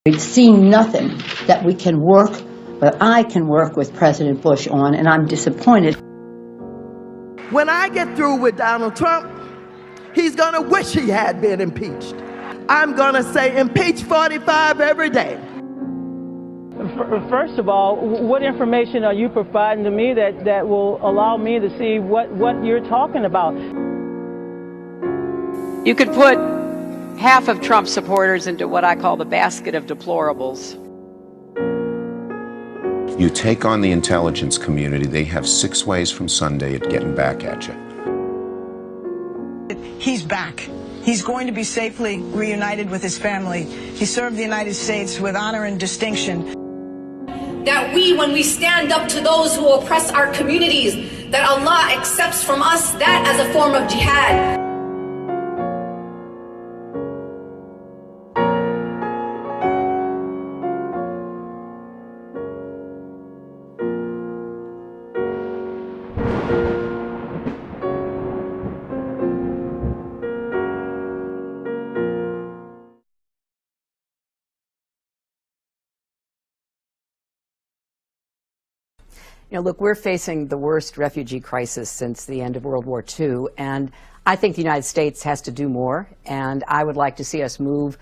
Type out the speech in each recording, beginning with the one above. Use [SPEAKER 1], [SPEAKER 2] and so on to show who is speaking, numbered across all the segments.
[SPEAKER 1] We've seen nothing that we can work, that I can work with President Bush on, and I'm disappointed.
[SPEAKER 2] When I get through with Donald Trump, he's going to wish he had been impeached. I'm going to say impeach 45 every day.
[SPEAKER 3] First of all, what information are you providing to me that will allow me to see what you're talking about?
[SPEAKER 4] You could put half of Trump's supporters into what I call the basket of deplorables.
[SPEAKER 5] You take on the intelligence community, they have 6 ways from Sunday at getting back at you.
[SPEAKER 6] He's back. He's going to be safely reunited with his family. He served the United States with honor and distinction.
[SPEAKER 7] That we, when we stand up to those who oppress our communities, that Allah accepts from us that as a form of jihad.
[SPEAKER 4] You know, look, we're facing the worst refugee crisis since the end of World War II, and I think the United States has to do more, and I would like to see us move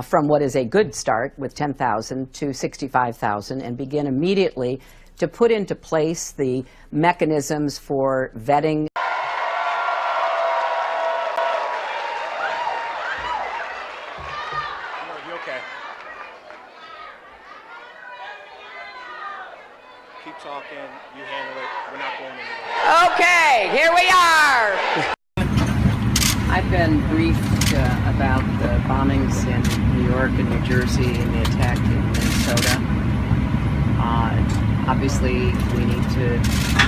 [SPEAKER 4] from what is a good start with 10,000 to 65,000 and begin immediately to put into place the mechanisms for vetting.
[SPEAKER 8] Keep talking, you handle it, we're not going anywhere.
[SPEAKER 4] Okay, here we are. I've been briefed about the bombings in New York and New Jersey and the attack in Minnesota. Obviously, we need to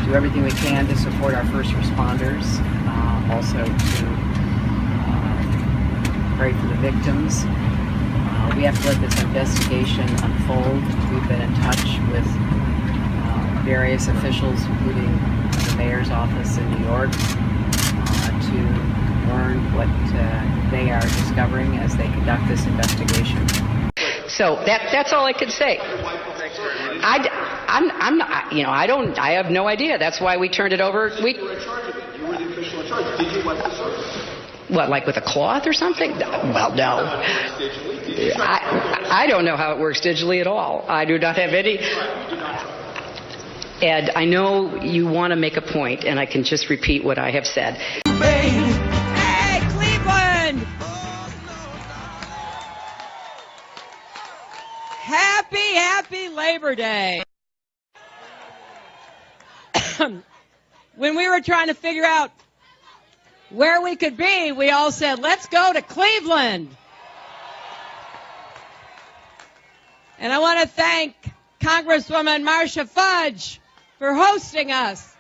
[SPEAKER 4] do everything we can to support our first responders, also to pray for the victims. We have to let this investigation unfold. We've been in touch with various officials, including the mayor's office in New York, to learn what they are discovering as they conduct this investigation. So that's all I could say. I'm not, you know, I have no idea. That's why we turned it over. You were in charge of it. You were the official in charge. Did you wipe the surface? What, like with a cloth or something? Well, no. I don't know how it works digitally at all. I do not have any. Ed, I know you want to make a point, and I can just repeat what I have said.
[SPEAKER 9] Hey, Cleveland! Happy Labor Day. When we were trying to figure out where we could be, we all said, let's go to Cleveland. And I want to thank Congresswoman Marcia Fudge for hosting us.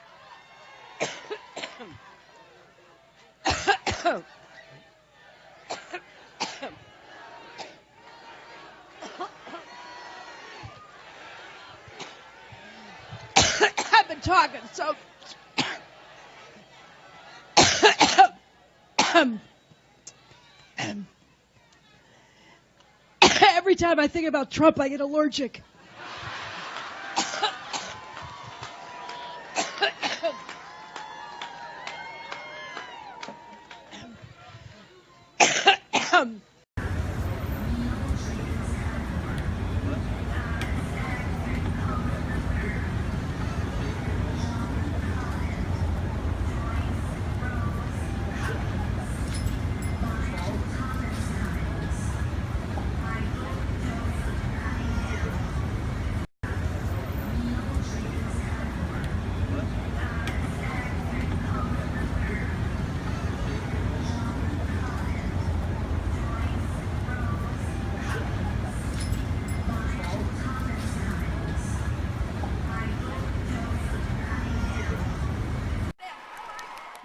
[SPEAKER 9] I've been talking so... Every time I think about Trump, I get allergic.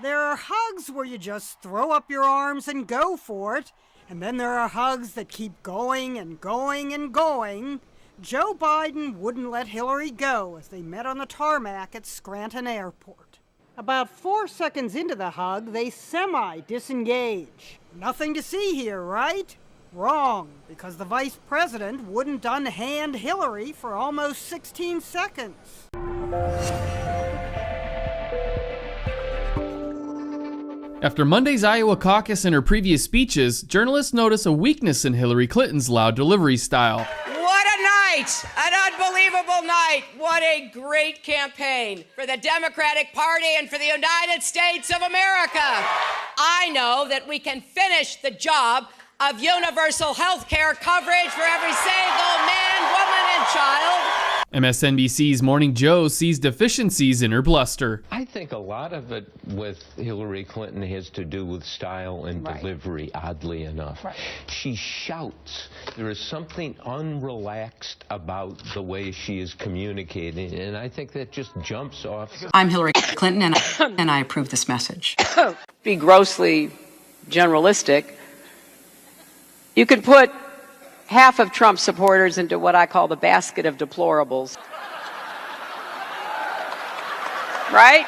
[SPEAKER 10] There are hugs where you just throw up your arms and go for it, and then there are hugs that keep going and going and going. Joe Biden wouldn't let Hillary go as they met on the tarmac at Scranton Airport. About 4 seconds into the hug, they semi-disengage. Nothing to see here, right? Wrong, because the vice president wouldn't unhand Hillary for almost 16 seconds.
[SPEAKER 11] After Monday's Iowa caucus and her previous speeches, journalists notice a weakness in Hillary Clinton's loud delivery style.
[SPEAKER 9] What a night! An unbelievable night! What a great campaign for the Democratic Party and for the United States of America! I know that we can finish the job of universal health care coverage for every single man, woman, and child.
[SPEAKER 11] MSNBC's Morning Joe sees deficiencies in her bluster.
[SPEAKER 12] I think a lot of it with Hillary Clinton has to do with style and delivery, oddly enough. She shouts. There is something unrelaxed about the way she is communicating, and I think that just jumps off.
[SPEAKER 13] I'm Hillary Clinton, and I approve this message.
[SPEAKER 9] Be grossly generalistic. You could put half of Trump's supporters into what I call the basket of deplorables. Right?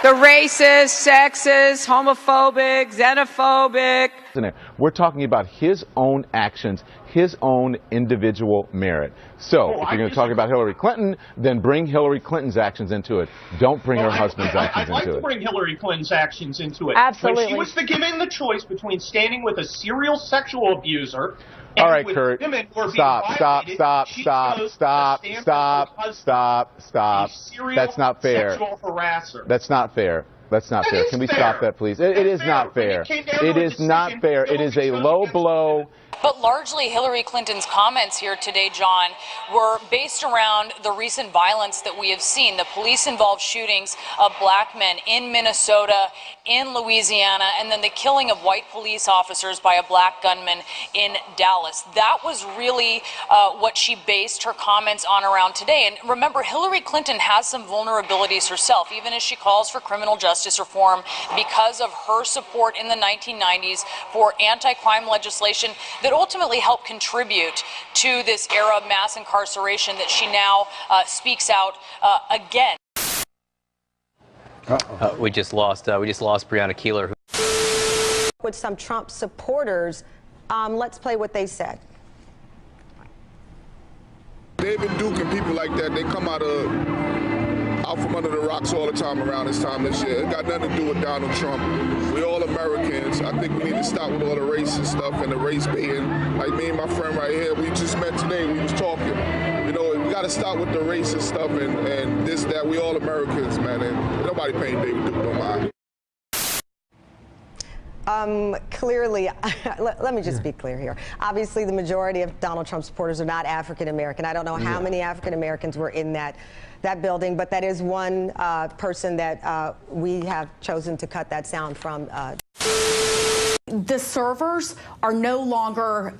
[SPEAKER 9] The racist, sexist, homophobic, xenophobic.
[SPEAKER 14] We're talking about his own actions, his own individual merit. So, if you're going to talk about Hillary Clinton, then bring Hillary Clinton's actions into it. Don't bring her husband's actions into it.
[SPEAKER 8] I'd like to bring Hillary Clinton's actions into it.
[SPEAKER 9] Absolutely.
[SPEAKER 8] When she was given the choice between standing with a serial sexual abuser and
[SPEAKER 14] all right,
[SPEAKER 8] with
[SPEAKER 14] Kurt.
[SPEAKER 8] women who are being
[SPEAKER 14] Stop.
[SPEAKER 8] violated, she chose to stand with her husband,
[SPEAKER 14] That's not fair.
[SPEAKER 8] Sexual harasser.
[SPEAKER 14] That's not fair. That's not fair. Can we stop that, please? It is not fair. It is not fair. It is a low blow.
[SPEAKER 15] But largely, Hillary Clinton's comments here today, John, were based around the recent violence that we have seen, the police-involved shootings of black men in Minnesota, in Louisiana, and then the killing of white police officers by a black gunman in Dallas. That was really what she based her comments on around today. And remember, Hillary Clinton has some vulnerabilities herself, even as she calls for criminal justice reform because of her support in the 1990s for anti-crime legislation that ultimately helped contribute to this era of mass incarceration that she now speaks out again.
[SPEAKER 16] We just lost Breonna Keeler.
[SPEAKER 17] With some Trump supporters, let's play what they said.
[SPEAKER 18] David Duke and people like that, they come out from under the rocks all the time around this time this year. It got nothing to do with Donald Trump. We're all Americans. I think we need to stop with all the racist stuff and the race baiting. Like me and my friend right here, we just met today, we was talking. You know, we got to stop with the racist stuff and this, that. We all Americans, man. And nobody paying David Duke no mind.
[SPEAKER 17] Clearly, let me just be clear here. Obviously, the majority of Donald Trump supporters are not African American. I don't know how many African Americans were in that building, but that is one person that we have chosen to cut that sound from.
[SPEAKER 19] The servers are no longer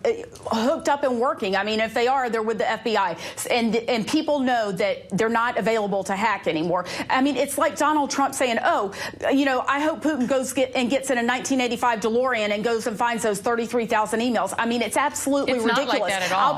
[SPEAKER 19] hooked up and working. I mean, if they are, they're with the FBI. And people know that they're not available to hack anymore. I mean, it's like Donald Trump saying, oh, you know, I hope Putin gets in a 1985 DeLorean and goes and finds those 33,000 emails. I mean, it's absolutely ridiculous.
[SPEAKER 20] Not like that at all.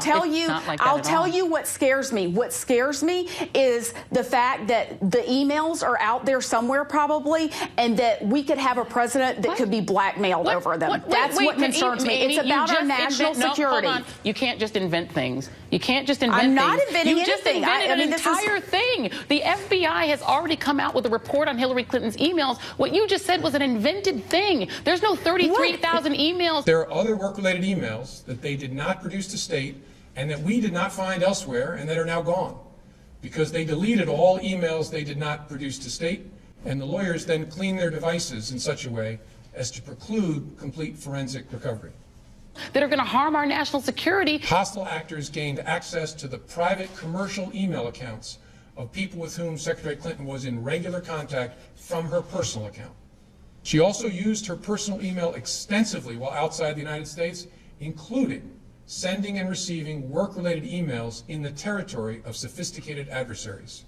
[SPEAKER 19] I'll tell you what scares me. What scares me is the fact that the emails are out there somewhere probably, and that we could have a president that could be blackmailed over them. That's what concerns me. It's about our national security.
[SPEAKER 20] Hold on. You can't just invent things. You can't just invent things.
[SPEAKER 19] I'm not inventing
[SPEAKER 20] anything. You just invented an entire thing. The FBI has already come out with a report on Hillary Clinton's emails. What you just said was an invented thing. There's no 33,000 emails.
[SPEAKER 21] There are other work-related emails that they did not produce to state and that we did not find elsewhere and that are now gone because they deleted all emails they did not produce to state, and the lawyers then cleaned their devices in such a way as to preclude complete forensic recovery.
[SPEAKER 20] That are going to harm our national security.
[SPEAKER 21] Hostile actors gained access to the private commercial email accounts of people with whom Secretary Clinton was in regular contact from her personal account. She also used her personal email extensively while outside the United States, including sending and receiving work-related emails in the territory of sophisticated adversaries.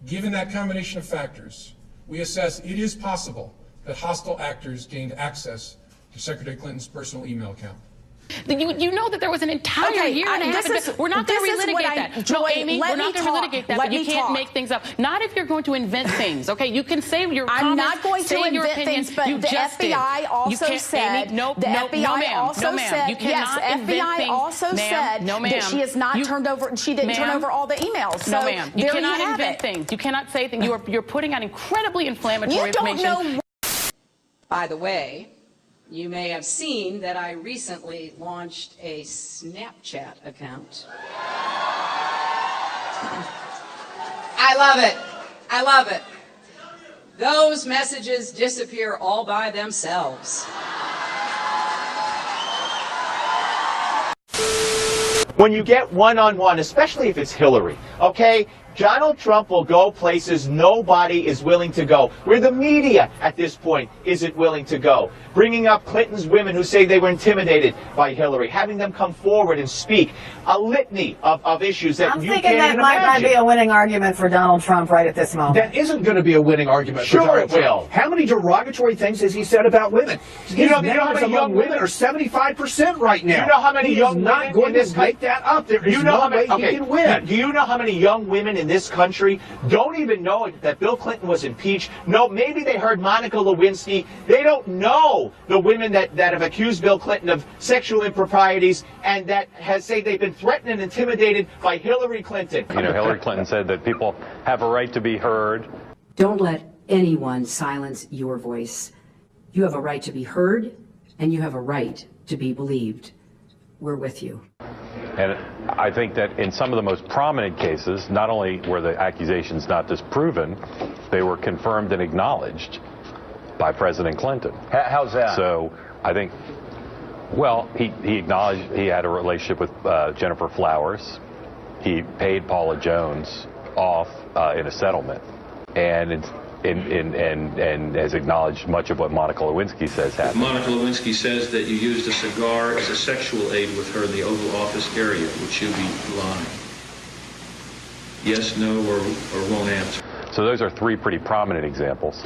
[SPEAKER 21] Given that combination of factors, we assess it is possible that hostile actors gained access to Secretary Clinton's personal email account.
[SPEAKER 20] You know that there was an entire year and a half. We're not going to relitigate that. No, Amy, we're not going to relitigate that, but you can't make things up. Not if you're going to invent things, okay? You can say your comments,
[SPEAKER 19] I'm not going to invent things, but the FBI also said,
[SPEAKER 20] the FBI also said,
[SPEAKER 19] yes, FBI also said that she has not turned over, she didn't turn over all the emails. So
[SPEAKER 20] no, ma'am. You cannot invent things. You cannot say things. You're putting out incredibly inflammatory information.
[SPEAKER 19] You don't know.
[SPEAKER 4] By the way, you may have seen that I recently launched a Snapchat account. I love it. I love it. Those messages disappear all by themselves.
[SPEAKER 1] When you get one-on-one, especially if it's Hillary, okay? Donald Trump will go places nobody is willing to go, where the media at this point isn't willing to go. Bringing up Clinton's women who say they were intimidated by Hillary, having them come forward and speak. A litany of issues that you can't even imagine.
[SPEAKER 22] I'm thinking that might not be a winning argument for Donald Trump right at this moment.
[SPEAKER 23] That isn't going to be a winning argument for Donald Trump. Sure it will. How many derogatory things has he said about women? His numbers among women are 75% right now.
[SPEAKER 1] You know how many young women
[SPEAKER 23] not going to make that up. There is no way he can win.
[SPEAKER 1] Do you know how many young women in this country don't even know that Bill Clinton was impeached? No, maybe they heard Monica Lewinsky. They don't know the women that have accused Bill Clinton of sexual improprieties and that say they've been threatened and intimidated by Hillary Clinton.
[SPEAKER 24] You know, Hillary Clinton said that people have a right to be heard.
[SPEAKER 13] Don't let anyone silence your voice. You have a right to be heard, and you have a right to be believed. We're with you.
[SPEAKER 24] And I think that in some of the most prominent cases, not only were the accusations not disproven, they were confirmed and acknowledged by President Clinton.
[SPEAKER 1] How's that?
[SPEAKER 24] So I think, well, he acknowledged he had a relationship with Jennifer Flowers. He paid Paula Jones off in a settlement, and has acknowledged much of what Monica Lewinsky says happened.
[SPEAKER 25] Monica Lewinsky says that you used a cigar as a sexual aid with her in the Oval Office area. Would she be lying? Yes, no, or won't answer.
[SPEAKER 24] So those are three pretty prominent examples.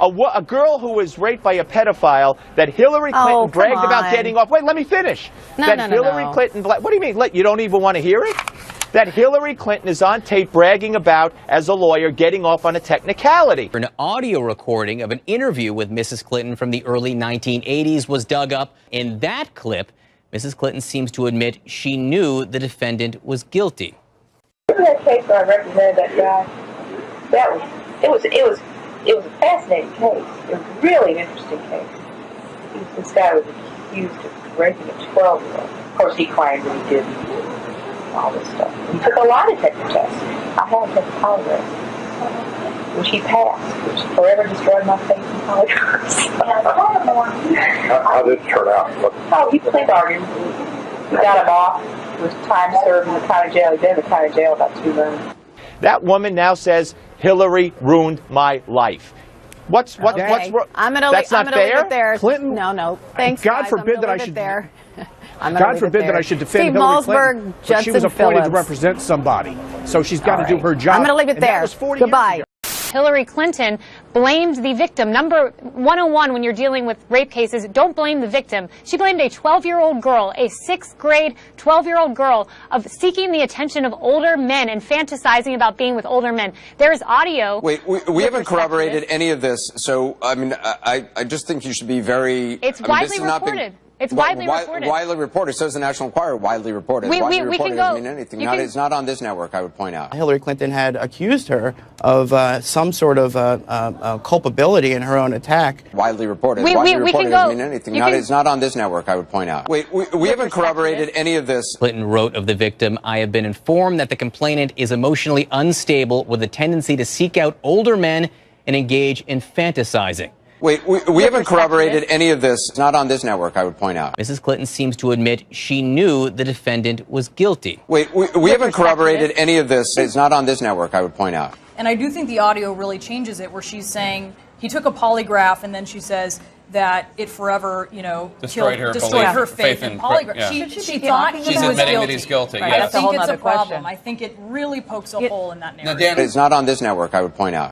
[SPEAKER 1] A girl who was raped by a pedophile that Hillary Clinton bragged about getting off. Wait, let me finish. Hillary Clinton, what do you mean? You don't even want to hear it? That Hillary Clinton is on tape bragging about, as a lawyer, getting off on a technicality.
[SPEAKER 26] An audio recording of an interview with Mrs. Clinton from the early 1980s was dug up. In that clip, Mrs. Clinton seems to admit she knew the defendant was guilty.
[SPEAKER 27] Remember that case where I represented that guy? It was a fascinating case. It was a really interesting case. This guy was accused of raping a 12-year-old. Of course, he claimed that he didn't. All this stuff. He took a lie detector test. I had to take a polygraph, which he passed, which forever destroyed my faith in polygraphs.
[SPEAKER 18] How did it turn out?
[SPEAKER 27] Oh, he plea bargained. We got him off. It was time served in the county jail. He'd been in the county jail about 2 months.
[SPEAKER 1] That woman now says Hillary ruined my life. What's wrong?
[SPEAKER 28] I'm gonna
[SPEAKER 1] That's not fair.
[SPEAKER 28] Leave it there.
[SPEAKER 23] Clinton.
[SPEAKER 28] No. Thanks.
[SPEAKER 23] God
[SPEAKER 28] guys.
[SPEAKER 23] forbid that I should.
[SPEAKER 28] There.
[SPEAKER 23] God forbid that I should defend Hillary Clinton, but she was appointed to represent somebody, so she's got to do her job.
[SPEAKER 28] I'm going to leave it there. Goodbye.
[SPEAKER 29] Hillary Clinton blamed the victim. Number 101 when you're dealing with rape cases, don't blame the victim. She blamed a 12-year-old girl, a 6th grade 12-year-old girl, of seeking the attention of older men and fantasizing about being with older men. There is audio.
[SPEAKER 30] Wait, we haven't corroborated any of this, so I mean, I just think you should be very.
[SPEAKER 29] It's widely reported. It's widely reported.
[SPEAKER 30] Widely reported. So is the National Enquirer. Widely reported.
[SPEAKER 29] We
[SPEAKER 30] reported
[SPEAKER 29] can go.
[SPEAKER 30] Doesn't mean anything. It's not on this network, I would point out.
[SPEAKER 31] Hillary Clinton had accused her of some sort of culpability in her own attack.
[SPEAKER 30] Widely reported.
[SPEAKER 29] Widely
[SPEAKER 30] reported doesn't mean anything. It's not on this network, I would point out. Wait, we haven't corroborated any of this.
[SPEAKER 26] Clinton wrote of the victim, "I have been informed that the complainant is emotionally unstable with a tendency to seek out older men and engage in fantasizing."
[SPEAKER 30] Wait, we haven't corroborated any of this. It's not on this network, I would point out.
[SPEAKER 26] Mrs. Clinton seems to admit she knew the defendant was guilty.
[SPEAKER 30] Wait, we haven't corroborated any of this. It's not on this network, I would point out.
[SPEAKER 32] And I do think the audio really changes it, where she's saying he took a polygraph, and then she says that it forever, destroyed her faith in polygraph. Yeah. She thought he was guilty.
[SPEAKER 23] She's admitting that he's guilty.
[SPEAKER 32] Right.
[SPEAKER 23] Yes.
[SPEAKER 32] I think it's a problem. I think it really pokes a hole in that narrative.
[SPEAKER 30] It's not on this network, I would point out.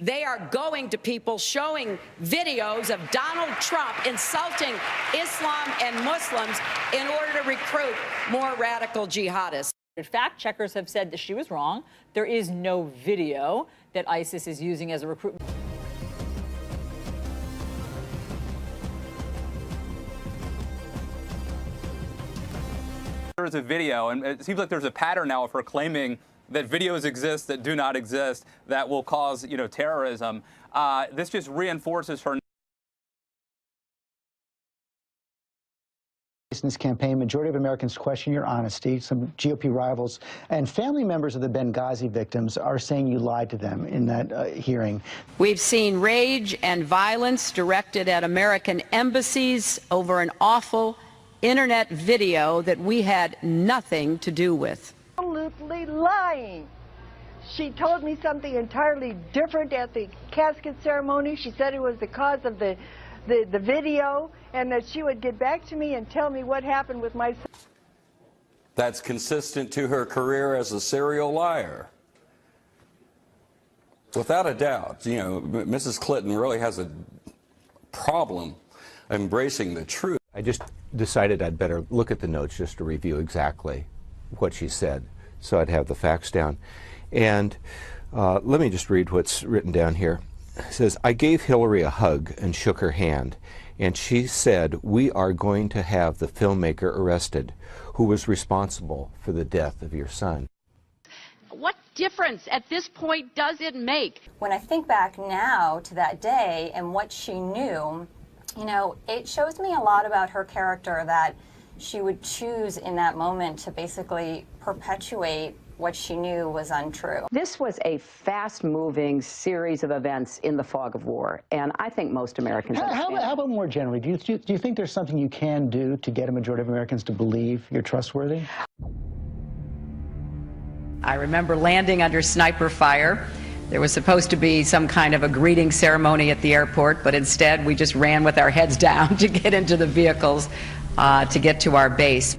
[SPEAKER 2] They are going to people showing videos of Donald Trump insulting Islam and Muslims in order to recruit more radical jihadists.
[SPEAKER 3] Fact checkers have said that she was wrong. There is no video that ISIS is using as a recruitment.
[SPEAKER 5] There's a video, and it seems like there's a pattern now of her claiming that videos exist that do not exist that will cause, terrorism. This just reinforces her.
[SPEAKER 6] In this campaign, majority of Americans question your honesty. Some GOP rivals and family members of the Benghazi victims are saying you lied to them in that hearing.
[SPEAKER 2] We've seen rage and violence directed at American embassies over an awful internet video that we had nothing to do with.
[SPEAKER 7] Absolutely lying. She told me something entirely different at the casket ceremony. She said it was the cause of the video, and that she would get back to me and tell me what happened with my son.
[SPEAKER 8] That's consistent to her career as a serial liar. Without a doubt, Mrs. Clinton really has a problem embracing the truth.
[SPEAKER 9] I just decided I'd better look at the notes just to review exactly what she said, so I'd have the facts down. And let me just read what's written down here. It says, I gave Hillary a hug and shook her hand, and she said, we are going to have the filmmaker arrested who was responsible for the death of your son.
[SPEAKER 2] What difference at this point does it make?
[SPEAKER 10] When I think back now to that day and what she knew, it shows me a lot about her character, that she would choose in that moment to basically perpetuate what she knew was untrue.
[SPEAKER 11] This was a fast-moving series of events in the fog of war, and I think most Americans understand.
[SPEAKER 6] How about more generally? Do you think there's something you can do to get a majority of Americans to believe you're trustworthy?
[SPEAKER 2] I remember landing under sniper fire. There was supposed to be some kind of a greeting ceremony at the airport, but instead we just ran with our heads down to get into the vehicles to get to our base.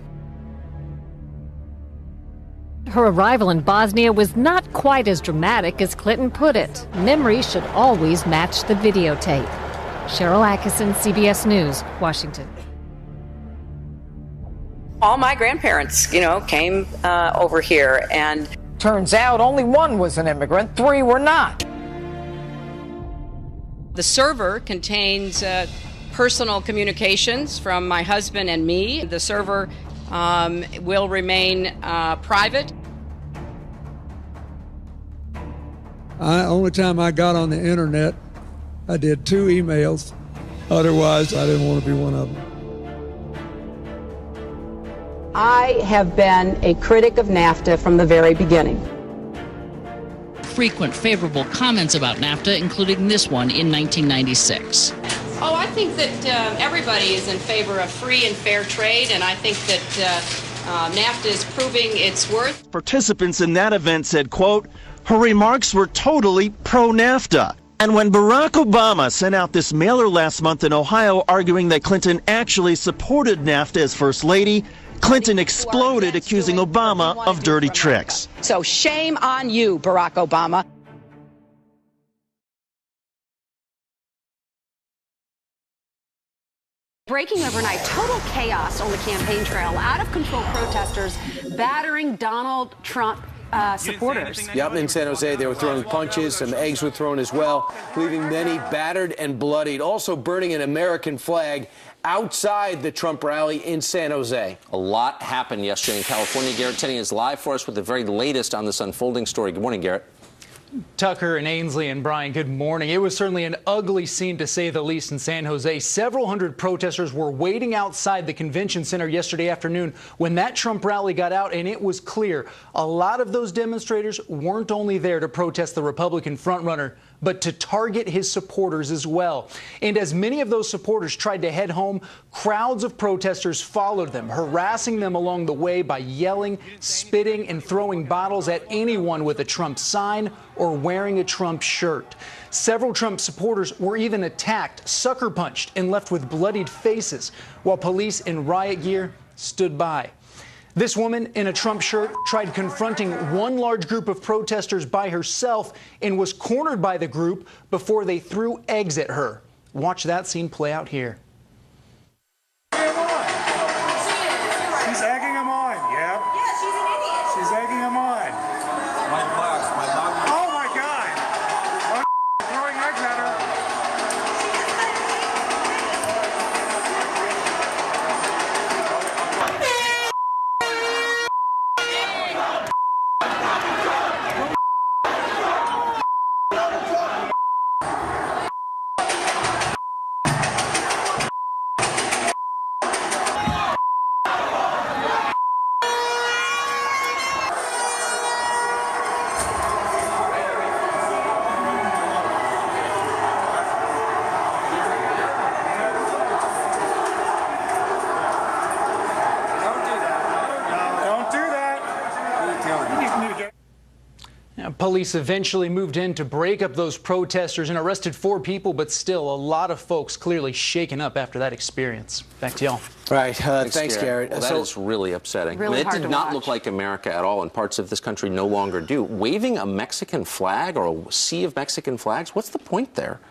[SPEAKER 29] Her arrival in Bosnia was not quite as dramatic as Clinton put it. Memory should always match the videotape. Cheryl Atkinson, CBS News, Washington.
[SPEAKER 2] All my grandparents, came over here, and
[SPEAKER 12] turns out only one was an immigrant, 3 were not.
[SPEAKER 2] The server contains personal communications from my husband and me. The server will remain private.
[SPEAKER 14] Only time I got on the internet, I did 2 emails. Otherwise, I didn't want to be one of them.
[SPEAKER 11] I have been a critic of NAFTA from the very beginning.
[SPEAKER 15] Frequent favorable comments about NAFTA, including this one in 1996.
[SPEAKER 2] Oh, I think that everybody is in favor of free and fair trade, and I think that NAFTA is proving its worth.
[SPEAKER 33] Participants in that event said, quote, her remarks were totally pro-NAFTA. And when Barack Obama sent out this mailer last month in Ohio arguing that Clinton actually supported NAFTA as First Lady, Clinton exploded, accusing Obama of dirty tricks.
[SPEAKER 2] So shame on you, Barack Obama.
[SPEAKER 34] Breaking overnight, total chaos on the campaign trail. Out of control protesters battering Donald Trump supporters.
[SPEAKER 35] Yep, in San Jose, they were throwing punches. Some eggs were thrown as well, leaving many battered and bloodied. Also burning an American flag outside the Trump rally in San Jose.
[SPEAKER 36] A lot happened yesterday in California. Garrett Tenney is live for us with the very latest on this unfolding story. Good morning, Garrett.
[SPEAKER 37] Tucker and Ainsley and Brian, good morning. It was certainly an ugly scene, to say the least, in San Jose. Several hundred protesters were waiting outside the convention center yesterday afternoon when that Trump rally got out, and it was clear a lot of those demonstrators weren't only there to protest the Republican frontrunner, but to target his supporters as well. And as many of those supporters tried to head home, crowds of protesters followed them, harassing them along the way by yelling, spitting, and throwing bottles at anyone with a Trump sign or wearing a Trump shirt. Several Trump supporters were even attacked, sucker punched, and left with bloodied faces, while police in riot gear stood by. This woman in a Trump shirt tried confronting one large group of protesters by herself and was cornered by the group before they threw eggs at her. Watch that scene play out here.
[SPEAKER 1] She's egging him on, yeah? Yeah, she's an idiot. She's egging him on. Oh my God! I'm throwing eggs at her.
[SPEAKER 37] Police eventually moved in to break up those protesters and arrested 4 people, but still a lot of folks clearly shaken up after that experience. Back to y'all.
[SPEAKER 35] Right. Thanks, Garrett.
[SPEAKER 36] Well, that is really upsetting.
[SPEAKER 34] Really
[SPEAKER 36] it
[SPEAKER 34] hard
[SPEAKER 36] did
[SPEAKER 34] to
[SPEAKER 36] not
[SPEAKER 34] watch.
[SPEAKER 36] look like America at all, and parts of this country no longer do. Waving a Mexican flag or a sea of Mexican flags, what's the point there?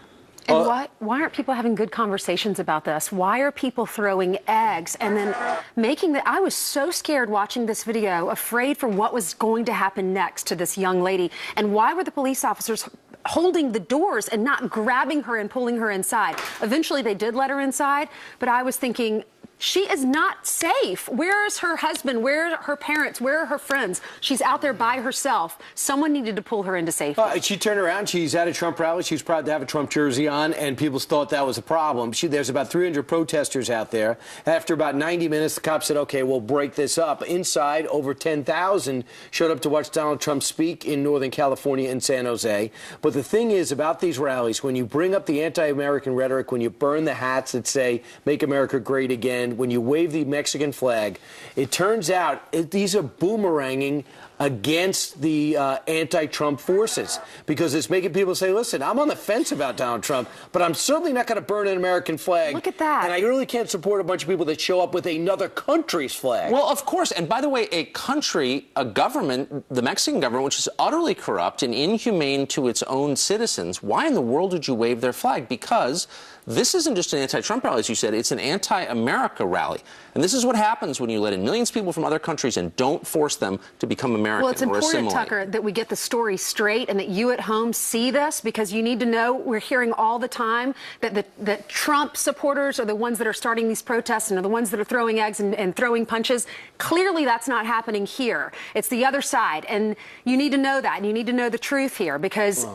[SPEAKER 34] And why aren't people having good conversations about this? Why are people throwing eggs and then making I was so scared watching this video, afraid for what was going to happen next to this young lady. And why were the police officers holding the doors and not grabbing her and pulling her inside? Eventually they did let her inside, but I was thinking, she is not safe. Where is her husband? Where are her parents? Where are her friends? She's out there by herself. Someone needed to pull her into safety.
[SPEAKER 35] She turned around. She's at a Trump rally. She was proud to have a Trump jersey on, and people thought that was a problem. There's about 300 protesters out there. After about 90 minutes, the cops said, okay, we'll break this up. Inside, over 10,000 showed up to watch Donald Trump speak in Northern California and San Jose. But the thing is about these rallies, when you bring up the anti-American rhetoric, when you burn the hats that say, make America great again, when you wave the Mexican flag, it turns out these are boomeranging against the anti-Trump forces, because it's making people say, listen, I'm on the fence about Donald Trump, but I'm certainly not going to burn an American flag.
[SPEAKER 34] Look at that.
[SPEAKER 35] And I really can't support a bunch of people that show up with another country's flag.
[SPEAKER 36] Well, of course. And by the way, a country, a government, the Mexican government, which is utterly corrupt and inhumane to its own citizens, why in the world did you wave their flag? Because this isn't just an anti-Trump rally, as you said. It's an anti-America rally. And this is what happens when you let in millions of people from other countries and don't force them to become American or assimilate.
[SPEAKER 34] Well, it's important, Tucker, that we get the story straight and that you at home see this, because you need to know, we're hearing all the time that Trump supporters are the ones that are starting these protests and are the ones that are throwing eggs and throwing punches. Clearly, that's not happening here. It's the other side. And you need to know that. And you need to know the truth here, because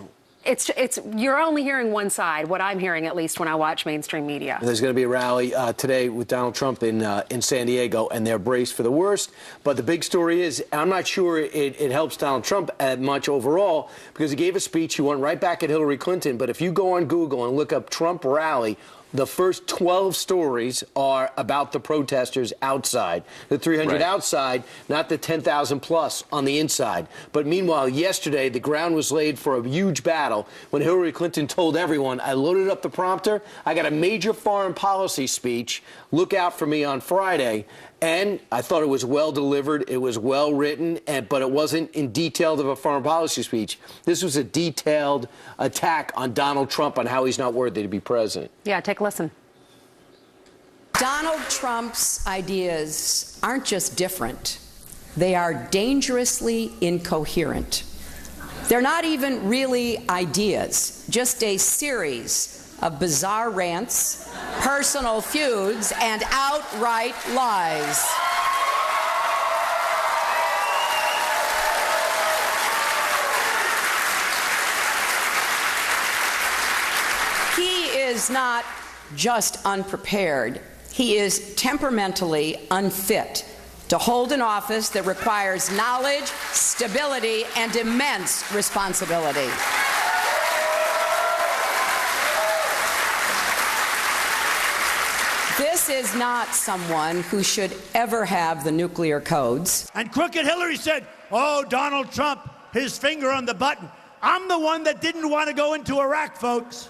[SPEAKER 34] you're only hearing one side, what I'm hearing at least when I watch mainstream media.
[SPEAKER 35] There's going to be a rally today with Donald Trump in San Diego, and they're braced for the worst. But the big story is, I'm not sure it helps Donald Trump much overall, because he gave a speech, he went right back at Hillary Clinton. But if you go on Google and look up Trump rally, the first 12 stories are about the protesters outside, the 300 outside, not the 10,000 plus on the inside. But meanwhile, yesterday, the ground was laid for a huge battle when Hillary Clinton told everyone, I loaded up the prompter, I got a major foreign policy speech, look out for me on Friday. And I thought it was well delivered, it was well written, but it wasn't in detail of a foreign policy speech. This was a detailed attack on Donald Trump on how he's not worthy to be president.
[SPEAKER 34] Yeah, take a listen.
[SPEAKER 4] Donald Trump's ideas aren't just different, they are dangerously incoherent. They're not even really ideas, just a series of bizarre rants, personal feuds, and outright lies. He is not just unprepared, he is temperamentally unfit to hold an office that requires knowledge, stability, and immense responsibility. This is not someone who should ever have the nuclear codes.
[SPEAKER 13] And crooked Hillary said, oh, Donald Trump, his finger on the button. I'm the one that didn't want to go into Iraq, folks.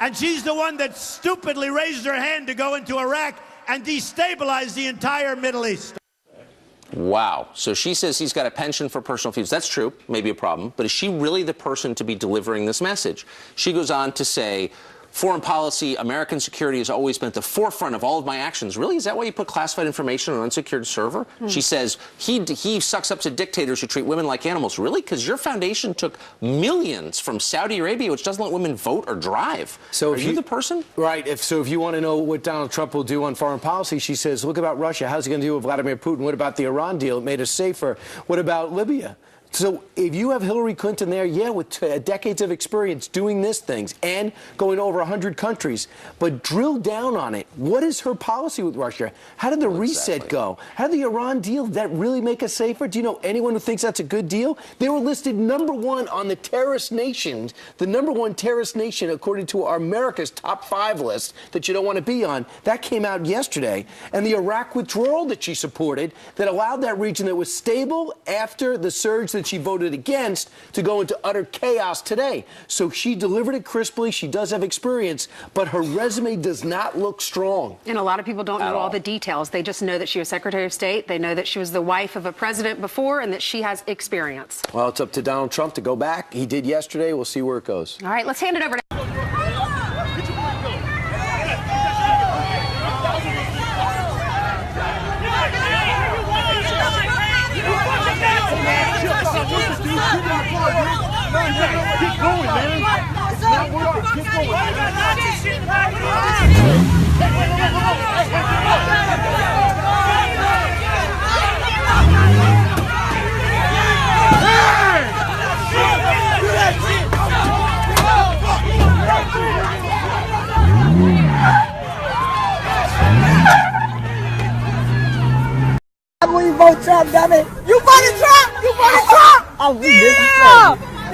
[SPEAKER 13] And she's the one that stupidly raised her hand to go into Iraq and destabilize the entire Middle East.
[SPEAKER 36] Wow. So she says he's got a penchant for personal feuds. That's true, maybe a problem. But is she really the person to be delivering this message? She goes on to say, foreign policy, American security has always been at the forefront of all of my actions. Really? Is that why you put classified information on an unsecured server? She says he sucks up to dictators who treat women like animals. Really? Because your foundation took millions from Saudi Arabia, which doesn't let women vote or drive. So are you the person?
[SPEAKER 35] Right. If you want to know what Donald Trump will do on foreign policy, she says, look about Russia. How's he going to deal with Vladimir Putin? What about the Iran deal? It made us safer. What about Libya? So if you have Hillary Clinton there, yeah, with decades of experience doing these things and going over 100 countries, but drill down on it. What is her policy with Russia? How did the reset go? How did the Iran deal? Did that really make us safer? Do you know anyone who thinks that's a good deal? They were listed #1 on the terrorist nations, the #1 terrorist nation according to America's top 5 list that you don't want to be on. That came out yesterday. And the Iraq withdrawal that she supported that allowed that region that was stable after the surge that she voted against to go into utter chaos today. So she delivered it crisply. She does have experience, but her resume does not look strong.
[SPEAKER 34] And a lot of people don't know all the details. They just know that she was Secretary of State. They know that she was the wife of a president before and that she has experience.
[SPEAKER 35] Well, it's up to Donald Trump to go back. He did yesterday. We'll see where it goes.
[SPEAKER 34] All right, let's hand it over to...
[SPEAKER 1] Keep going, man. It's not worth it. Keep going,
[SPEAKER 3] When you vote Trump, damn it. You voted Trump! You voted Trump! Oh,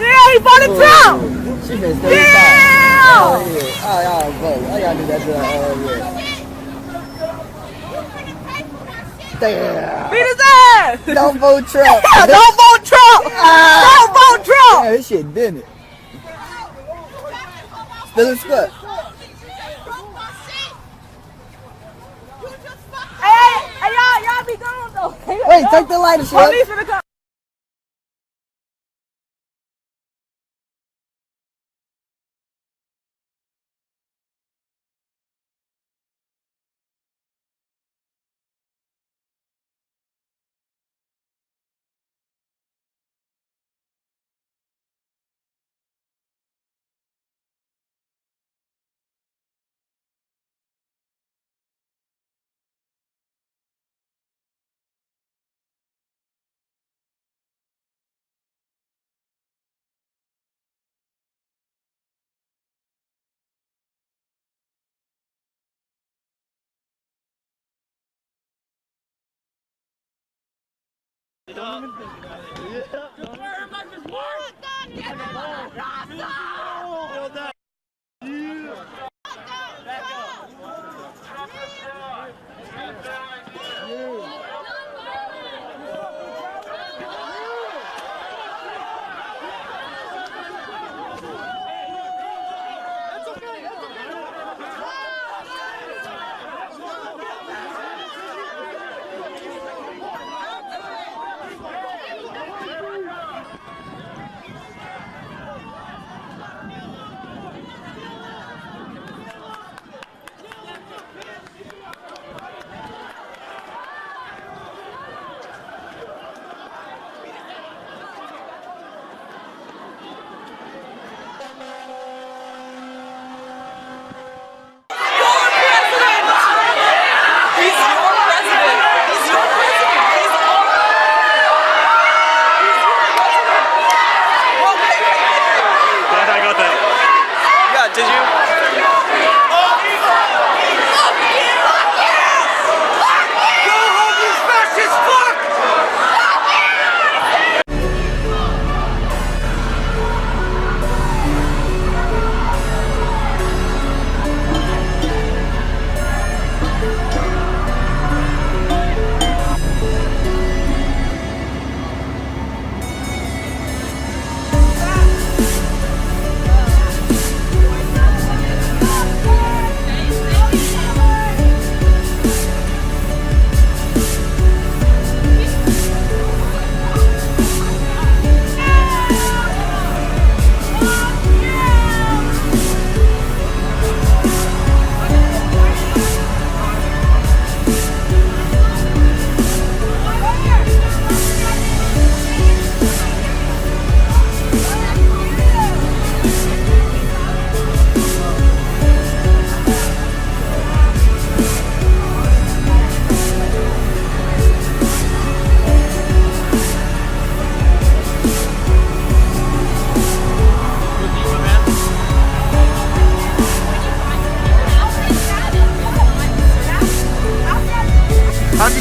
[SPEAKER 1] Yeah, he voted Trump!
[SPEAKER 3] She been 35. Yeah! Oh, yeah. Oh, y'all vote. I gotta do that to her. Damn.
[SPEAKER 1] Beat his ass!
[SPEAKER 3] Don't vote Trump.
[SPEAKER 1] Don't vote Trump! Don't vote Trump!
[SPEAKER 3] Yeah, this shit did it. Still in split.
[SPEAKER 1] Hey, y'all be gone though.
[SPEAKER 3] Wait, take the lighter, shit.
[SPEAKER 1] Police finna come.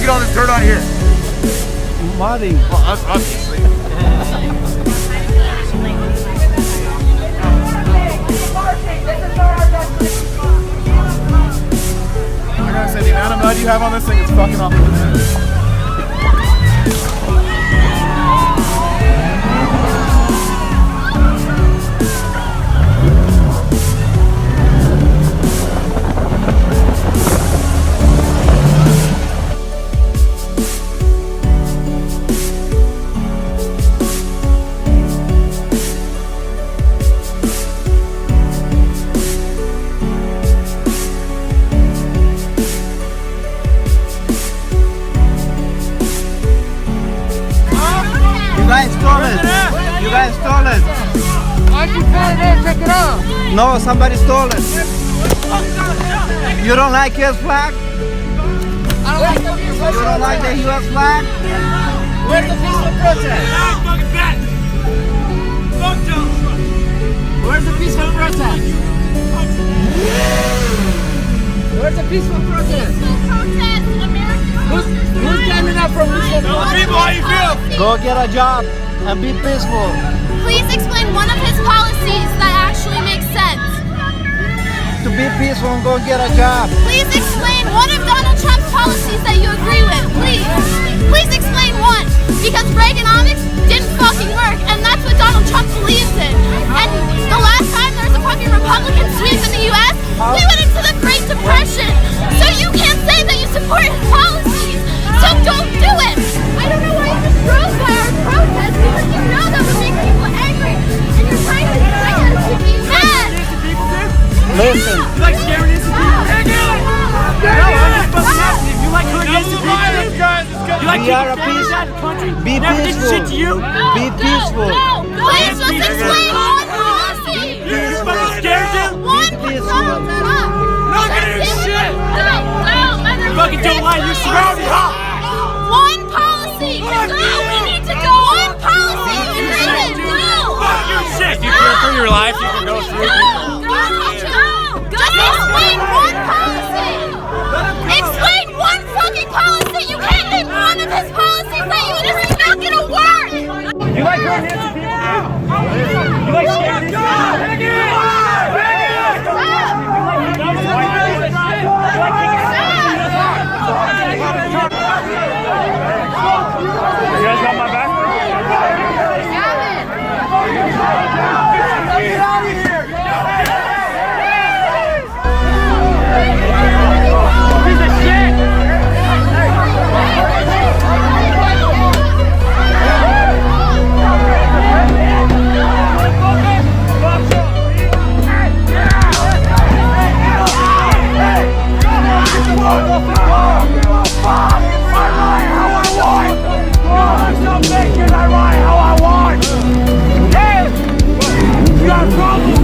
[SPEAKER 1] get all this dirt on here?
[SPEAKER 5] Muddy.
[SPEAKER 1] Well, obviously. I gotta say, the amount of mud you have on this thing is fucking off the head.
[SPEAKER 5] You guys stole it.
[SPEAKER 3] Why'd you put it in? Check it out.
[SPEAKER 5] No, somebody stole it. You don't like his flag?
[SPEAKER 3] I don't like the peaceful
[SPEAKER 5] You don't like the U.S. flag?
[SPEAKER 3] Where's the peaceful protest? Where's the peaceful protest? Where's the peaceful protest? Who's standing up for peaceful protest?
[SPEAKER 1] People, how you feel?
[SPEAKER 5] Go get a job and be peaceful.
[SPEAKER 16] Please explain one of his policies that actually makes sense.
[SPEAKER 5] To be peaceful and go get a job.
[SPEAKER 16] Please explain one of Donald Trump's policies that you agree with. Please. Please explain one. Because Reaganomics didn't fucking work, and that's what Donald Trump believes in. And the last time there was a fucking Republican sweep in the U.S., we went into the Great Depression. So you can't say that you support his policies. So don't do it. I don't know why you just drove by our protest, because you know that would make people angry, and you're trying to get us to be mad.
[SPEAKER 5] Listen.
[SPEAKER 3] You like scaring innocent people? No, I'm just fucking asking. If you like hurting innocent people, you like keeping families out of the country?
[SPEAKER 5] Be
[SPEAKER 3] Never did
[SPEAKER 5] peaceful.
[SPEAKER 3] shit to you?
[SPEAKER 5] Be peaceful.
[SPEAKER 16] Please just explain one policy.
[SPEAKER 3] You're fucking scared, dude?
[SPEAKER 16] One policy.
[SPEAKER 3] Not gonna do shit. You fucking don't lie. You're surrounded.
[SPEAKER 16] One policy. Go. We need to go. One policy. Go.
[SPEAKER 3] Fuck your shit. If you fear for your life, you can go through it.
[SPEAKER 16] Just explain one policy. Explain one fucking policy. You can't name one of his policies that you just is not gonna work.
[SPEAKER 3] You like hurting innocent people? You like scaring innocent people?
[SPEAKER 1] You guys got my back? Get out of here! Piece of shit! You got a problem?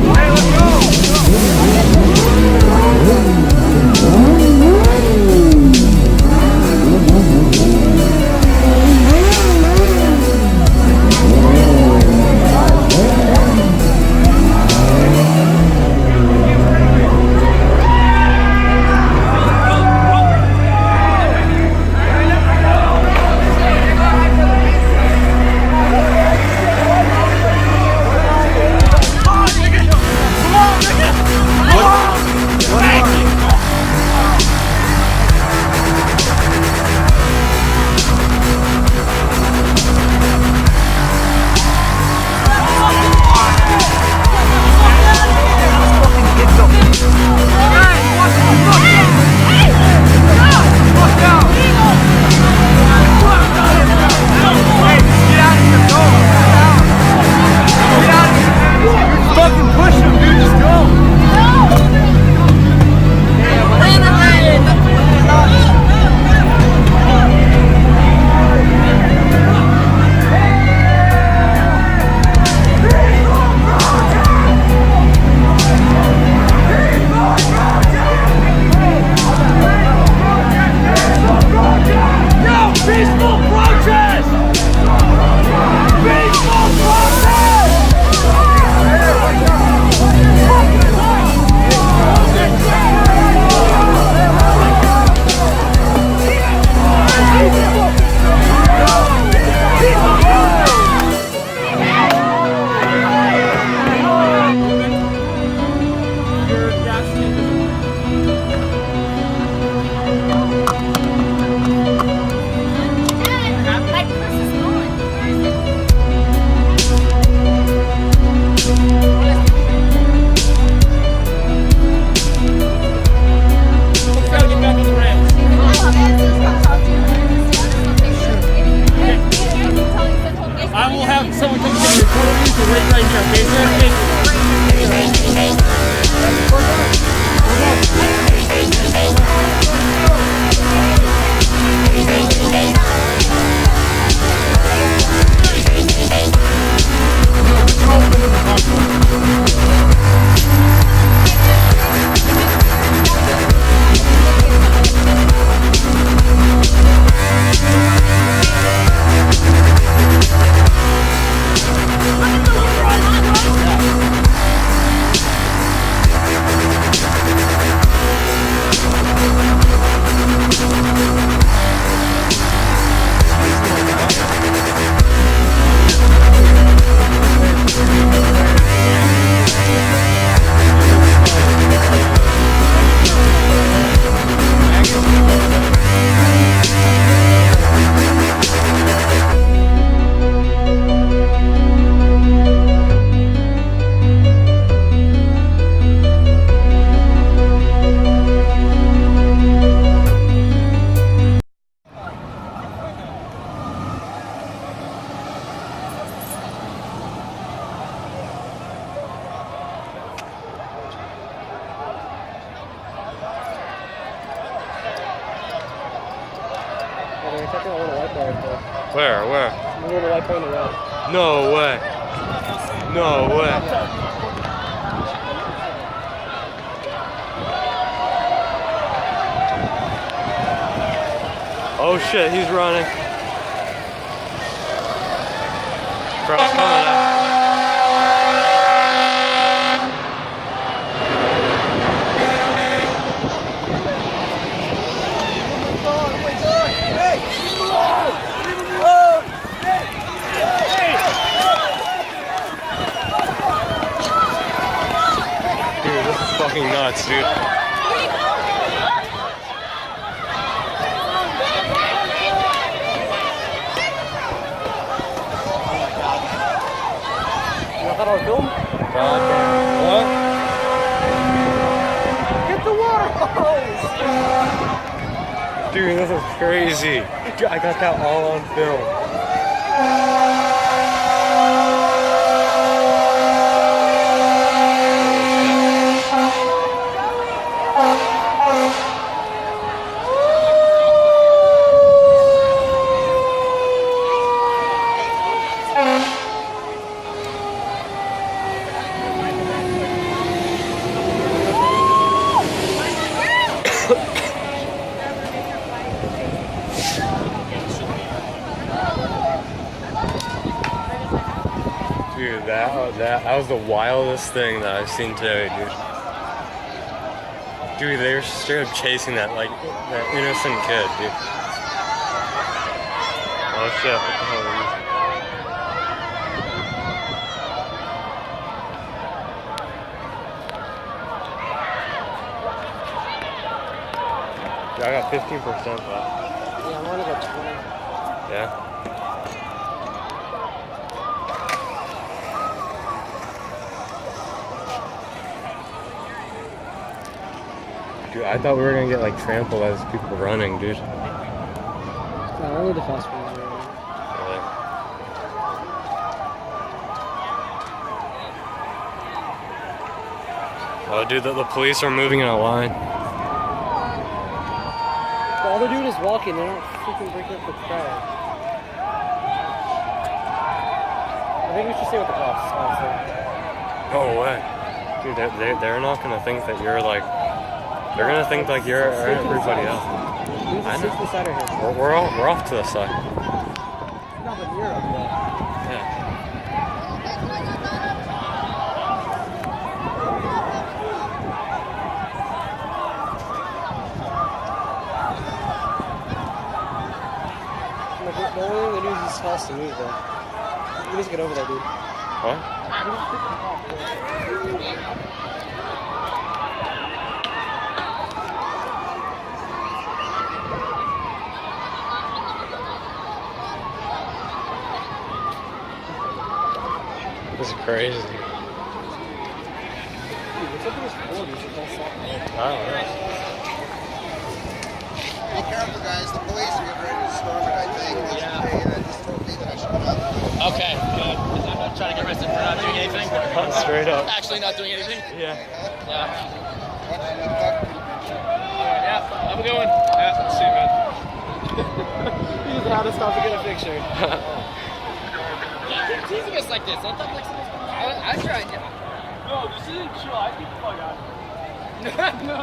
[SPEAKER 7] right there.
[SPEAKER 8] Where?
[SPEAKER 7] The little white car on the right.
[SPEAKER 8] No way. No way. Oh shit, he's running. Bro's coming up. Dude, this is fucking nuts, dude.
[SPEAKER 7] Our film?
[SPEAKER 8] What?
[SPEAKER 7] Get the water hose!
[SPEAKER 8] Dude, this is crazy. Dude, I got that all on film. Dude, that was the wildest thing that I've seen today, dude. Dude, they were straight up chasing that innocent kid, dude. Oh shit, what the hell are these? Dude, I got 15% left.
[SPEAKER 7] Yeah, I'm only got 20.
[SPEAKER 8] Yeah? Dude, I thought we were gonna get like trampled as people running, dude.
[SPEAKER 7] No, only the fast ones are running.
[SPEAKER 8] Really? Oh, dude, the police are moving in a line.
[SPEAKER 7] The other dude is walking, they're not freaking breaking up the crowd. I think we should stay with the cops, honestly.
[SPEAKER 8] No way. Dude, they're not gonna think that you're like... They're gonna think like you're everybody else. I know. We're off to the side.
[SPEAKER 7] No, but you're up there.
[SPEAKER 8] Yeah.
[SPEAKER 7] The only thing they do is just tell us to move, though. We need to get over there, dude.
[SPEAKER 8] What? This is crazy.
[SPEAKER 7] Dude, what's up with this board? We should all stop.
[SPEAKER 8] I don't know.
[SPEAKER 17] Be careful, guys. The police are getting ready to storm it, I think. They just told me that I should come out.
[SPEAKER 3] Okay, good. I'm not trying to get arrested for not doing anything.
[SPEAKER 8] Straight up.
[SPEAKER 3] Actually not doing anything?
[SPEAKER 8] Yeah.
[SPEAKER 3] Yeah. Alright, yeah. Have a good one. Yeah, see you, man.
[SPEAKER 7] He just had to stop to get a picture.
[SPEAKER 3] You're teasing us like this. I thought like I tried to. No, this isn't true. I keep the fuck out. No.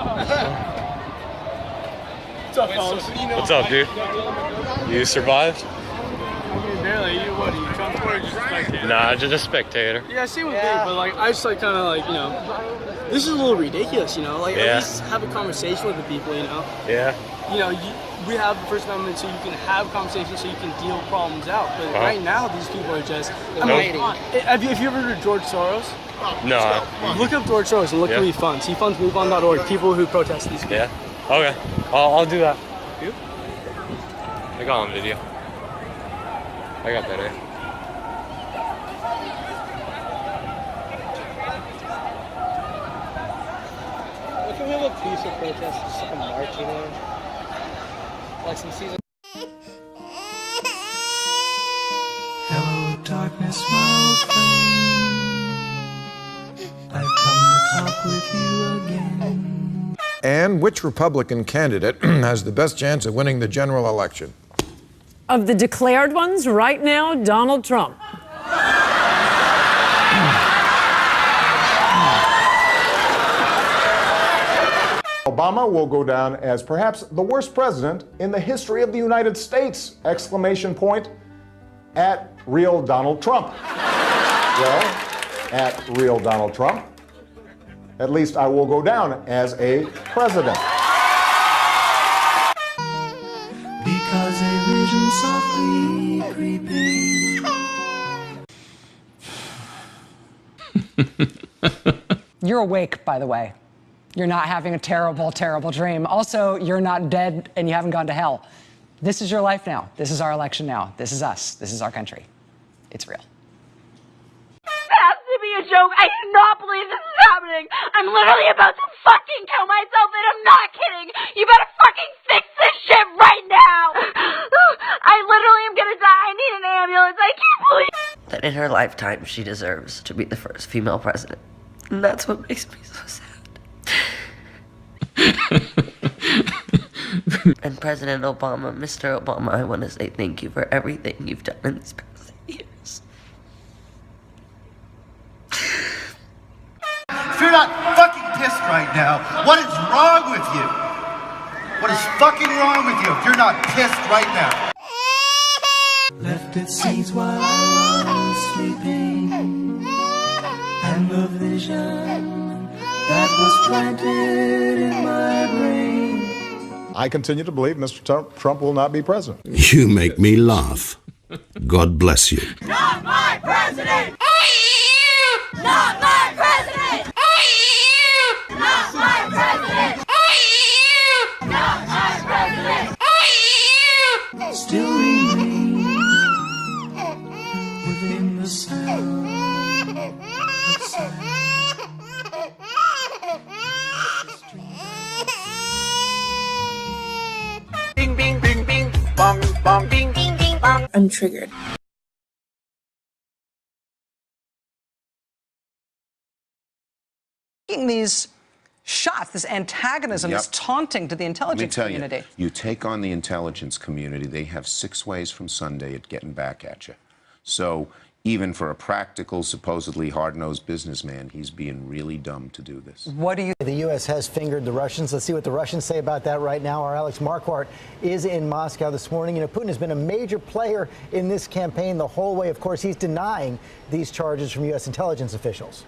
[SPEAKER 3] What's up, fellas?
[SPEAKER 8] What's up, dude? You survived?
[SPEAKER 7] I mean, barely. You what? Are you transported or just a spectator?
[SPEAKER 8] Nah, just a spectator.
[SPEAKER 7] Yeah, same with me. But like, I just like kind of like, you know, this is a little ridiculous, you know. Like,
[SPEAKER 8] Yeah.
[SPEAKER 7] at least have a conversation with the people, you know.
[SPEAKER 8] Yeah.
[SPEAKER 7] You know, we have the First Amendment so you can have conversations, so you can deal problems out. But
[SPEAKER 8] Uh-huh.
[SPEAKER 7] right now, these people are just.
[SPEAKER 8] Nope.
[SPEAKER 7] Have you ever heard of George Soros?
[SPEAKER 8] No.
[SPEAKER 7] Look up George Soros and look
[SPEAKER 8] Yeah.
[SPEAKER 7] who he funds. He funds MoveOn.org, people who protest these people.
[SPEAKER 8] Yeah. Okay. I'll do that. You? I got on video. I got that, eh?
[SPEAKER 7] What can we have a peaceful protest? Just like a march, you know? Like some season.
[SPEAKER 18] Hello, darkness, my old friend. I've come to talk with you again.
[SPEAKER 19] And which Republican candidate has the best chance of winning the general election?
[SPEAKER 6] of the declared ones right now, Donald Trump. Obama will go down as perhaps the worst president in the history of the United States! Exclamation point at real Donald Trump. Well, at real Donald Trump, at least I will go down as a president.
[SPEAKER 18] Because a vision softly creeping.
[SPEAKER 12] You're awake, by the way. You're not having a terrible, terrible dream. Also, you're not dead and you haven't gone to hell. This is your life now. This is our election now. This is us. This is our country. It's real.
[SPEAKER 16] It has to be a joke. I do not believe this is happening. I'm literally about to fucking kill myself, and I'm not kidding. You better fucking fix this shit right now. I literally am gonna die. I need an ambulance. I can't believe
[SPEAKER 9] that in her lifetime she deserves to be the first female president. And that's what makes me so sad. And President Obama, Mr. Obama, I want to say thank you for everything you've done in these past 8 years.
[SPEAKER 10] If you're not fucking pissed right now, what is wrong with you? What is fucking wrong with you if you're not pissed right now?
[SPEAKER 18] Left its seeds while I was sleeping, and the vision that was planted in my brain.
[SPEAKER 6] I continue to believe Mr. Trump will not be president.
[SPEAKER 9] You make me laugh. God bless you.
[SPEAKER 16] not my president! Not my president! Not my president! Not my president!
[SPEAKER 18] Still remains within the sound of silence.
[SPEAKER 3] Bing, bing, bing, bing, bong, bong, bing, bing, bing, bong.
[SPEAKER 19] I'm triggered.
[SPEAKER 12] These shots, this antagonism, this taunting to the intelligence community.
[SPEAKER 20] You take on the intelligence community, they have 6 ways from Sunday at getting back at you. So even for a practical, supposedly hard-nosed businessman, he's being really dumb to do this.
[SPEAKER 21] What do you... The U.S. has fingered the Russians. Let's see what the Russians say about that right now. Our Alex Marquardt is in Moscow this morning. You know, Putin has been a major player in this campaign the whole way. Of course, he's denying these charges from U.S. intelligence officials.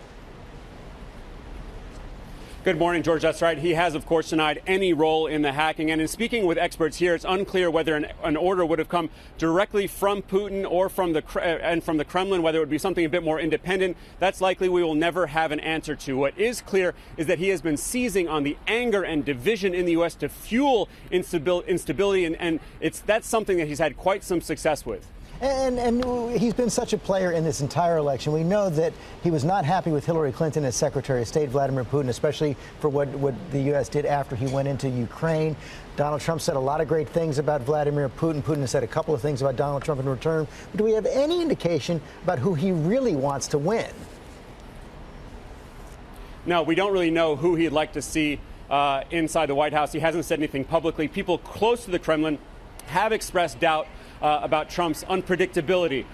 [SPEAKER 22] Good morning, George. That's right. He has, of course, denied any role in the hacking. And in speaking with experts here, it's unclear whether an order would have come directly from Putin or from the Kremlin, whether it would be something a bit more independent. That's likely we will never have an answer to. What is clear is that he has been seizing on the anger and division in the U.S. to fuel instability, and that's something that he's had quite some success with.
[SPEAKER 21] And he's been such a player in this entire election. We know that he was not happy with Hillary Clinton as Secretary of State, Vladimir Putin, especially for what the U.S. did after he went into Ukraine. Donald Trump said a lot of great things about Vladimir Putin. Putin has said a couple of things about Donald Trump in return. But do we have any indication about who he really wants to win?
[SPEAKER 22] No, we don't really know who he'd like to see inside the White House. He hasn't said anything publicly. People close to the Kremlin have expressed doubt about Trump's unpredictability,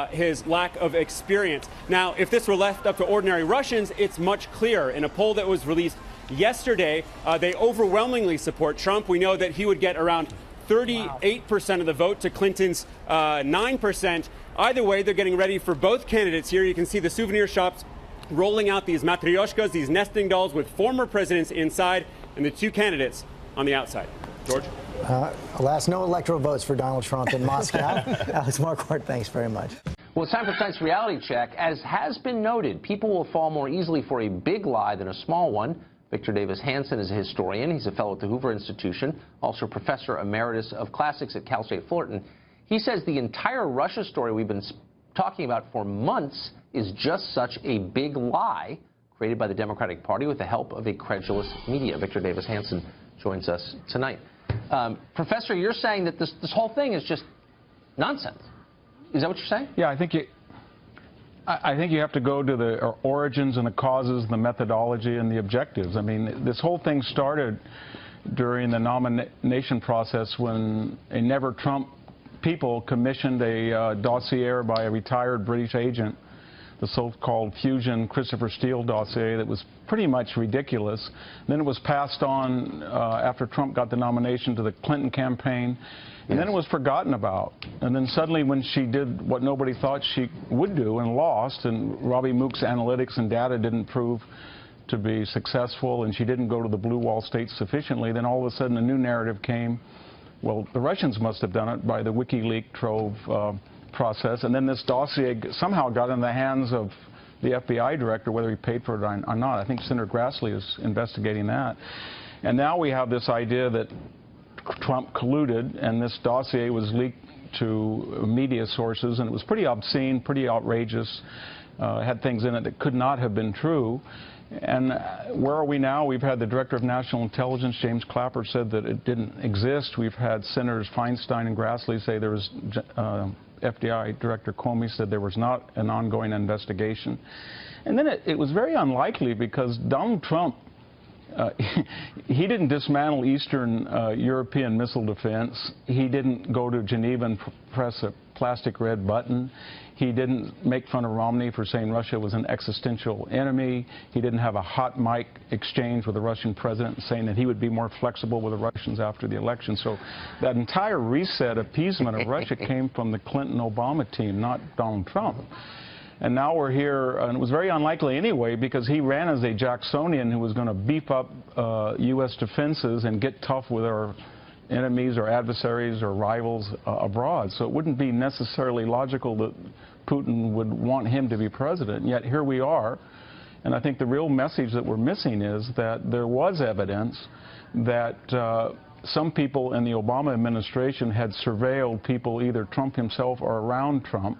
[SPEAKER 22] his lack of experience. Now, if this were left up to ordinary Russians, it's much clearer. In a poll that was released yesterday, they overwhelmingly support Trump. We know that he would get around 38% of the vote to Clinton's 9%. Either way, they're getting ready for both candidates here. You can see the souvenir shops rolling out these matryoshkas, these nesting dolls with former presidents inside, and the two candidates on the outside. George?
[SPEAKER 21] Alas, no electoral votes for Donald Trump in Moscow. Alex Marquardt, thanks very much.
[SPEAKER 36] Well, it's time for tonight's reality check. As has been noted, people will fall more easily for a big lie than a small one. Victor Davis Hanson is a historian. He's a fellow at the Hoover Institution, also professor emeritus of classics at Cal State Fullerton. He says the entire Russia story we've been talking about for months is just such a big lie created by the Democratic Party with the help of a credulous media. Victor Davis Hanson joins us tonight. Professor, you're saying that this whole thing is just nonsense. Is that what you're saying?
[SPEAKER 23] Yeah, I think you have to go to the origins and the causes, the methodology, and the objectives. I mean, this whole thing started during the nomination process when a never-Trump people commissioned a dossier by a retired British agent, the so-called Fusion Christopher Steele dossier, that was pretty much ridiculous. Then it was passed on after Trump got the nomination to the Clinton campaign, and then it was forgotten about. And then suddenly when she did what nobody thought she would do and lost, and Robbie Mook's analytics and data didn't prove to be successful, and she didn't go to the blue wall states sufficiently, then all of a sudden a new narrative came. Well, the Russians must have done it by the WikiLeaks trove process, and then this dossier somehow got in the hands of the FBI director, whether he paid for it or not. I think Senator Grassley is investigating that. And now we have this idea that Trump colluded, and this dossier was leaked to media sources, and it was pretty obscene, pretty outrageous, had things in it that could not have been true. And where are we now? We've had the Director of National Intelligence, James Clapper, said that it didn't exist. We've had Senators Feinstein and Grassley say there was, FBI Director Comey said there was not an ongoing investigation. And then it was very unlikely because Donald Trump, he didn't dismantle Eastern European missile defense. He didn't go to Geneva and press a plastic red button. He didn't make fun of Romney for saying Russia was an existential enemy. He didn't have a hot mic exchange with the Russian president saying that he would be more flexible with the Russians after the election. So that entire reset appeasement of Russia came from the Clinton-Obama team, not Donald Trump. And now we're here, and it was very unlikely anyway, because he ran as a Jacksonian who was going to beef up U.S. defenses and get tough with our enemies or adversaries or rivals abroad. So it wouldn't be necessarily logical that Putin would want him to be president. Yet here we are. And I think the real message that we're missing is that there was evidence that some people in the Obama administration had surveilled people, either Trump himself or around Trump,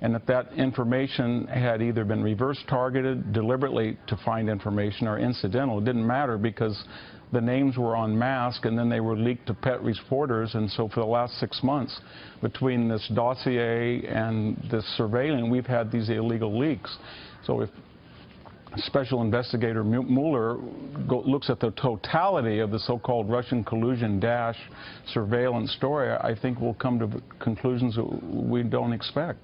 [SPEAKER 23] and that information had either been reverse targeted deliberately to find information or incidental. It didn't matter because the names were unmasked and then they were leaked to pet reporters. And so for the last 6 months, between this dossier and this surveillance, we've had these illegal leaks. So if Special Investigator Mueller looks at the totality of the so-called Russian collusion surveillance story, I think we'll come to conclusions that we don't expect.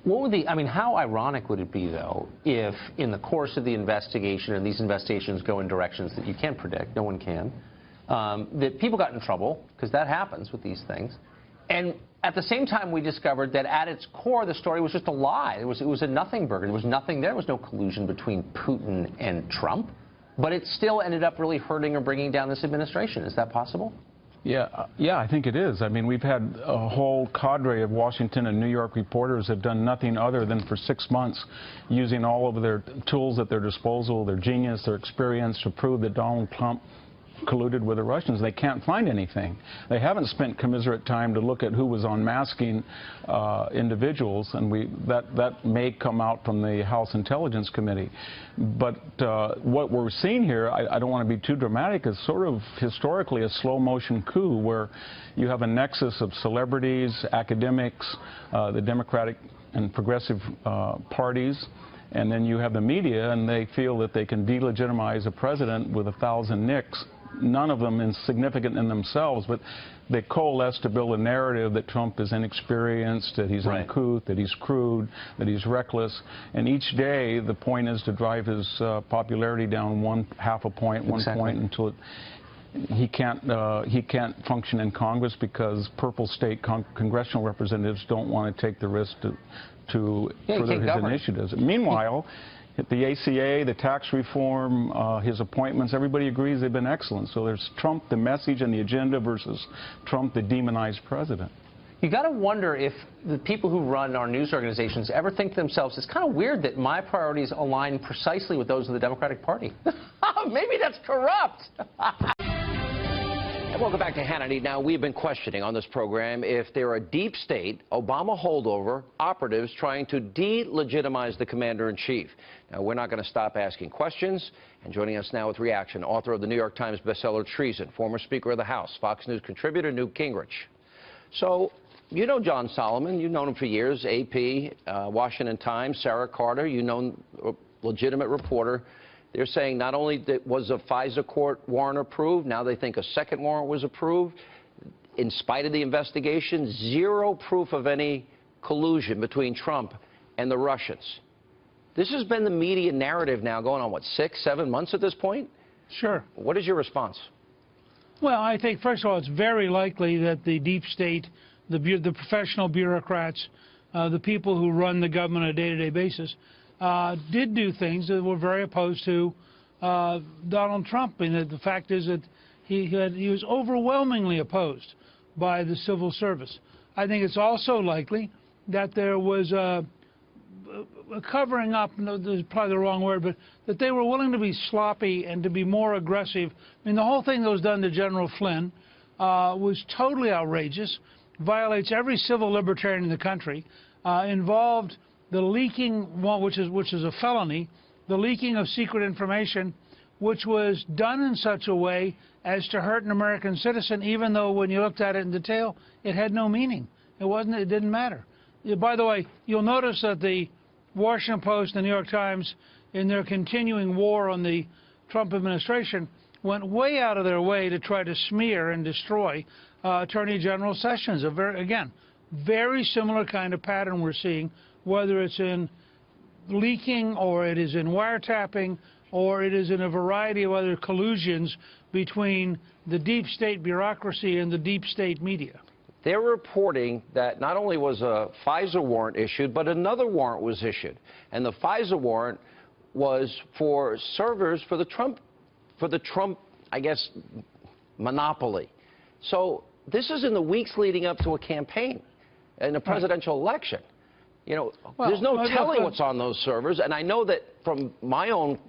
[SPEAKER 2] What would I mean, how ironic would it be, though, if in the course of the investigation, and these investigations go in directions that you can't predict, no one can, that people got in trouble, because that happens with these things, and at the same time we discovered that at its core the story was just a lie. It was a nothing burger. There was nothing there. There was no collusion between Putin and Trump, but it still ended up really hurting or bringing down this administration. Is that possible?
[SPEAKER 23] Yeah, I think it is. I mean, we've had a whole cadre of Washington and New York reporters have done nothing other than for 6 months using all of their tools at their disposal, their genius, their experience to prove that Donald Trump colluded with the Russians. They can't find anything. They haven't spent commiserate time to look at who was unmasking individuals, and that may come out from the House Intelligence Committee. But what we're seeing here, I don't want to be too dramatic, is sort of historically a slow-motion coup where you have a nexus of celebrities, academics, the Democratic and progressive parties, and then you have the media, and they feel that they can delegitimize a president with 1,000 nicks. None of them insignificant in themselves, but they coalesce to build a narrative that Trump is inexperienced, that he's uncouth, that he's crude, that he's reckless. And each day, the point is to drive his popularity down half a point, 1 point, until he can't function in Congress because purple state congressional representatives don't want to take the risk to further his initiatives. Meanwhile, the ACA, the tax reform, his appointments, everybody agrees they've been excellent. So there's Trump, the message and the agenda, versus Trump, the demonized president.
[SPEAKER 2] You got to wonder if the people who run our news organizations ever think to themselves, it's kind of weird that my priorities align precisely with those of the Democratic Party. Maybe that's corrupt.
[SPEAKER 4] And welcome back to Hannity. Now, we've been questioning on this program if there are deep state, Obama holdover operatives trying to delegitimize the commander-in-chief. Now, we're not going to stop asking questions. And joining us now with reaction, author of the New York Times bestseller Treason, former Speaker of the House, Fox News contributor Newt Gingrich. So, you know John Solomon. You've known him for years, AP, Washington Times, Sarah Carter. You know, a legitimate reporter. They're saying not only that was a FISA court warrant approved, now they think a second warrant was approved. in spite of the investigation, zero proof of any collusion between Trump and the Russians. This has been the media narrative now going on, what, 6, 7 months at this point?
[SPEAKER 11] Sure.
[SPEAKER 4] What is your response?
[SPEAKER 11] Well, I think, first of all, it's very likely that the deep state, the professional bureaucrats, the people who run the government on a day-to-day basis, did do things that were very opposed to Donald Trump. And the fact is that he was overwhelmingly opposed by the civil service. I think it's also likely that there was a covering up, no, this is probably the wrong word, but that they were willing to be sloppy and to be more aggressive. I mean, the whole thing that was done to General Flynn was totally outrageous, violates every civil libertarian in the country, involved the leaking, which is a felony, the leaking of secret information, which was done in such a way as to hurt an American citizen, even though when you looked at it in detail, it had no meaning. It didn't matter. By the way, you'll notice that the Washington Post and the New York Times, in their continuing war on the Trump administration, went way out of their way to try to smear and destroy Attorney General Sessions. Again, very similar kind of pattern we're seeing, whether it's in leaking or it is in wiretapping or it is in a variety of other collusions between the deep state bureaucracy and the deep state media.
[SPEAKER 4] They're reporting that not only was a FISA warrant issued, but another warrant was issued. And the FISA warrant was for servers for the Trump, I guess, monopoly. So this is in the weeks leading up to a campaign and a presidential election. You know, there's no telling what's on those servers. And I know that from my own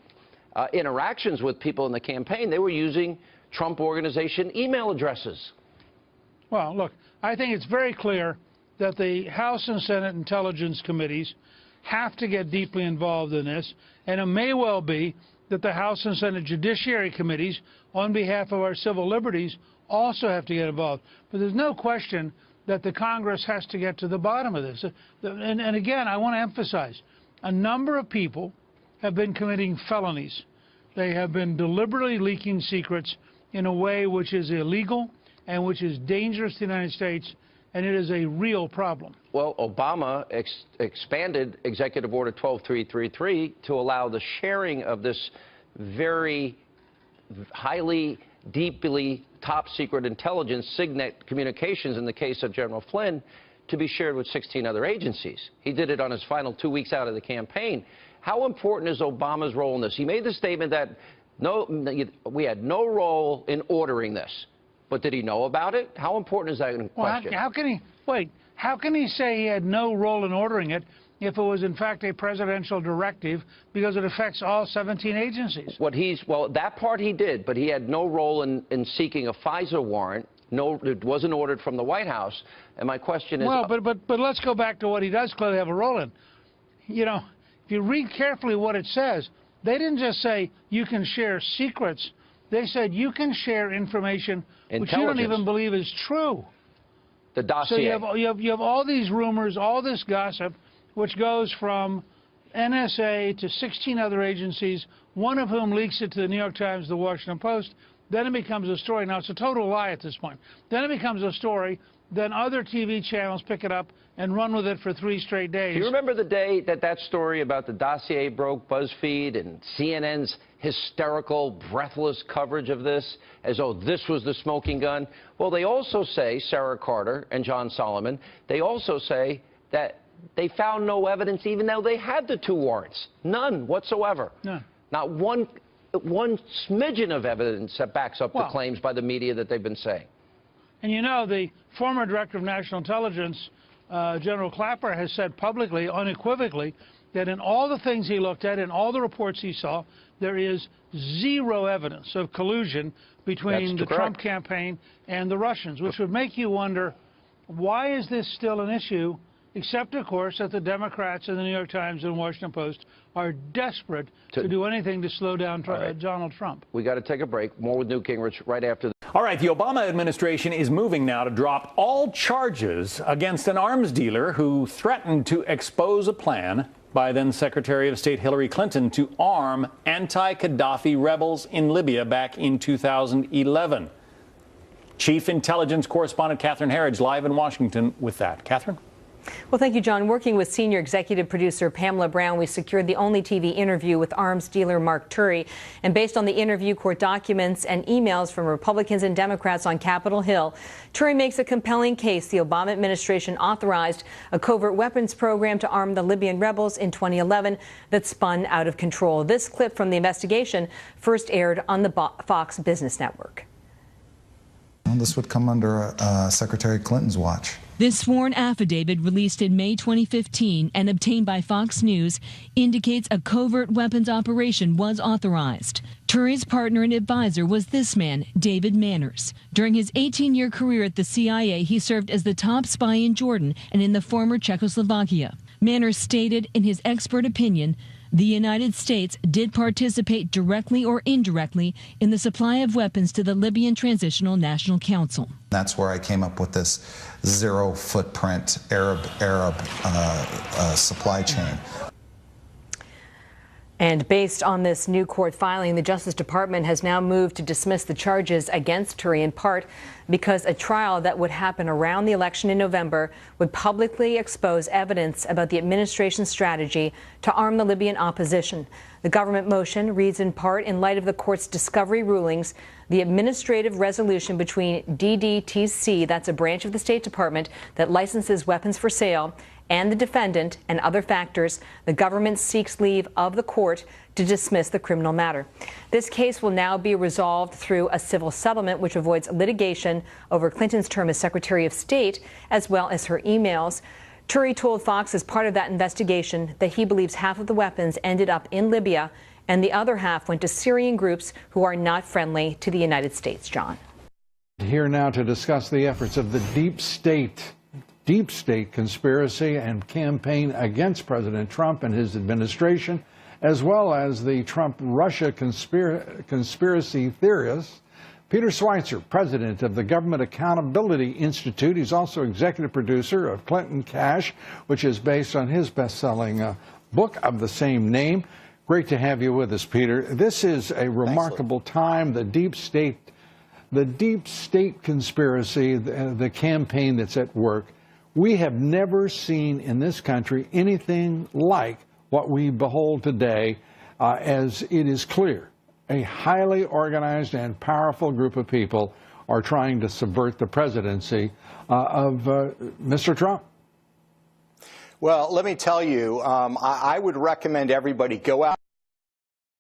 [SPEAKER 4] interactions with people in the campaign, they were using Trump Organization email addresses.
[SPEAKER 11] Well, look, I think it's very clear that the House and Senate Intelligence Committees have to get deeply involved in this, and it may well be that the House and Senate Judiciary Committees, on behalf of our civil liberties, also have to get involved. But there's no question that the Congress has to get to the bottom of this. And again, I want to emphasize, a number of people have been committing felonies. They have been deliberately leaking secrets in a way which is illegal and which is dangerous to the United States, and it is a real problem.
[SPEAKER 4] Well, Obama expanded Executive Order 12333 to allow the sharing of this very highly, deeply top-secret intelligence, signet communications in the case of General Flynn, to be shared with 16 other agencies. He did it on his final 2 weeks out of the campaign. How important is Obama's role in this? He made the statement that we had no role in ordering this. But did he know about it? How important is that in question?
[SPEAKER 11] How can he say he had no role in ordering it if it was in fact a presidential directive because it affects all 17 agencies?
[SPEAKER 4] Well, that part he did, but he had no role in seeking a FISA warrant. No, it wasn't ordered from the White House. And my question is...
[SPEAKER 11] Well, but let's go back to what he does clearly have a role in. You know, if you read carefully what it says, they didn't just say you can share secrets. They said you can share information which you don't even believe is true.
[SPEAKER 4] The dossier.
[SPEAKER 11] So you have all these rumors, all this gossip, which goes from NSA to 16 other agencies, one of whom leaks it to the New York Times, the Washington Post. Then it becomes a story. Now, it's a total lie at this point. Then it becomes a story. Then other TV channels pick it up and run with it for 3 straight days.
[SPEAKER 4] Do you remember the day that story about the dossier broke BuzzFeed and CNN's hysterical, breathless coverage of this as though this was the smoking gun? Well, they also say, Sarah Carter and John Solomon, they also say that they found no evidence even though they had the 2 warrants. None whatsoever.
[SPEAKER 11] No.
[SPEAKER 4] Not one smidgen of evidence that backs up the claims by the media that they've been saying.
[SPEAKER 11] And you know, the former director of national intelligence, General Clapper, has said publicly, unequivocally, that in all the things he looked at, in all the reports he saw, there is zero evidence of collusion between the Trump campaign and the Russians, which would make you wonder, why is this still an issue, except, of course, that the Democrats and the New York Times and Washington Post are desperate to do anything to slow down Donald Trump.
[SPEAKER 4] We got to take a break. More with Newt Gingrich right after.
[SPEAKER 13] All right, the Obama administration is moving now to drop all charges against an arms dealer who threatened to expose a plan by then Secretary of State Hillary Clinton to arm anti-Gaddafi rebels in Libya back in 2011. Chief Intelligence Correspondent Catherine Herridge live in Washington with that. Catherine?
[SPEAKER 5] Well, thank you, John. Working with senior executive producer Pamela Brown, we secured the only TV interview with arms dealer Mark Turi. And based on the interview, court documents, and emails from Republicans and Democrats on Capitol Hill, Turi makes a compelling case the Obama administration authorized a covert weapons program to arm the Libyan rebels in 2011 that spun out of control. This clip from the investigation first aired on the Fox Business Network.
[SPEAKER 14] Well, this would come under Secretary Clinton's watch.
[SPEAKER 15] This sworn affidavit released in May 2015 and obtained by Fox News indicates a covert weapons operation was authorized. Turi's partner and advisor was this man, David Manners. During his 18-year career at the CIA, he served as the top spy in Jordan and in the former Czechoslovakia. Manners stated in his expert opinion, the United States did participate directly or indirectly in the supply of weapons to the Libyan Transitional National Council.
[SPEAKER 14] That's where I came up with this zero footprint Arab supply chain.
[SPEAKER 5] And based on this new court filing, the Justice Department has now moved to dismiss the charges against Turi, in part because a trial that would happen around the election in November would publicly expose evidence about the administration's strategy to arm the Libyan opposition. The government motion reads in part, in light of the court's discovery rulings, the administrative resolution between DDTC, that's a branch of the State Department that licenses weapons for sale, and the defendant and other factors, the government seeks leave of the court to dismiss the criminal matter. This case will now be resolved through a civil settlement which avoids litigation over Clinton's term as Secretary of State, as well as her emails. Turi told Fox as part of that investigation that he believes half of the weapons ended up in Libya and the other half went to Syrian groups who are not friendly to the United States. John.
[SPEAKER 19] Here now to discuss the efforts of the deep state conspiracy and campaign against President Trump and his administration, as well as the Trump-Russia conspiracy theorists. Peter Schweitzer, president of the Government Accountability Institute. He's also executive producer of Clinton Cash, which is based on his best-selling book of the same name. Great to have you with us, Peter. This is a remarkable time. The deep state conspiracy, the campaign that's at work. We have never seen in this country anything like what we behold today, as it is clear a highly organized and powerful group of people are trying to subvert the presidency of Mr. Trump.
[SPEAKER 24] Well, let me tell you, I would recommend everybody go out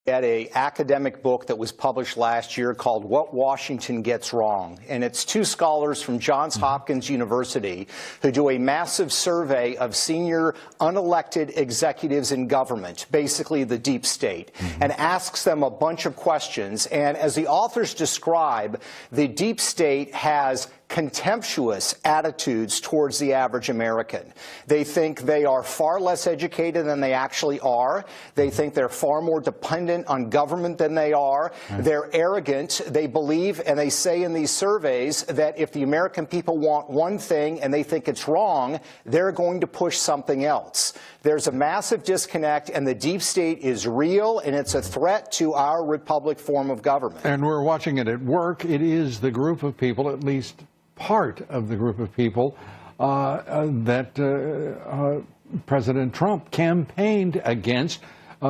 [SPEAKER 24] at an academic book that was published last year called What Washington Gets Wrong. And it's two scholars from Johns Hopkins University who do a massive survey of senior unelected executives in government, basically the deep state, and asks them a bunch of questions. And as the authors describe, the deep state has contemptuous attitudes towards the average American. They think they are far less educated than they actually are. They think they're far more dependent on government than they are. They're arrogant. They believe, and they say in these surveys, that if the American people want one thing and they think it's wrong, they're going to push something else. There's a massive disconnect, and the deep state is real, and it's a threat to our republic form of government.
[SPEAKER 19] And we're watching it at work. It is the group of people, at least part of the group of people that President Trump campaigned against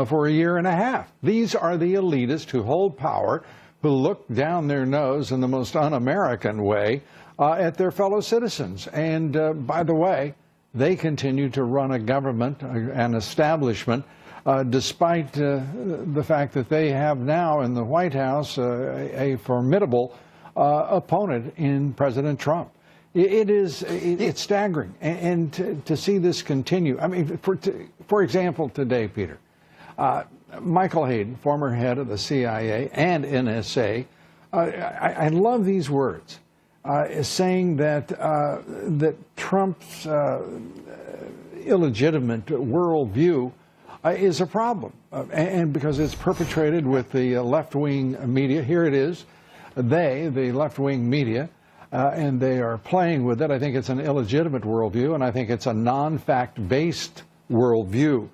[SPEAKER 19] for a year and a half. These are the elitists who hold power, who look down their nose in the most un-American way at their fellow citizens. And by the way, they continue to run a government, an establishment, despite the fact that they have now in the White House a formidable opponent in President Trump. It's staggering, and to see this continue. I mean, for example, today, Peter, Michael Hayden, former head of the CIA and NSA, I love these words, is saying that that Trump's illegitimate worldview is a problem, and because it's perpetrated with the left-wing media. Here it is. The left-wing media, and they are playing with it. I think it's an illegitimate worldview, and I think it's a non-fact-based worldview.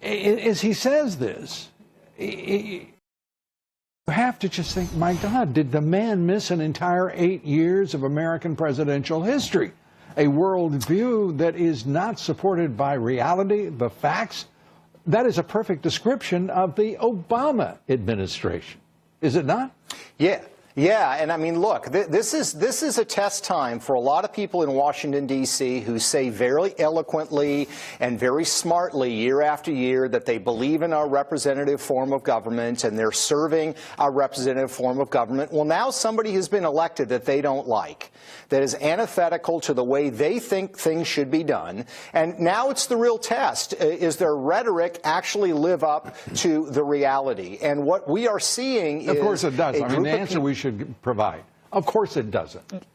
[SPEAKER 19] As he says this, You have to just think, my God, did the man miss an entire 8 years of American presidential history? A worldview that is not supported by reality, the facts. That is a perfect description of the Obama administration, is it not?
[SPEAKER 24] Yeah. Yeah, and I mean, look, this is a test time for a lot of people in Washington, D.C. who say very eloquently and very smartly year after year that they believe in our representative form of government and they're serving our representative form of government. Well, now somebody has been elected that they don't like, that is antithetical to the way they think things should be done. And now it's the real test. Is their rhetoric actually live up to the reality? And what we are seeing is...
[SPEAKER 19] Of course it does. I mean, the answer we should provide. Of course it doesn't.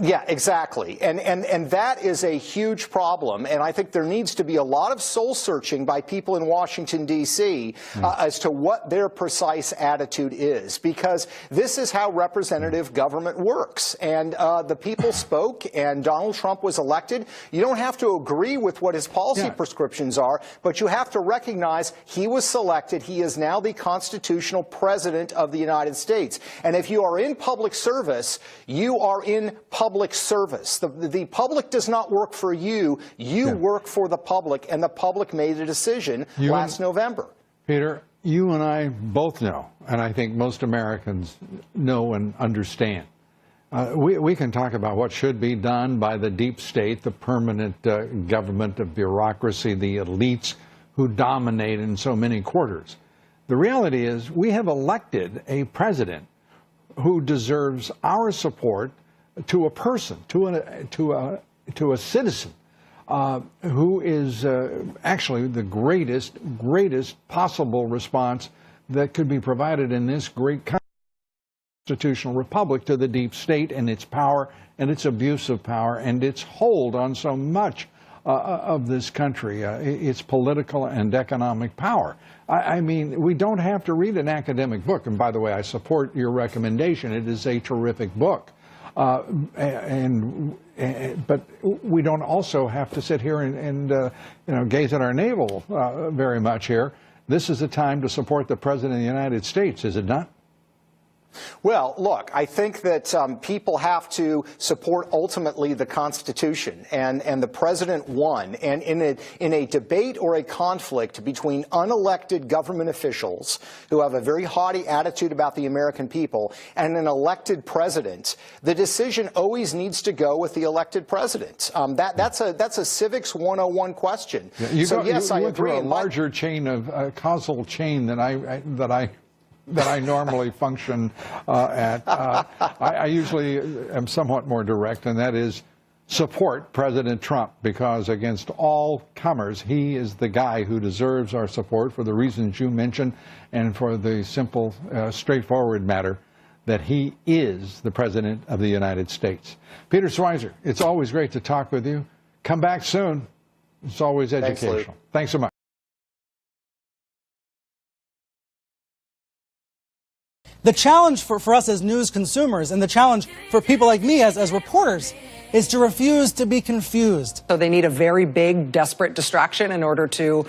[SPEAKER 24] Yeah, exactly. And that is a huge problem. And I think there needs to be a lot of soul searching by people in Washington, D.C. As to what their precise attitude is, because this is how representative government works. And the people spoke and Donald Trump was elected. You don't have to agree with what his policy prescriptions are, but you have to recognize he was selected. He is now the constitutional president of the United States. And if you are in public service, you are in public service. The public does not work for you. You work for the public, and the public made a decision last November.
[SPEAKER 19] Peter, you and I both know, and I think most Americans know and understand. We can talk about what should be done by the deep state, the permanent government of bureaucracy, the elites who dominate in so many quarters. The reality is we have elected a president who deserves our support to a person, to a citizen who is actually the greatest possible response that could be provided in this great constitutional republic to the deep state and its power and its abuse of power and its hold on so much of this country, its political and economic power. I mean, we don't have to read an academic book. And by the way, I support your recommendation. It is a terrific book. But we don't also have to sit here and gaze at our navel very much here. This is a time to support the President of the United States, is it not?
[SPEAKER 24] Well, look, I think that people have to support ultimately the Constitution, and the president won. And in a debate or a conflict between unelected government officials who have a very haughty attitude about the American people and an elected president, the decision always needs to go with the elected president. That's a civics 101 question.
[SPEAKER 19] Yeah, I agree. Through a larger chain of causal chain than I normally function at. I usually am somewhat more direct, and that is support President Trump, because against all comers, he is the guy who deserves our support for the reasons you mentioned and for the simple, straightforward matter that he is the President of the United States. Peter Schweizer, it's always great to talk with you. Come back soon. It's always educational. Thanks so much.
[SPEAKER 1] The challenge for us as news consumers, and the challenge for people like me as reporters, is to refuse to be confused.
[SPEAKER 12] So they need a very big, desperate distraction in order to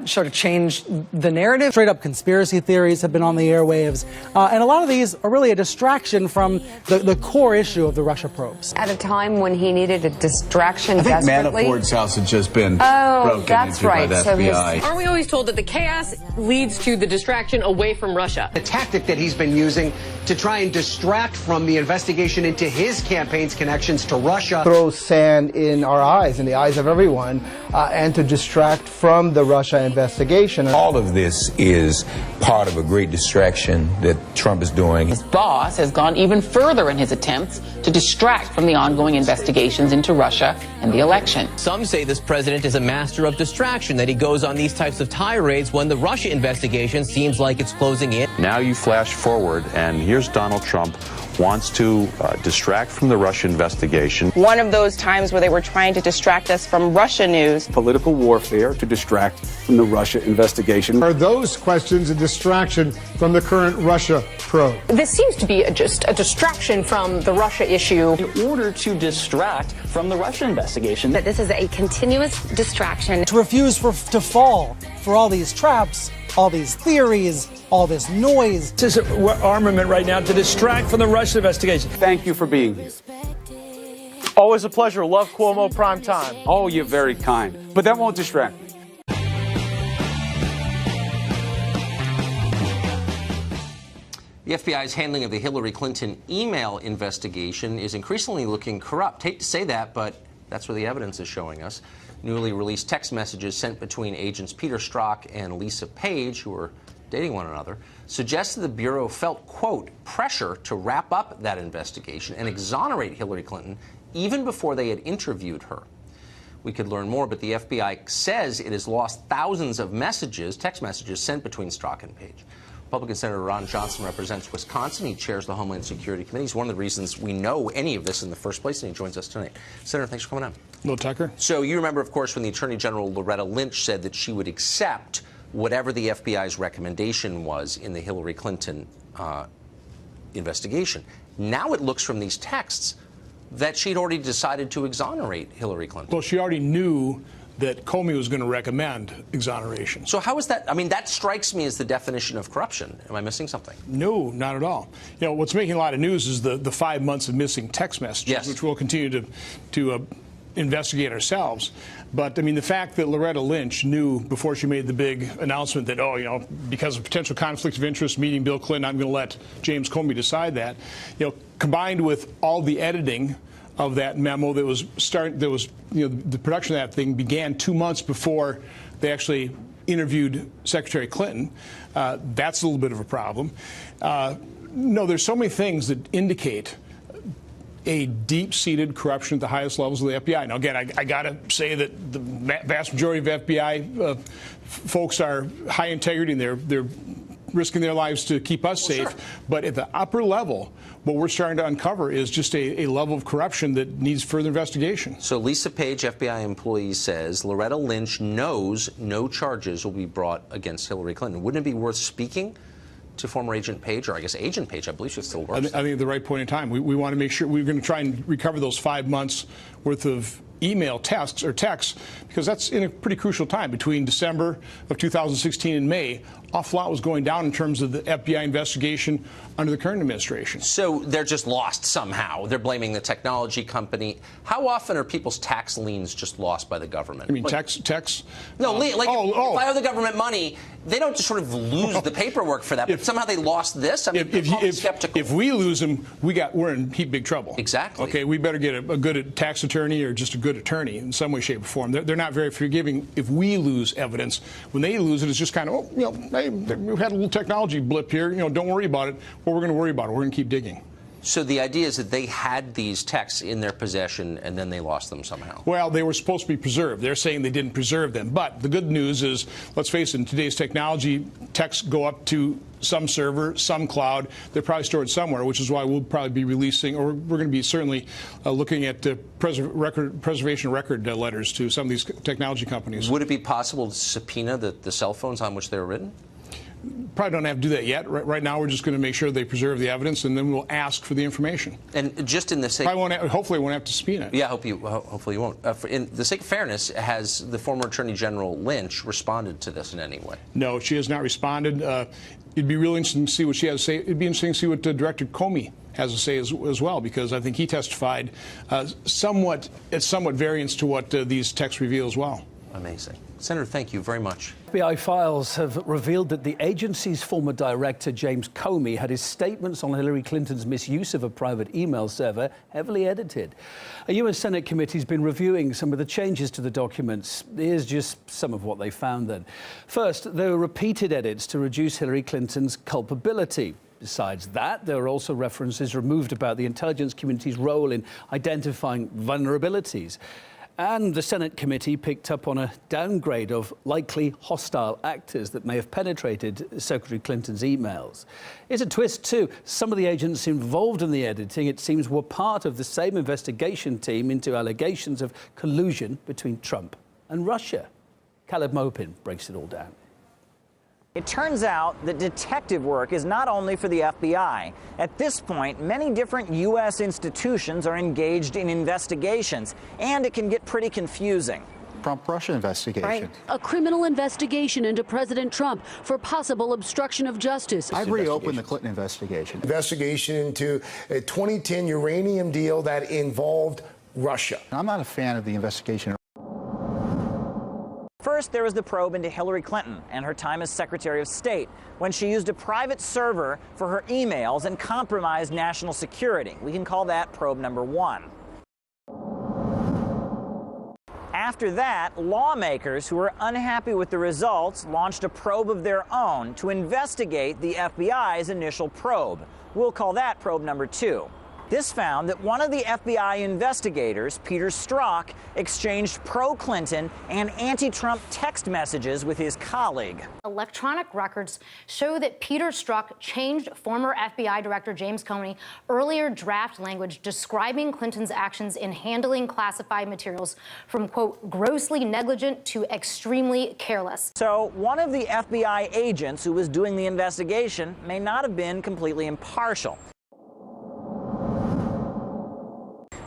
[SPEAKER 12] sort of change the narrative.
[SPEAKER 1] Straight up conspiracy theories have been on the airwaves, and a lot of these are really a distraction from the core issue of the Russia probes.
[SPEAKER 7] At a time when he needed a distraction
[SPEAKER 8] I think
[SPEAKER 7] desperately.
[SPEAKER 8] Manafort's house had just been broken
[SPEAKER 7] that's
[SPEAKER 8] into
[SPEAKER 7] right.
[SPEAKER 8] by the
[SPEAKER 7] So
[SPEAKER 8] FBI.
[SPEAKER 10] Aren't we always told that the chaos leads to the distraction away from Russia?
[SPEAKER 17] The tactic that he's been using to try and distract from the investigation into his campaign's connections to Russia.
[SPEAKER 25] Throw sand in our eyes, in the eyes of everyone, and to distract from the Russia investigation.
[SPEAKER 26] All of this is part of a great distraction that Trump is doing.
[SPEAKER 10] His boss has gone even further in his attempts to distract from the ongoing investigations into Russia and the election.
[SPEAKER 27] Some say this president is a master of distraction, that he goes on these types of tirades when the Russia investigation seems like it's closing in.
[SPEAKER 28] Now you flash forward, and here's Donald Trump wants to distract from the Russia investigation.
[SPEAKER 29] One of those times where they were trying to distract us from Russia news.
[SPEAKER 36] Political warfare to distract from the Russia investigation.
[SPEAKER 30] Are those questions a distraction from the current Russia probe?
[SPEAKER 10] This seems to be just a distraction from the Russia issue.
[SPEAKER 31] In order to distract from the Russia investigation.
[SPEAKER 32] That this is a continuous distraction.
[SPEAKER 1] To refuse to fall for all these traps all these theories, all this noise.
[SPEAKER 2] This is armament right now to distract from the Russia investigation.
[SPEAKER 3] Thank you for being here.
[SPEAKER 4] Always a pleasure. Love Cuomo Prime Time.
[SPEAKER 3] Oh, you're very kind. But that won't distract me.
[SPEAKER 36] The FBI's handling of the Hillary Clinton email investigation is increasingly looking corrupt. Hate to say that, but that's where the evidence is showing us. Newly released text messages sent between agents Peter Strzok and Lisa Page, who were dating one another, suggested the Bureau felt, quote, pressure to wrap up that investigation and exonerate Hillary Clinton even before they had interviewed her. We could learn more, but the FBI says it has lost thousands of messages, text messages, sent between Strzok and Page. Republican Senator Ron Johnson represents Wisconsin. He chairs the Homeland Security Committee. He's one of the reasons we know any of this in the first place, and he joins us tonight. Senator, thanks for coming on.
[SPEAKER 6] Hello, Tucker.
[SPEAKER 36] So you remember, of course, when the Attorney General Loretta Lynch said that she would accept whatever the FBI's recommendation was in the Hillary Clinton investigation. Now it looks from these texts that she'd already decided to exonerate Hillary Clinton.
[SPEAKER 6] Well, she already knew that Comey was going to recommend exoneration.
[SPEAKER 36] So how is that? I mean, that strikes me as the definition of corruption. Am I missing something?
[SPEAKER 6] No, not at all. You know, what's making a lot of news is the 5 months of missing text messages,
[SPEAKER 36] yes,
[SPEAKER 6] which we'll continue to investigate ourselves. But, I mean, the fact that Loretta Lynch knew before she made the big announcement that, oh, you know, because of potential conflict of interest meeting Bill Clinton, I'm going to let James Comey decide that, you know, combined with all the editing of that memo that was you know, the production of that thing began 2 months before they actually interviewed Secretary Clinton. That's a little bit of a problem. No, there's so many things that indicate a deep-seated corruption at the highest levels of the FBI. Now, again, I got to say that the vast majority of FBI folks are high integrity, and they're risking their lives to keep us safe. Sure. But at the upper level, what we're starting to uncover is just a level of corruption that needs further investigation.
[SPEAKER 36] So Lisa Page, FBI employee, says Loretta Lynch knows no charges will be brought against Hillary Clinton. Wouldn't it be worth speaking to former Agent Page, or I guess Agent Page? I believe she still works.
[SPEAKER 6] I think at the right point in time. We want to make sure we're going to try and recover those 5 months worth of email texts, because that's in a pretty crucial time. Between December of 2016 and May, awful lot was going down in terms of the FBI investigation under the current administration.
[SPEAKER 36] So they're just lost somehow. They're blaming the technology company. How often are people's tax liens just lost by the government?
[SPEAKER 6] I mean, tax?
[SPEAKER 36] No, like if I owe the government money, they don't just sort of lose the paperwork for that, but somehow they lost this? I mean,
[SPEAKER 6] if we lose them, we're in big trouble.
[SPEAKER 36] Exactly.
[SPEAKER 6] Okay, we better get a good tax attorney or just a good attorney in some way, shape, or form. They're not very forgiving if we lose evidence. When they lose it, it's just kind of, oh, you know, hey, we had a little technology blip here. You know, don't worry about it. Well, we're going to worry about it. We're going to keep digging.
[SPEAKER 36] So the idea is that they had these texts in their possession and then they lost them somehow.
[SPEAKER 6] Well, they were supposed to be preserved. They're saying they didn't preserve them. But the good news is, let's face it, in today's technology, texts go up to some server, some cloud. They're probably stored somewhere, which is why we'll probably be releasing, or we're going to be certainly looking at preservation record letters to some of these technology companies.
[SPEAKER 36] Would it be possible to subpoena the cell phones on which they were written?
[SPEAKER 6] Probably don't have to do that yet. Right now, we're just going to make sure they preserve the evidence, and then we'll ask for the information.
[SPEAKER 36] And just in the sake,
[SPEAKER 6] hopefully, won't have to subpoena it.
[SPEAKER 36] Yeah, hopefully you won't. In the sake of fairness, has the former Attorney General Lynch responded to this in any way?
[SPEAKER 6] No, she has not responded. It'd be really interesting to see what she has to say. It'd be interesting to see what Director Comey has to say as well, because I think he testified somewhat variance to what these texts reveal as well.
[SPEAKER 36] Amazing. Senator, thank you very much.
[SPEAKER 9] FBI files have revealed that the agency's former director, James Comey, had his statements on Hillary Clinton's misuse of a private email server heavily edited. A U.S. Senate committee has been reviewing some of the changes to the documents. Here's just some of what they found then. First, there were repeated edits to reduce Hillary Clinton's culpability. Besides that, there are also references removed about the intelligence community's role in identifying vulnerabilities. And the Senate committee picked up on a downgrade of likely hostile actors that may have penetrated Secretary Clinton's emails. Here's a twist, too. Some of the agents involved in the editing, it seems, were part of the same investigation team into allegations of collusion between Trump and Russia. Caleb Mopin breaks it all down.
[SPEAKER 11] It turns out that detective work is not only for the FBI. At this point, many different U.S. institutions are engaged in investigations, and it can get pretty confusing.
[SPEAKER 5] Trump-Russia investigation.
[SPEAKER 13] Right. A criminal investigation into President Trump for possible obstruction of justice.
[SPEAKER 5] I've reopened the Clinton investigation.
[SPEAKER 14] Investigation into a 2010 uranium deal that involved Russia.
[SPEAKER 5] I'm not a fan of the investigation.
[SPEAKER 11] First, there was the probe into Hillary Clinton and her time as Secretary of State, when she used a private server for her emails and compromised national security. We can call that probe number 1. After that, lawmakers who were unhappy with the results launched a probe of their own to investigate the FBI's initial probe. We'll call that probe number 2. This found that one of the FBI investigators, Peter Strzok, exchanged pro-Clinton and anti-Trump text messages with his colleague.
[SPEAKER 15] Electronic records show that Peter Strzok changed former FBI Director James Comey earlier draft language describing Clinton's actions in handling classified materials from, quote, grossly negligent to extremely careless.
[SPEAKER 11] So one of the FBI agents who was doing the investigation may not have been completely impartial.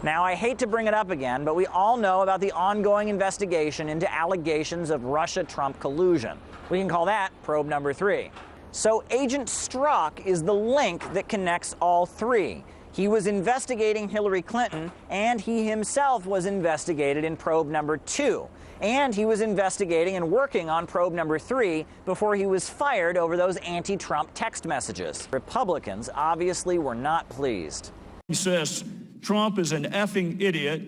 [SPEAKER 11] Now, I hate to bring it up again, but we all know about the ongoing investigation into allegations of Russia-Trump collusion. We can call that probe number 3. So Agent Strzok is the link that connects all 3. He was investigating Hillary Clinton, and he himself was investigated in probe number 2. And he was investigating and working on probe number 3 before he was fired over those anti-Trump text messages. Republicans obviously were not pleased.
[SPEAKER 16] He says Trump is an effing idiot.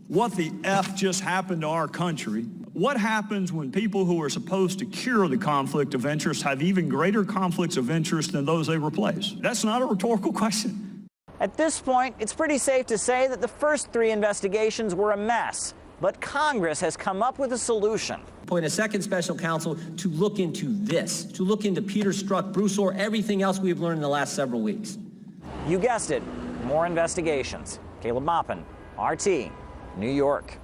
[SPEAKER 16] What the F just happened to our country? What happens when people who are supposed to cure the conflict of interest have even greater conflicts of interest than those they replace? That's not a rhetorical question.
[SPEAKER 11] At this point, it's pretty safe to say that the first 3 investigations were a mess. But Congress has come up with a solution.
[SPEAKER 18] Appoint a second special counsel to look into this, to look into Peter Strzok, Bruce Orr, everything else we've learned in the last several weeks.
[SPEAKER 11] You guessed it, more investigations. Caleb Maupin, RT, New York.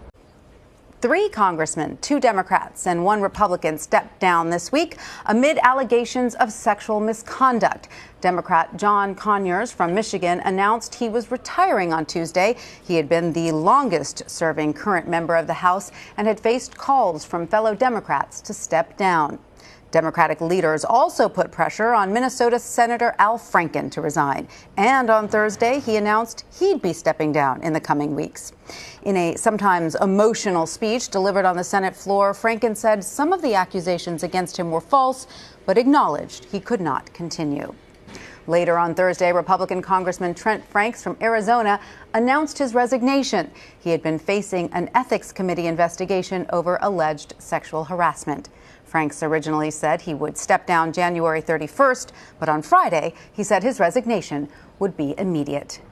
[SPEAKER 19] 3 congressmen, 2 Democrats, and 1 Republican stepped down this week amid allegations of sexual misconduct. Democrat John Conyers from Michigan announced he was retiring on Tuesday. He had been the longest-serving current member of the House and had faced calls from fellow Democrats to step down. Democratic leaders also put pressure on Minnesota Senator Al Franken to resign. And on Thursday, he announced he'd be stepping down in the coming weeks. In a sometimes emotional speech delivered on the Senate floor, Franken said some of the accusations against him were false, but acknowledged he could not continue. Later on Thursday, Republican Congressman Trent Franks from Arizona announced his resignation. He had been facing an ethics committee investigation over alleged sexual harassment. Franks originally said he would step down January 31st, but on Friday, he said his resignation would be immediate.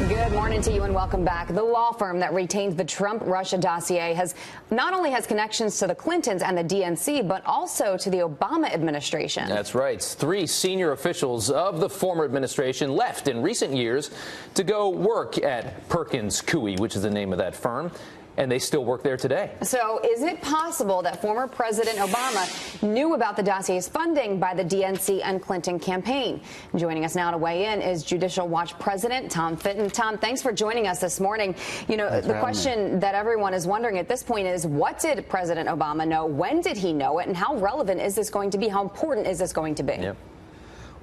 [SPEAKER 7] Good morning to you and welcome back. The law firm that retains the Trump-Russia dossier has not only has connections to the Clintons and the DNC, but also to the Obama administration.
[SPEAKER 27] That's right. 3 senior officials of the former administration left in recent years to go work at Perkins Coie, which is the name of that firm. And they still work there today.
[SPEAKER 7] So is it possible that former President Obama knew about the dossier's funding by the DNC and Clinton campaign? Joining us now to weigh in is Judicial Watch President Tom Fitton. Tom, thanks for joining us this morning. You know, the question that everyone is wondering at this point is, what did President Obama know? When did he know it? And how relevant is this going to be? How important is this going to be?
[SPEAKER 5] Yep.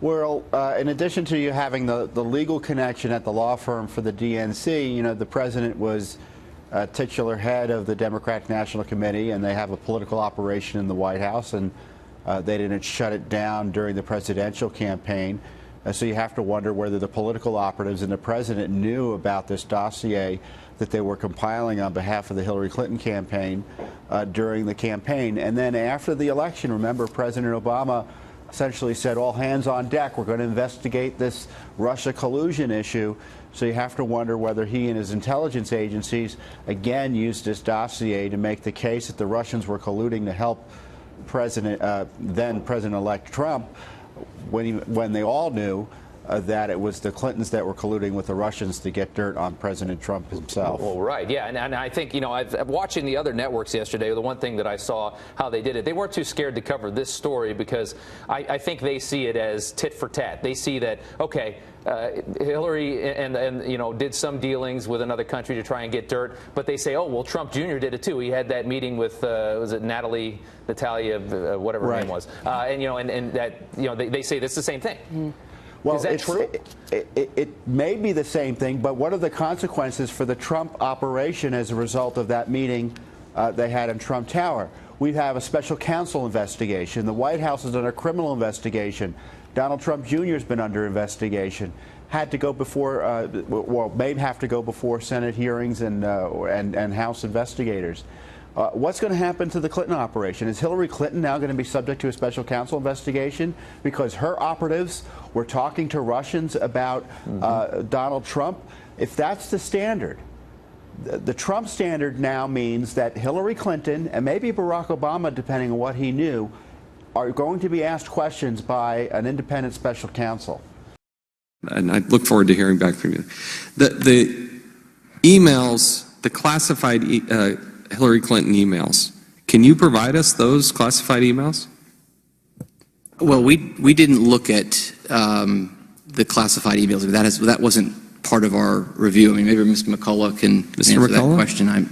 [SPEAKER 5] Well, in addition to you having the legal connection at the law firm for the DNC, you know, the president was titular head of the Democratic National Committee, and they have a political operation in the White House, and they didn't shut it down during the presidential campaign. So you have to wonder whether the political operatives and the president knew about this dossier that they were compiling on behalf of the Hillary Clinton campaign during the campaign. And then after the election, remember, President Obama essentially said, all hands on deck, we're going to investigate this Russia collusion issue. So you have to wonder whether he and his intelligence agencies again used this dossier to make the case that the Russians were colluding to help then President-elect Trump, when they all knew that it was the Clintons that were colluding with the Russians to get dirt on President Trump himself.
[SPEAKER 27] Well, right, yeah, and I think, you know, watching the other networks yesterday, the one thing that I saw how they did it, they weren't too scared to cover this story because I think they see it as tit for tat. They see that, okay, Hillary and you know, did some dealings with another country to try and get dirt, but they say, oh, well, Trump Jr. did it too. He had that meeting with was it Natalia, whatever her name was, and you know, and that, you know, they say that's the same thing.
[SPEAKER 5] Mm. Well,
[SPEAKER 27] is that true?
[SPEAKER 5] It may be the same thing, but what are the consequences for the Trump operation as a result of that meeting they had in Trump Tower? We have a special counsel investigation. The White House is under a criminal investigation. Donald Trump Jr. has been under investigation. Had to go before, well, may have to go before Senate hearings and House investigators. What's going to happen to the Clinton operation? Is Hillary Clinton now going to be subject to a special counsel investigation because her operatives were talking to Russians about Donald Trump? If that's the standard, the Trump standard now means that Hillary Clinton and maybe Barack Obama, depending on what he knew, are going to be asked questions by an independent special counsel.
[SPEAKER 8] And I look forward to hearing back from you. The emails, the classified Hillary Clinton emails, can you provide us those classified emails?
[SPEAKER 12] Well, we didn't look at the classified emails. That wasn't part of our review. I mean, maybe Mr. McCullough can answer that question.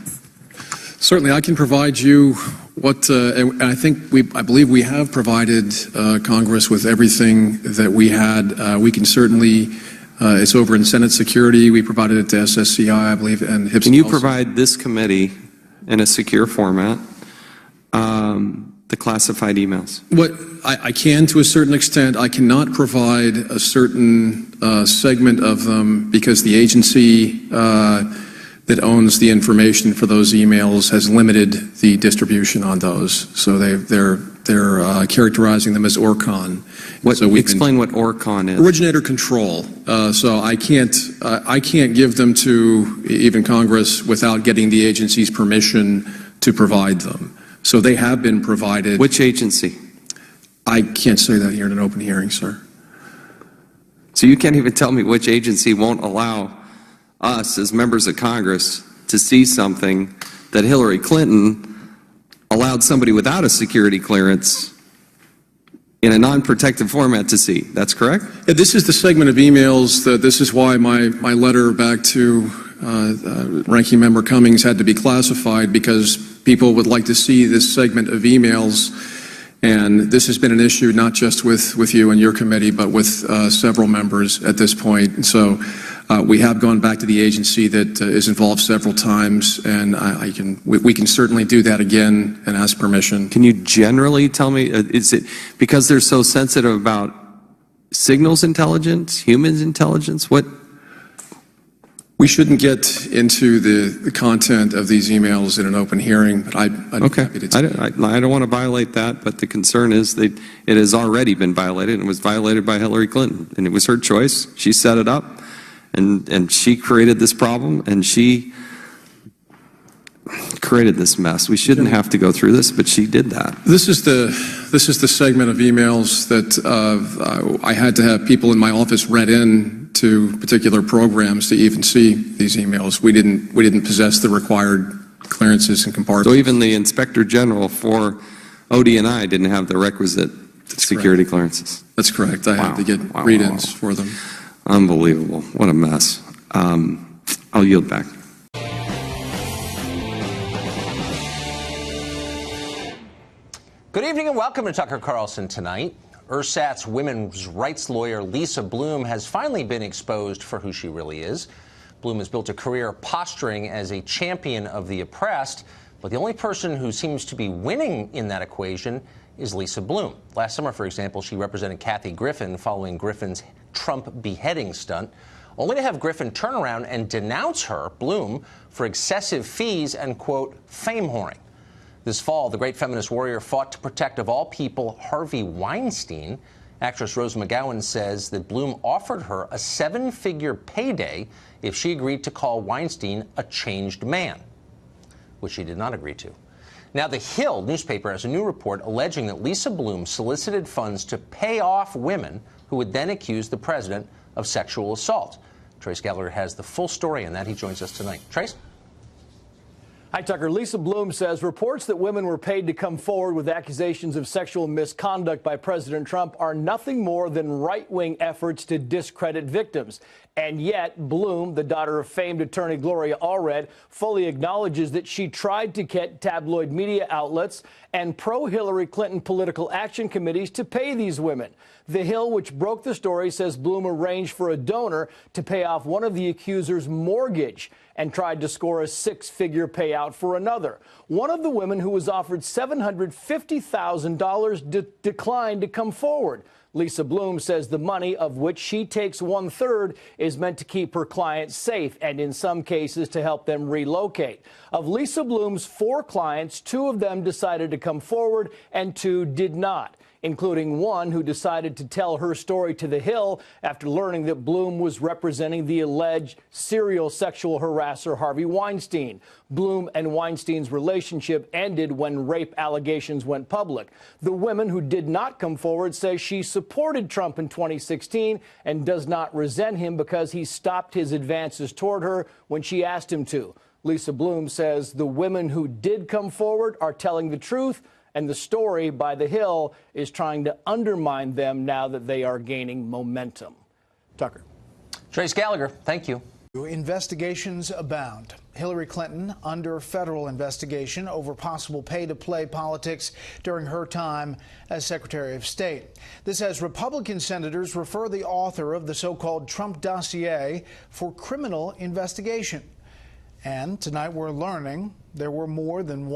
[SPEAKER 30] Certainly, I can provide you what, and I believe we have provided Congress with everything that we had. We can certainly, it's over in Senate Security. We provided it to SSCI, I believe, and HIPS.
[SPEAKER 8] Can you provide this committee in a secure format the classified emails?
[SPEAKER 30] What I can, to a certain extent. I cannot provide a certain segment of them because the agency that owns the information for those emails has limited the distribution on those. So they're characterizing them as Orcon.
[SPEAKER 8] Explain what Orcon is.
[SPEAKER 30] Originator control. So I can't give them to even Congress without getting the agency's permission to provide them. So they have been provided.
[SPEAKER 8] Which agency?
[SPEAKER 30] I can't say that here in an open hearing, sir.
[SPEAKER 8] So you can't even tell me which agency won't allow us as members of Congress to see something that Hillary Clinton allowed somebody without a security clearance in a non-protected format to see. That's correct?
[SPEAKER 30] Yeah, this is the segment of emails this is why my letter back to Ranking Member Cummings had to be classified, because people would like to see this segment of emails. And this has been an issue not just with you and your committee, but with several members at this point. And so we have gone back to the agency that is involved several times, and we can certainly do that again and ask permission.
[SPEAKER 8] Can you generally tell me, is it because they're so sensitive about signals intelligence, humans intelligence? What?
[SPEAKER 30] We shouldn't get into the content of these emails in an open hearing, but I'd be happy to do that.
[SPEAKER 8] I don't want to violate that, but the concern is that it has already been violated, and it was violated by Hillary Clinton, and it was her choice. She set it up, and she created this problem, and she created this mess. We shouldn't have to go through this, but she did that.
[SPEAKER 30] This is the segment of emails that I had to have people in my office read in to particular programs to even see these emails. We didn't possess the required clearances and compartments.
[SPEAKER 8] So even the Inspector General for ODNI didn't have the requisite security clearances.
[SPEAKER 30] That's correct. I had to get read-ins for them.
[SPEAKER 8] Unbelievable. What a mess. I'll yield back.
[SPEAKER 36] Good evening and welcome to Tucker Carlson Tonight. Ersatz women's rights lawyer Lisa Bloom has finally been exposed for who she really is. Bloom has built a career posturing as a champion of the oppressed, but the only person who seems to be winning in that equation is Lisa Bloom. Last summer, for example, she represented Kathy Griffin following Griffin's Trump beheading stunt, only to have Griffin turn around and denounce her, Bloom, for excessive fees and, quote, fame whoring. This fall, the great feminist warrior fought to protect, of all people, Harvey Weinstein. Actress Rose McGowan says that Bloom offered her a 7-figure payday if she agreed to call Weinstein a changed man, which she did not agree to. Now, The Hill newspaper has a new report alleging that Lisa Bloom solicited funds to pay off women who would then accuse the president of sexual assault. Trace Gallagher has the full story on that. He joins us tonight. Trace?
[SPEAKER 2] Hi, Tucker. Lisa Bloom says reports that women were paid to come forward with accusations of sexual misconduct by President Trump are nothing more than right-wing efforts to discredit victims. And yet, Bloom, the daughter of famed attorney Gloria Allred, fully acknowledges that she tried to get tabloid media outlets and pro-Hillary Clinton political action committees to pay these women. The Hill, which broke the story, says Bloom arranged for a donor to pay off one of the accuser's mortgage and tried to score a six-figure payout for another. One of the women, who was offered $750,000, declined to come forward. Lisa Bloom says the money, of which she takes 1/3, is meant to keep her clients safe and in some cases to help them relocate. Of Lisa Bloom's 4 clients, 2 of them decided to come forward and 2 did not, including one who decided to tell her story to The Hill after learning that Bloom was representing the alleged serial sexual harasser Harvey Weinstein. Bloom and Weinstein's relationship ended when rape allegations went public. The woman who did not come forward says she supported Trump in 2016 and does not resent him because he stopped his advances toward her when she asked him to. Lisa Bloom says the women who did come forward are telling the truth, and the story by The Hill is trying to undermine them now that they are gaining momentum. Tucker.
[SPEAKER 36] Trace Gallagher, thank you.
[SPEAKER 10] Investigations abound. Hillary Clinton under federal investigation over possible pay-to-play politics during her time as Secretary of State. This as Republican senators refer the author of the so-called Trump dossier for criminal investigation. And tonight we're learning there was more than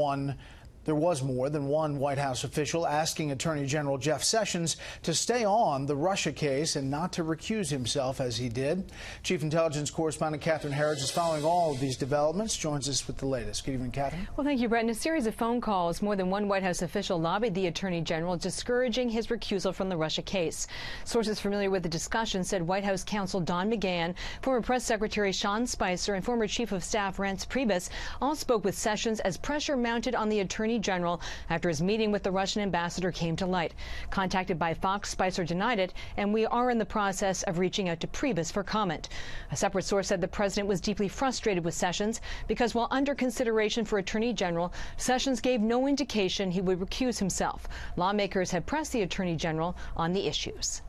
[SPEAKER 10] one White House official asking Attorney General Jeff Sessions to stay on the Russia case and not to recuse himself as he did. Chief Intelligence Correspondent Catherine Herridge is following all of these developments, joins us with the latest. Good evening, Catherine.
[SPEAKER 17] Well, thank you, Brett. In a series of phone calls, more than one White House official lobbied the Attorney General, discouraging his recusal from the Russia case. Sources familiar with the discussion said White House counsel Don McGahn, former Press Secretary Sean Spicer, and former Chief of Staff Reince Priebus all spoke with Sessions as pressure mounted on the Attorney General after his meeting with the Russian ambassador came to light. Contacted by Fox, Spicer denied it, and we are in the process of reaching out to Priebus for comment. A separate source said the president was deeply frustrated with Sessions because while under consideration for Attorney General, Sessions gave no indication he would recuse himself. Lawmakers have pressed the Attorney General on the issues.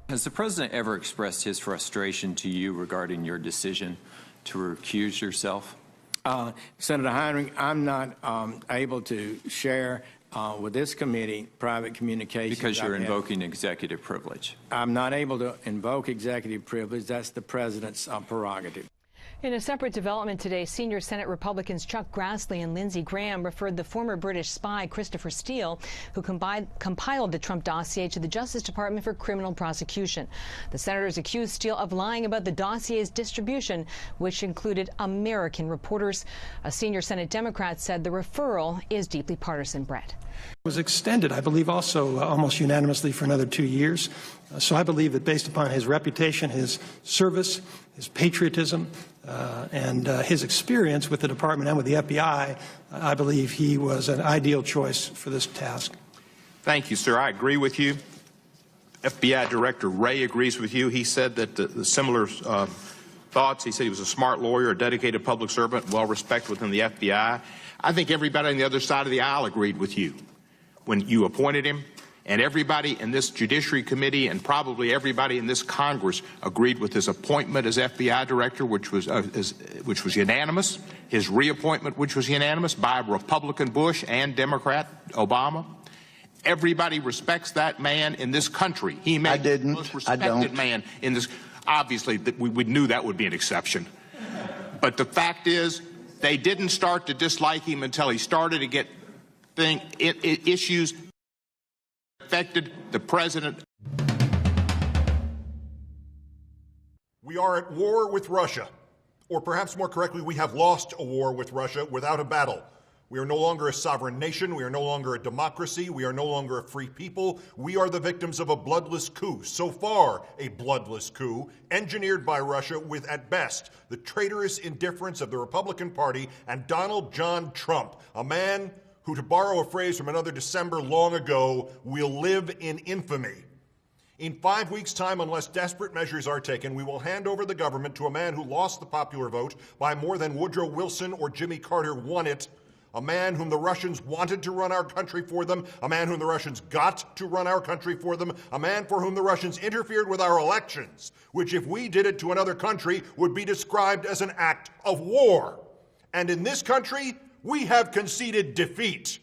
[SPEAKER 20] Has the president ever expressed his frustration to you regarding your decision to recuse yourself?
[SPEAKER 21] Senator Heinrich, I'm not able to share with this committee private communications.
[SPEAKER 20] Because you're invoking executive privilege.
[SPEAKER 21] I'm not able to invoke executive privilege. That's the president's prerogative.
[SPEAKER 17] In a separate development today, senior Senate Republicans Chuck Grassley and Lindsey Graham referred the former British spy Christopher Steele, who compiled the Trump dossier, to the Justice Department for criminal prosecution. The senators accused Steele of lying about the dossier's distribution, which included American reporters. A senior Senate Democrat said the referral is deeply partisan. Brett.
[SPEAKER 22] Was extended, I believe, also almost unanimously for another 2 years. So I believe that based upon his reputation, his service, his patriotism, and his experience with the department and with the FBI, I believe he was an ideal choice for this task.
[SPEAKER 23] Thank you, sir. I agree with you. FBI Director Wray agrees with you. He said that the similar thoughts. He said he was a smart lawyer, a dedicated public servant, well respected within the FBI. I think everybody on the other side of the aisle agreed with you when you appointed him, and everybody in this Judiciary Committee and probably everybody in this Congress agreed with his appointment as FBI Director, which was unanimous, his reappointment, which was unanimous by Republican Bush and Democrat Obama. Everybody respects that man in this country. He made the most respected man in this. Obviously, we knew that would be an exception. But the fact is, they didn't start to dislike him until he started to get issues affected the president.
[SPEAKER 24] We are at war with Russia, or perhaps more correctly, we have lost a war with Russia without a battle. We are no longer a sovereign nation. We are no longer a democracy. We are no longer a free people. We are the victims of a bloodless coup, so far a bloodless coup, engineered by Russia with, at best, the traitorous indifference of the Republican Party and Donald John Trump, a man who, to borrow a phrase from another December long ago, will live in infamy. In 5 weeks' time, unless desperate measures are taken, we will hand over the government to a man who lost the popular vote by more than Woodrow Wilson or Jimmy Carter won it, a man whom the Russians wanted to run our country for them, a man whom the Russians got to run our country for them, a man for whom the Russians interfered with our elections, which if we did it to another country would be described as an act of war. And in this country, we have conceded defeat.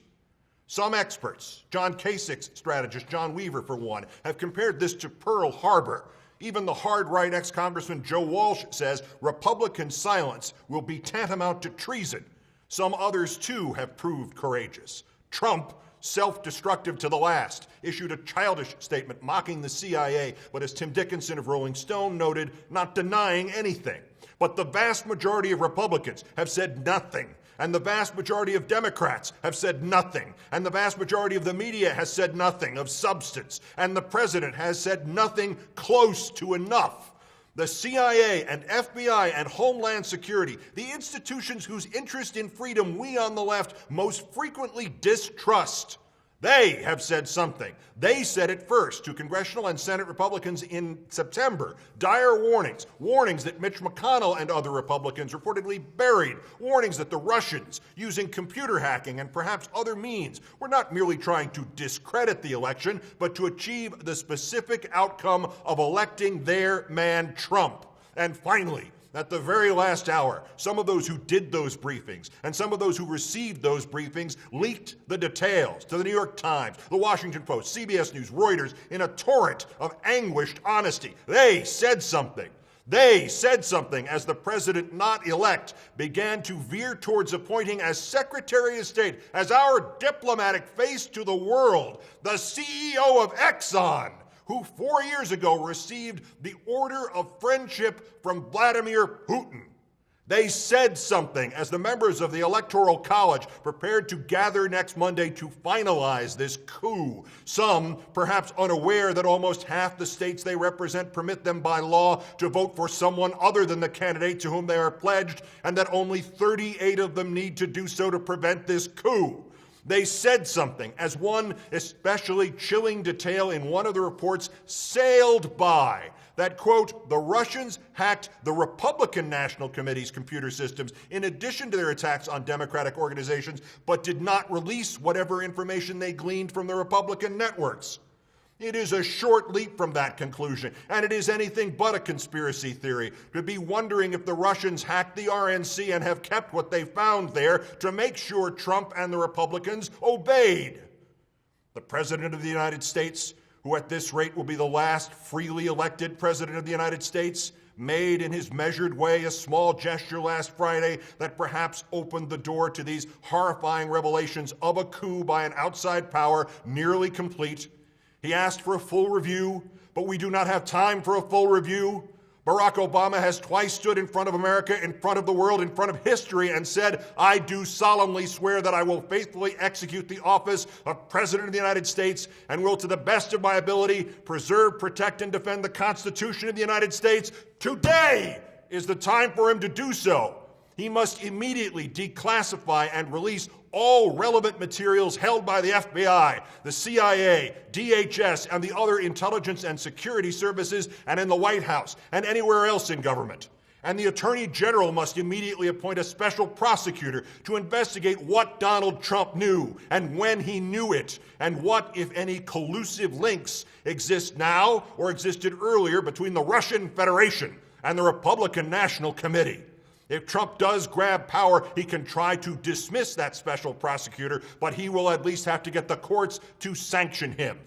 [SPEAKER 24] Some experts, John Kasich's strategist, John Weaver for one, have compared this to Pearl Harbor. Even the hard-right ex-Congressman Joe Walsh says Republican silence will be tantamount to treason. Some others, too, have proved courageous. Trump, self-destructive to the last, issued a childish statement mocking the CIA, but as Tim Dickinson of Rolling Stone noted, not denying anything. But the vast majority of Republicans have said nothing. And the vast majority of Democrats have said nothing. And the vast majority of the media has said nothing of substance. And the president has said nothing close to enough. The CIA and FBI and Homeland Security, the institutions whose interest in freedom we on the left most frequently distrust, they have said something. They said it first to congressional and Senate Republicans in September. Dire warnings, warnings that Mitch McConnell and other Republicans reportedly buried, warnings that the Russians, using computer hacking and perhaps other means, were not merely trying to discredit the election, but to achieve the specific outcome of electing their man Trump. And finally, at the very last hour, some of those who did those briefings and some of those who received those briefings leaked the details to the New York Times, the Washington Post, CBS News, Reuters, in a torrent of anguished honesty. They said something. They said something as the president-not-elect began to veer towards appointing as Secretary of State, as our diplomatic face to the world, the CEO of Exxon, who 4 years ago received the Order of Friendship from Vladimir Putin. They said something as the members of the Electoral College prepared to gather next Monday to finalize this coup. Some, perhaps unaware that almost half the states they represent permit them by law to vote for someone other than the candidate to whom they are pledged, and that only 38 of them need to do so to prevent this coup. They said something as one especially chilling detail in one of the reports sailed by that, quote, the Russians hacked the Republican National Committee's computer systems in addition to their attacks on Democratic organizations, but did not release whatever information they gleaned from the Republican networks. It is a short leap from that conclusion, and it is anything but a conspiracy theory to be wondering if the Russians hacked the RNC and have kept what they found there to make sure Trump and the Republicans obeyed. The President of the United States, who at this rate will be the last freely elected President of the United States, made in his measured way a small gesture last Friday that perhaps opened the door to these horrifying revelations of a coup by an outside power nearly complete. He asked for a full review, but we do not have time for a full review. Barack Obama has twice stood in front of America, in front of the world, in front of history, and said, I do solemnly swear that I will faithfully execute the office of President of the United States and will, to the best of my ability, preserve, protect, and defend the Constitution of the United States. Today is the time for him to do so. He must immediately declassify and release all relevant materials held by the FBI, the CIA, DHS, and the other intelligence and security services, and in the White House, and anywhere else in government. And the Attorney General must immediately appoint a special prosecutor to investigate what Donald Trump knew, and when he knew it, and what, if any, collusive links exist now or existed earlier between the Russian Federation and the Republican National Committee. If Trump does grab power, he can try to dismiss that special prosecutor, but he will at least have to get the courts to sanction him.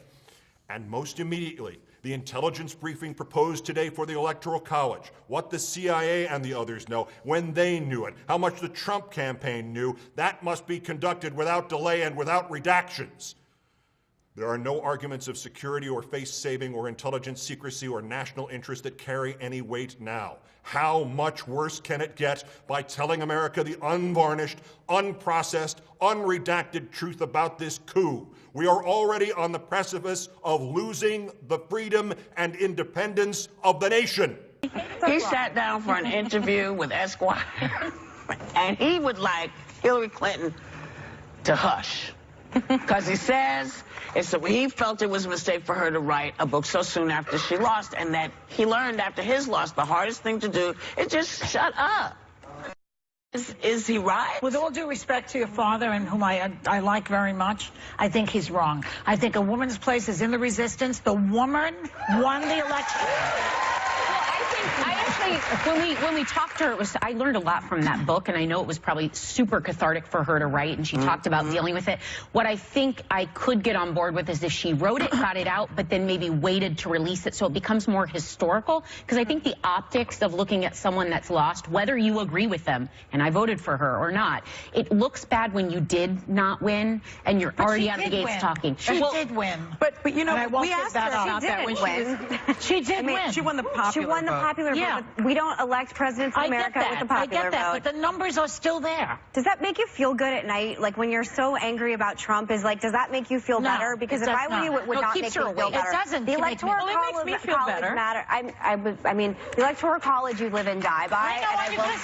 [SPEAKER 24] And most immediately, the intelligence briefing proposed today for the Electoral College, what the CIA and the others know, when they knew it, how much the Trump campaign knew, that must be conducted without delay and without redactions. There are no arguments of security or face-saving or intelligence secrecy or national interest that carry any weight now. How much worse can it get by telling America the unvarnished, unprocessed, unredacted truth about this coup? We are already on the precipice of losing the freedom and independence of the nation.
[SPEAKER 1] He sat down for an interview with Esquire, and he would like Hillary Clinton to hush. Because he says he felt it was a mistake for her to write a book so soon after she lost, and that he learned after his loss the hardest thing to do is just shut up. Is he right?
[SPEAKER 3] With all due respect to your father, and whom I like very much, I think he's wrong. I think a woman's place is in the resistance. The woman won the election.
[SPEAKER 4] When we talked to her, I learned a lot from that book, and I know it was probably super cathartic for her to write, and she talked about dealing with it. What I think I could get on board with is if she wrote it, got it out, but then maybe waited to release it so it becomes more historical, because I think the optics of looking at someone that's lost, whether you agree with them, and I voted for her or not, it looks bad when you did not win, and you're already out of the gates talking.
[SPEAKER 3] She did win.
[SPEAKER 6] But you know,
[SPEAKER 3] we asked her.
[SPEAKER 6] She didn't win.
[SPEAKER 3] She did win.
[SPEAKER 6] She won the popular vote.
[SPEAKER 4] We don't elect presidents of America with the popular vote.
[SPEAKER 3] But the numbers are still there.
[SPEAKER 4] Does that make you feel good at night? Like when you're so angry about Trump, does that make you feel better? Because if I were you, it would not make me feel better.
[SPEAKER 3] It doesn't.
[SPEAKER 4] The electoral college matter. I mean, the electoral college you live and die by, and I will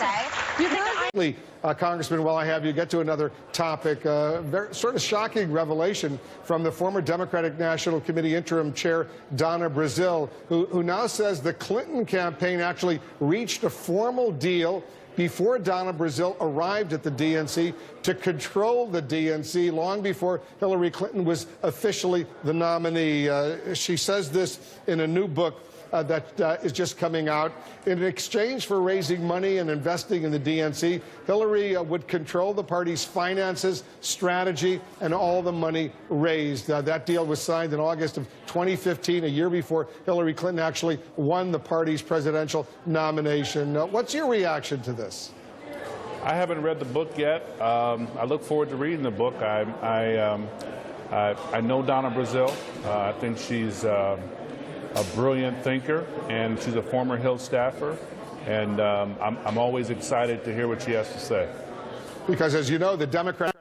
[SPEAKER 4] say.
[SPEAKER 9] Congressman, while I have you, get to another topic. Very sort of shocking revelation from the former Democratic National Committee interim chair, Donna Brazile, who now says the Clinton campaign actually reached a formal deal before Donna Brazile arrived at the DNC to control the DNC long before Hillary Clinton was officially the nominee. She says this in a new book that is just coming out. In exchange for raising money and investing in the DNC, Hillary would control the party's finances, strategy, and all the money raised. That deal was signed in August of 2015, a year before Hillary Clinton actually won the party's presidential nomination. What's your reaction to this?
[SPEAKER 13] I haven't read the book yet. I look forward to reading the book. I know Donna Brazile. I think she's a brilliant thinker, and she's a former Hill staffer, and I'm always excited to hear what she has to say.
[SPEAKER 9] Because, as you know, the Democratic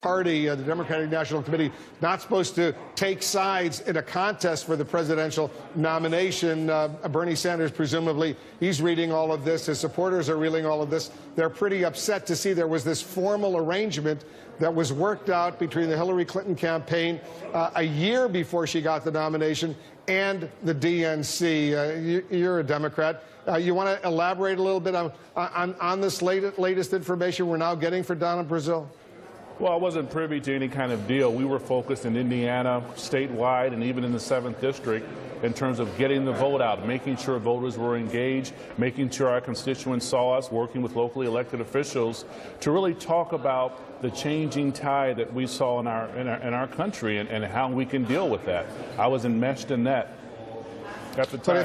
[SPEAKER 9] Party, the Democratic National Committee, not supposed to take sides in a contest for the presidential nomination. Bernie Sanders, presumably, he's reading all of this. His supporters are reading all of this. They're pretty upset to see there was this formal arrangement that was worked out between the Hillary Clinton campaign a year before she got the nomination and the DNC. You're a Democrat. You want to elaborate a little bit on this latest information we're now getting for Donna Brazile?
[SPEAKER 13] Well, I wasn't privy to any kind of deal. We were focused in Indiana, statewide, and even in the 7th District in terms of getting the vote out, making sure voters were engaged, making sure our constituents saw us working with locally elected officials to really talk about the changing tide that we saw in our country and how we can deal with that. I was enmeshed in that at the time.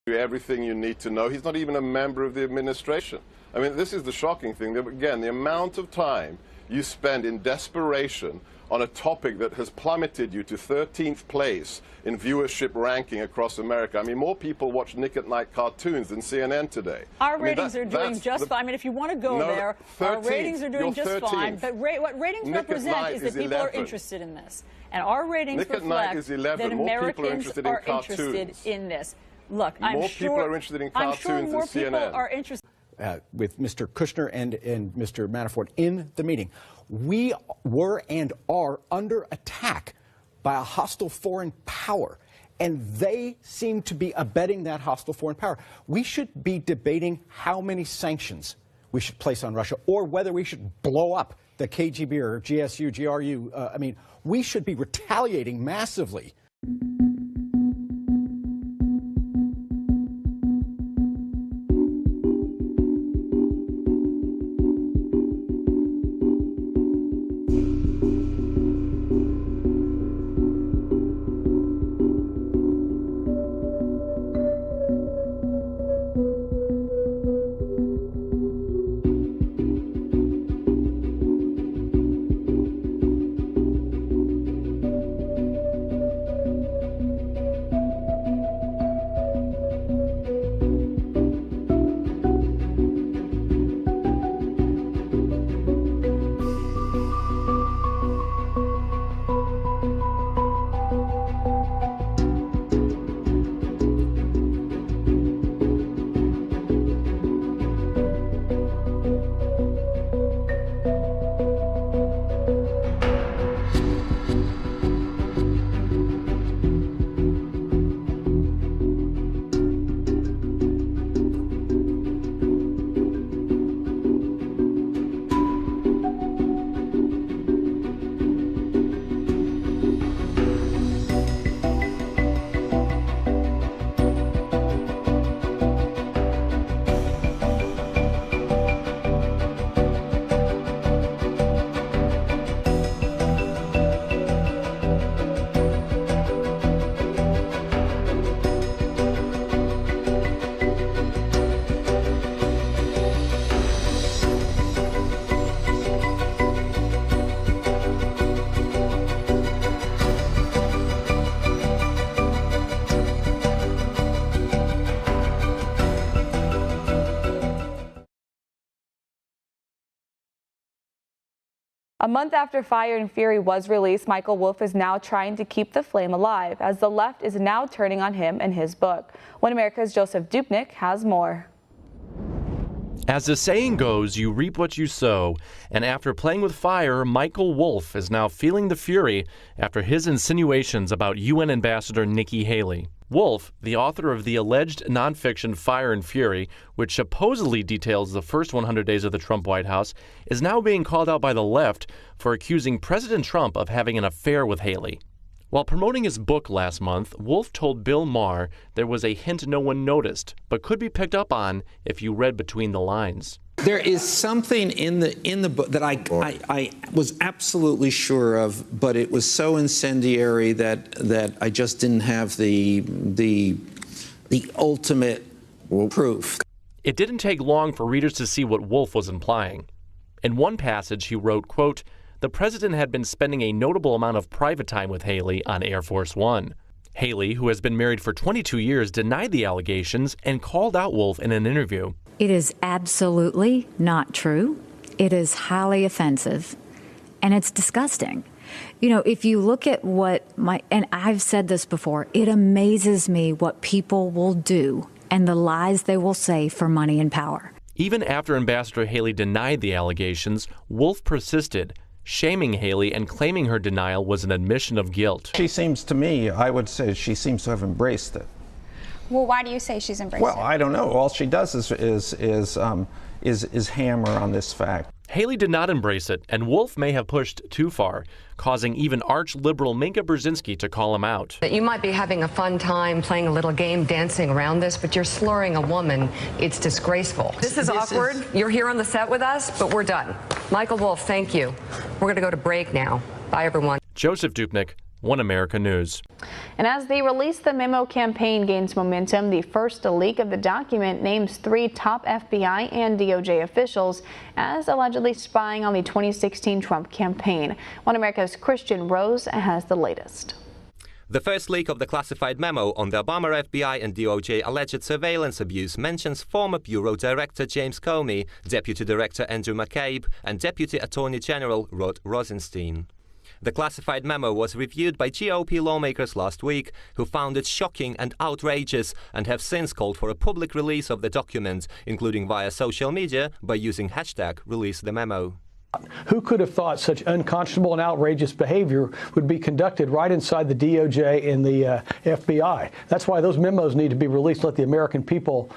[SPEAKER 14] But everything you need to know. He's not even a member of the administration. I mean, this is the shocking thing. Again, the amount of time you spend in desperation on a topic that has plummeted you to 13th place in viewership ranking across America. I mean, more people watch Nick at Night cartoons than CNN today.
[SPEAKER 15] Our ratings are doing just fine. I mean, if you want to go there, our ratings are doing just fine. But what ratings represent is that people are interested in this. And our ratings reflect that Americans are interested in this. Look, I'm sure
[SPEAKER 14] people are interested in cartoons
[SPEAKER 15] more
[SPEAKER 14] than CNN.
[SPEAKER 15] People are interested.
[SPEAKER 2] With Mr. Kushner and Mr. Manafort in the meeting. We were and are under attack by a hostile foreign power, and they seem to be abetting that hostile foreign power. We should be debating how many sanctions we should place on Russia, or whether we should blow up the KGB or GSU, GRU. I mean, we should be retaliating massively.
[SPEAKER 5] A month after Fire and Fury was released, Michael Wolff is now trying to keep the flame alive, as the left is now turning on him and his book. One America's Joseph Dupnick has more.
[SPEAKER 7] As the saying goes, you reap what you sow, and after playing with fire, Michael Wolff is now feeling the fury after his insinuations about UN Ambassador Nikki Haley. Wolff, the author of the alleged nonfiction Fire and Fury, which supposedly details the first 100 days of the Trump White House, is now being called out by the left for accusing President Trump of having an affair with Haley. While promoting his book last month, Wolff told Bill Maher there was a hint no one noticed, but could be picked up on if you read between the lines.
[SPEAKER 11] There is something in the book that I was absolutely sure of, but it was so incendiary that I just didn't have the ultimate proof.
[SPEAKER 7] It didn't take long for readers to see what Wolff was implying. In one passage, he wrote, quote, "The president had been spending a notable amount of private time with Haley on Air Force One. Haley, who has been married for 22 years, denied the allegations and called out Wolff in an interview.
[SPEAKER 16] It is absolutely not true. It is highly offensive, and it's disgusting. You know, if you look at and I've said this before, it amazes me what people will do and the lies they will say for money and power."
[SPEAKER 7] Even after Ambassador Haley denied the allegations, Wolff persisted, shaming Haley and claiming her denial was an admission of guilt.
[SPEAKER 18] She seems to me, I would say she seems to have embraced it.
[SPEAKER 19] Well, why do you say she's embraced it?
[SPEAKER 18] Well, I don't know. All she does is hammer on this fact.
[SPEAKER 7] Haley did not embrace it, and Wolff may have pushed too far, causing even arch-liberal Minka Brzezinski to call him out.
[SPEAKER 25] That you might be having a fun time playing a little game, dancing around this, but you're slurring a woman. It's disgraceful. This is awkward. You're here on the set with us, but we're done. Michael Wolff, thank you. We're going to go to break now. Bye, everyone.
[SPEAKER 7] Joseph Dupnick, One America News.
[SPEAKER 5] And as the Release the Memo campaign gains momentum, the first leak of the document names 3 top FBI and DOJ officials as allegedly spying on the 2016 Trump campaign. One America's Christian Rose has the latest.
[SPEAKER 26] The first leak of the classified memo on the Obama FBI and DOJ alleged surveillance abuse mentions former Bureau Director James Comey, Deputy Director Andrew McCabe, and Deputy Attorney General Rod Rosenstein. The classified memo was reviewed by GOP lawmakers last week, who found it shocking and outrageous and have since called for a public release of the document, including via social media by using hashtag #ReleaseTheMemo.
[SPEAKER 22] Who could have thought such unconscionable and outrageous behavior would be conducted right inside the DOJ and the FBI? That's why those memos need to be released. Let the American people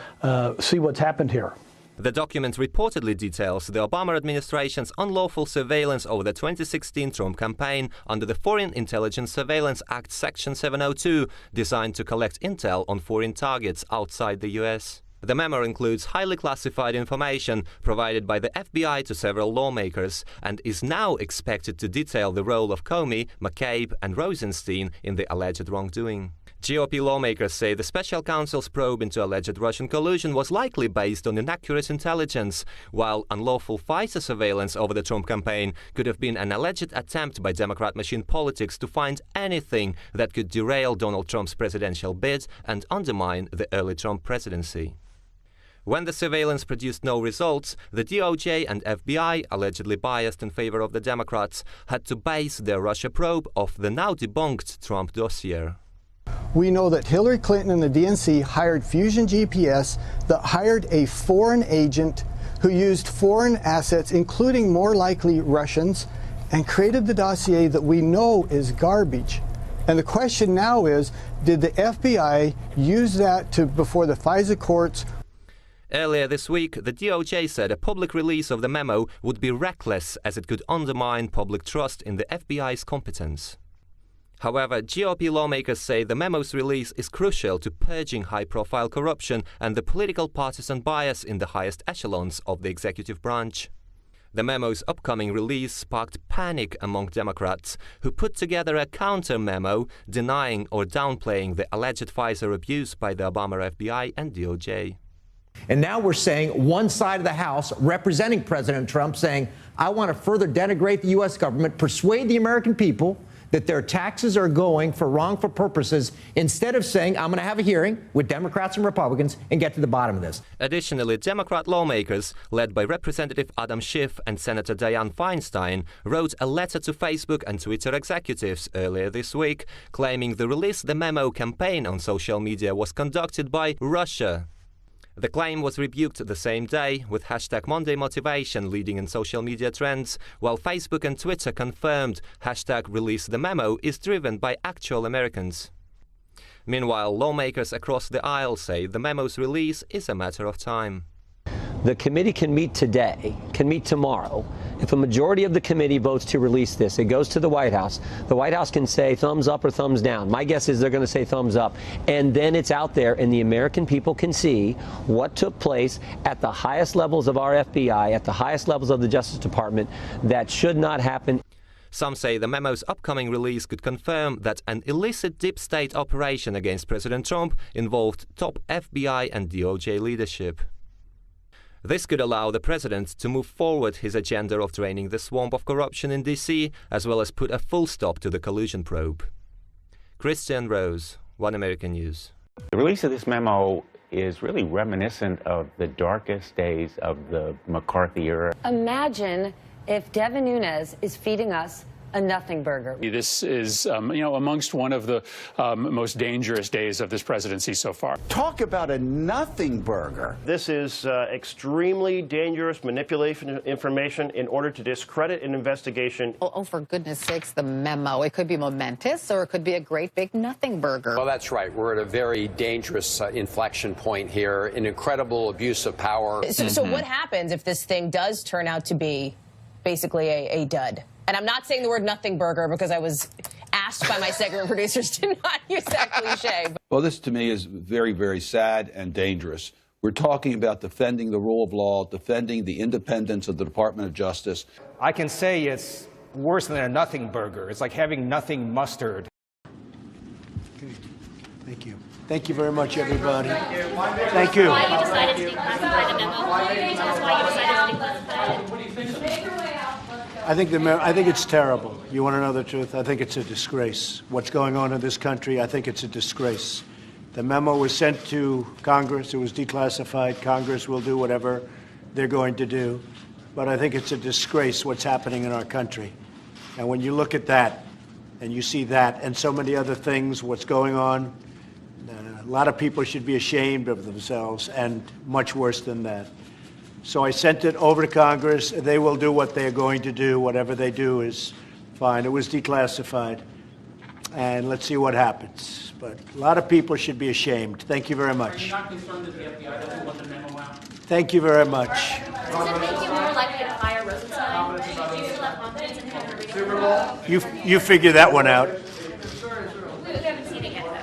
[SPEAKER 22] see what's happened here.
[SPEAKER 26] The document reportedly details the Obama administration's unlawful surveillance over the 2016 Trump campaign under the Foreign Intelligence Surveillance Act Section 702, designed to collect intel on foreign targets outside the U.S. The memo includes highly classified information provided by the FBI to several lawmakers and is now expected to detail the role of Comey, McCabe, and Rosenstein in the alleged wrongdoing. GOP lawmakers say the special counsel's probe into alleged Russian collusion was likely based on inaccurate intelligence, while unlawful FISA surveillance over the Trump campaign could have been an alleged attempt by Democrat machine politics to find anything that could derail Donald Trump's presidential bid and undermine the early Trump presidency. When the surveillance produced no results, the DOJ and FBI, allegedly biased in favor of the Democrats, had to base their Russia probe off the now debunked Trump dossier.
[SPEAKER 27] We know that Hillary Clinton and the DNC hired Fusion GPS that hired a foreign agent who used foreign assets, including more likely Russians, and created the dossier that we know is garbage. And the question now is, did the FBI use that before the FISA courts?
[SPEAKER 26] Earlier this week, the DOJ said a public release of the memo would be reckless as it could undermine public trust in the FBI's competence. However, GOP lawmakers say the memo's release is crucial to purging high-profile corruption and the political partisan bias in the highest echelons of the executive branch. The memo's upcoming release sparked panic among Democrats, who put together a counter-memo denying or downplaying the alleged FISA abuse by the Obama FBI and DOJ.
[SPEAKER 28] And now we're saying one side of the House representing President Trump saying, I want to further denigrate the U.S. government, persuade the American people that their taxes are going for wrongful purposes instead of saying, I'm going to have a hearing with Democrats and Republicans and get to the bottom of this.
[SPEAKER 26] Additionally, Democrat lawmakers, led by Representative Adam Schiff and Senator Dianne Feinstein, wrote a letter to Facebook and Twitter executives earlier this week, claiming the Release the Memo campaign on social media was conducted by Russia. The claim was rebuked the same day, with hashtag Monday Motivation leading in social media trends, while Facebook and Twitter confirmed hashtag Release the Memo is driven by actual Americans. Meanwhile, lawmakers across the aisle say the memo's release is a matter of time.
[SPEAKER 8] The committee can meet today, can meet tomorrow. If a majority of the committee votes to release this, it goes to the White House. The White House can say thumbs up or thumbs down. My guess is they're going to say thumbs up. And then it's out there and the American people can see what took place at the highest levels of our FBI, at the highest levels of the Justice Department. That should not happen.
[SPEAKER 26] Some say the memo's upcoming release could confirm that an illicit deep state operation against President Trump involved top FBI and DOJ leadership. This could allow the president to move forward his agenda of draining the swamp of corruption in D.C., as well as put a full stop to the collusion probe. Christian Rose, One American News.
[SPEAKER 10] The release of this memo is really reminiscent of the darkest days of the McCarthy era.
[SPEAKER 12] Imagine if Devin Nunes is feeding us a nothing burger.
[SPEAKER 17] This is, amongst one of the most dangerous days of this presidency so far.
[SPEAKER 20] Talk about a nothing burger.
[SPEAKER 21] This is extremely dangerous manipulation of information in order to discredit an investigation.
[SPEAKER 23] Oh, for goodness sakes, the memo. It could be momentous or it could be a great big nothing burger.
[SPEAKER 24] Well, that's right. We're at a very dangerous inflection point here, an incredible abuse of power.
[SPEAKER 29] So what happens if this thing does turn out to be basically a dud? And I'm not saying the word nothing burger because I was asked by my segment producers to not use that cliche.
[SPEAKER 30] Well, this to me is very, very sad and dangerous. We're talking about defending the rule of law, defending the independence of the Department of Justice.
[SPEAKER 31] I can say it's worse than a nothing burger. It's like having nothing mustard.
[SPEAKER 27] Okay. Thank you. Thank you very much, everybody. Thank you.
[SPEAKER 32] Why you decided to declassify the memo? Can you tell us why you decided to declassify it? What do you think?
[SPEAKER 27] I think it's terrible. You want to know the truth? I think it's a disgrace. What's going on in this country, I think it's a disgrace. The memo was sent to Congress. It was declassified. Congress will do whatever they're going to do. But I think it's a disgrace what's happening in our country. And when you look at that and you see that and so many other things, what's going on, a lot of people should be ashamed of themselves, and much worse than that. So I sent it over to Congress. They will do what they're going to do. Whatever they do is fine. It was declassified. And let's see what happens. But a lot of people should be ashamed. Thank you very much.
[SPEAKER 32] Are you not concerned that the FBI doesn't want the memo out?
[SPEAKER 27] Thank you very much.
[SPEAKER 32] Does it make you more likely to fire Rosenstein? Do you still have confidence in him?
[SPEAKER 27] You figure that one out.
[SPEAKER 32] We haven't seen it yet, though.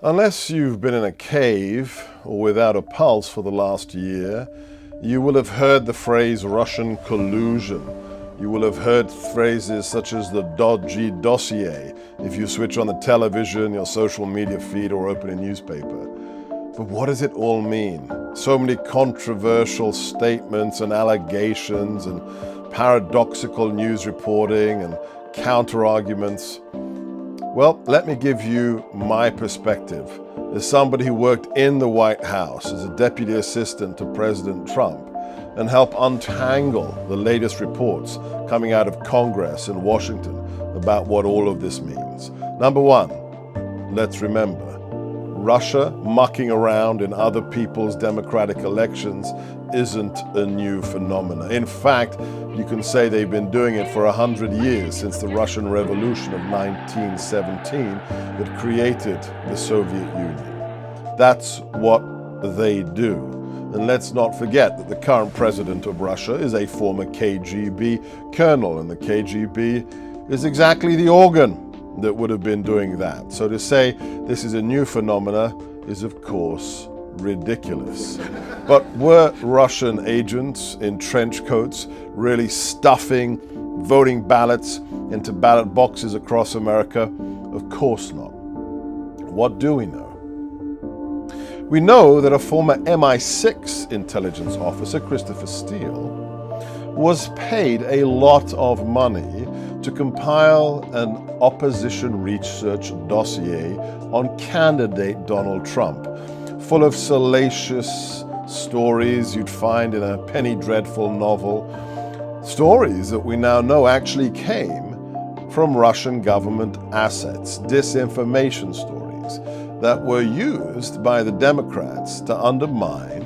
[SPEAKER 14] Unless you've been in a cave or without a pulse for the last year, you will have heard the phrase Russian collusion. You will have heard phrases such as the dodgy dossier if you switch on the television, your social media feed, or open a newspaper. But what does it all mean? So many controversial statements and allegations and paradoxical news reporting and counter-arguments. Well, let me give you my perspective as somebody who worked in the White House as a deputy assistant to President Trump and help untangle the latest reports coming out of Congress in Washington about what all of this means. Number one, let's remember, Russia mucking around in other people's democratic elections isn't a new phenomenon. In fact, you can say they've been doing it for 100 years, since the Russian Revolution of 1917 that created the Soviet Union. That's what they do. And let's not forget that the current president of Russia is a former KGB colonel, and the KGB is exactly the organ that would have been doing that. So to say this is a new phenomena is, of course, ridiculous. But were Russian agents in trench coats really stuffing voting ballots into ballot boxes across America? Of course not. What do we know? We know that a former MI6 intelligence officer, Christopher Steele, was paid a lot of money to compile an opposition research dossier on candidate Donald Trump, full of salacious stories you'd find in a penny dreadful novel, stories that we now know actually came from Russian government assets, disinformation stories that were used by the Democrats to undermine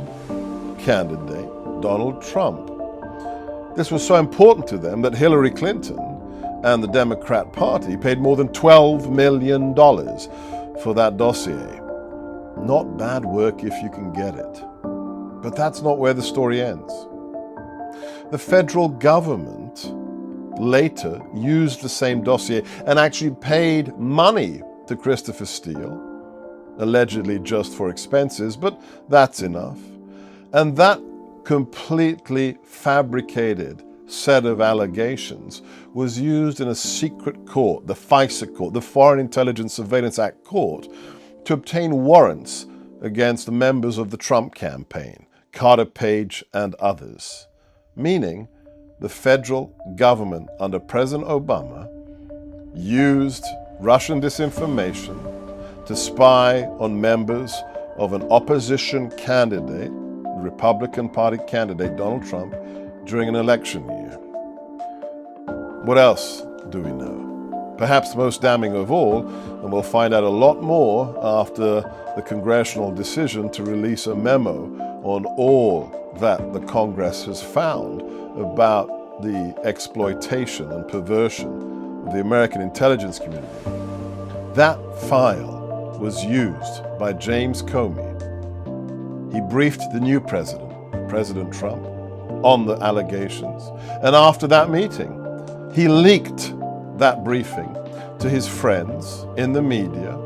[SPEAKER 14] candidate Donald Trump. This was so important to them that Hillary Clinton and the Democrat Party paid more than $12 million for that dossier. Not bad work if you can get it. But that's not where the story ends. The federal government later used the same dossier and actually paid money to Christopher Steele, allegedly just for expenses, but that's enough. And that completely fabricated set of allegations was used in a secret court, the FISA court, the Foreign Intelligence Surveillance Act court, to obtain warrants against the members of the Trump campaign, Carter Page and others, meaning the federal government under President Obama used Russian disinformation to spy on members of an opposition candidate, Republican Party candidate Donald Trump, during an election year. What else do we know? Perhaps most damning of all, and we'll find out a lot more after the congressional decision to release a memo on all that the Congress has found about the exploitation and perversion of the American intelligence community. That file was used by James Comey. He briefed the new president, President Trump, on the allegations. And after that meeting, he leaked that briefing to his friends in the media.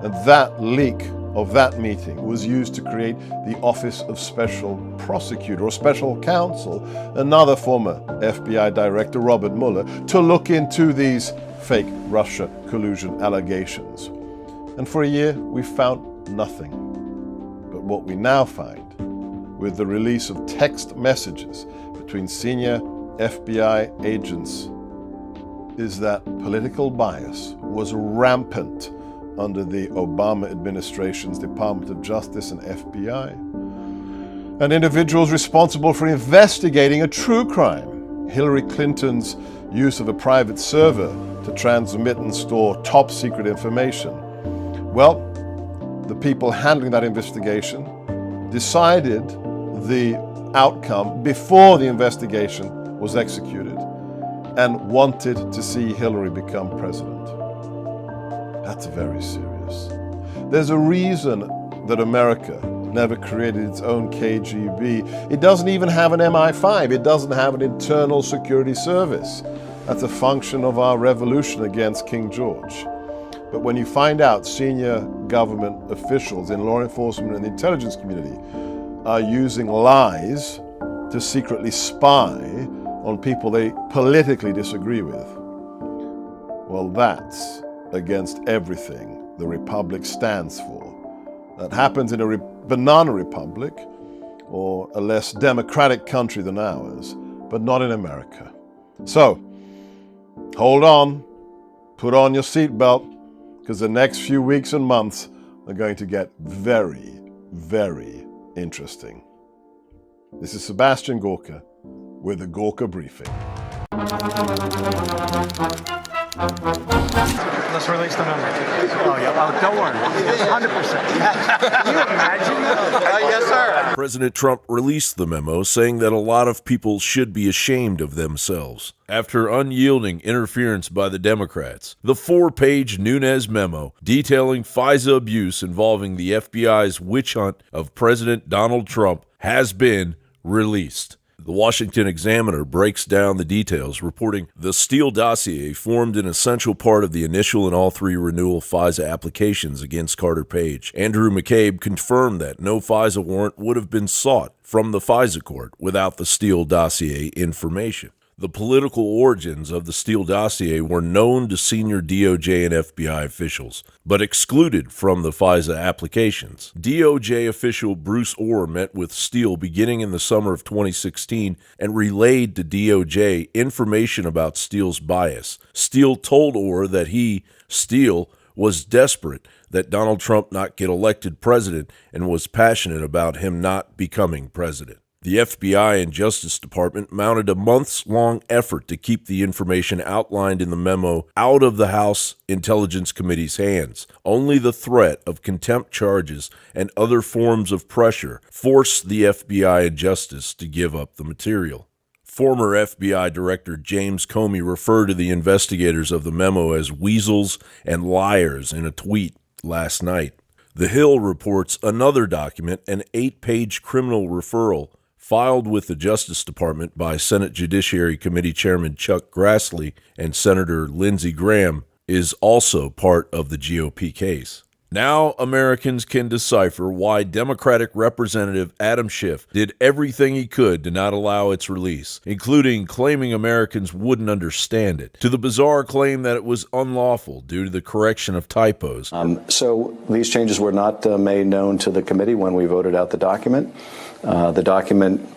[SPEAKER 14] And that leak of that meeting was used to create the Office of Special Prosecutor or Special Counsel, another former FBI director, Robert Mueller, to look into these fake Russia collusion allegations. And for a year, we found nothing. But what we now find, with the release of text messages between senior FBI agents, is that political bias was rampant under the Obama administration's Department of Justice and FBI. And individuals responsible for investigating a true crime, Hillary Clinton's use of a private server to transmit and store top secret information. Well, the people handling that investigation decided the outcome before the investigation was executed and wanted to see Hillary become president. That's very serious. There's a reason that America never created its own KGB. It doesn't even have an MI5. It doesn't have an internal security service. That's a function of our revolution against King George. But when you find out senior government officials in law enforcement and the intelligence community are using lies to secretly spy on people they politically disagree with, well, that's against everything the Republic stands for. That happens in a banana republic or a less democratic country than ours, but not in America. So, hold on, put on your seatbelt, because the next few weeks and months are going to get very, very interesting. This is Sebastian Gorka with the Gorka Briefing.
[SPEAKER 1] Let's release the memo. Oh, yeah. Oh, don't worry. 100%. Can you imagine that? Yes, sir.
[SPEAKER 2] President Trump released the memo saying that a lot of people should be ashamed of themselves. After unyielding interference by the Democrats, the 4-page Nunes memo detailing FISA abuse involving the FBI's witch hunt of President Donald Trump has been released. The Washington Examiner breaks down the details, reporting the Steele dossier formed an essential part of the initial and all 3 renewal FISA applications against Carter Page. Andrew McCabe confirmed that no FISA warrant would have been sought from the FISA court without the Steele dossier information. The political origins of the Steele dossier were known to senior DOJ and FBI officials, but excluded from the FISA applications. DOJ official Bruce Orr met with Steele beginning in the summer of 2016 and relayed to DOJ information about Steele's bias. Steele told Orr that he, Steele, was desperate that Donald Trump not get elected president and was passionate about him not becoming president. The FBI and Justice Department mounted a months-long effort to keep the information outlined in the memo out of the House Intelligence Committee's hands. Only the threat of contempt charges and other forms of pressure forced the FBI and Justice to give up the material. Former FBI Director James Comey referred to the investigators of the memo as weasels and liars in a tweet last night. The Hill reports another document, an 8-page criminal referral, filed with the Justice Department by Senate Judiciary Committee Chairman Chuck Grassley and Senator Lindsey Graham, is also part of the GOP case. Now Americans can decipher why Democratic Representative Adam Schiff did everything he could to not allow its release, including claiming Americans wouldn't understand it, to the bizarre claim that it was unlawful due to the correction of typos.
[SPEAKER 3] So these changes were not made known to the committee when we voted out the document. The document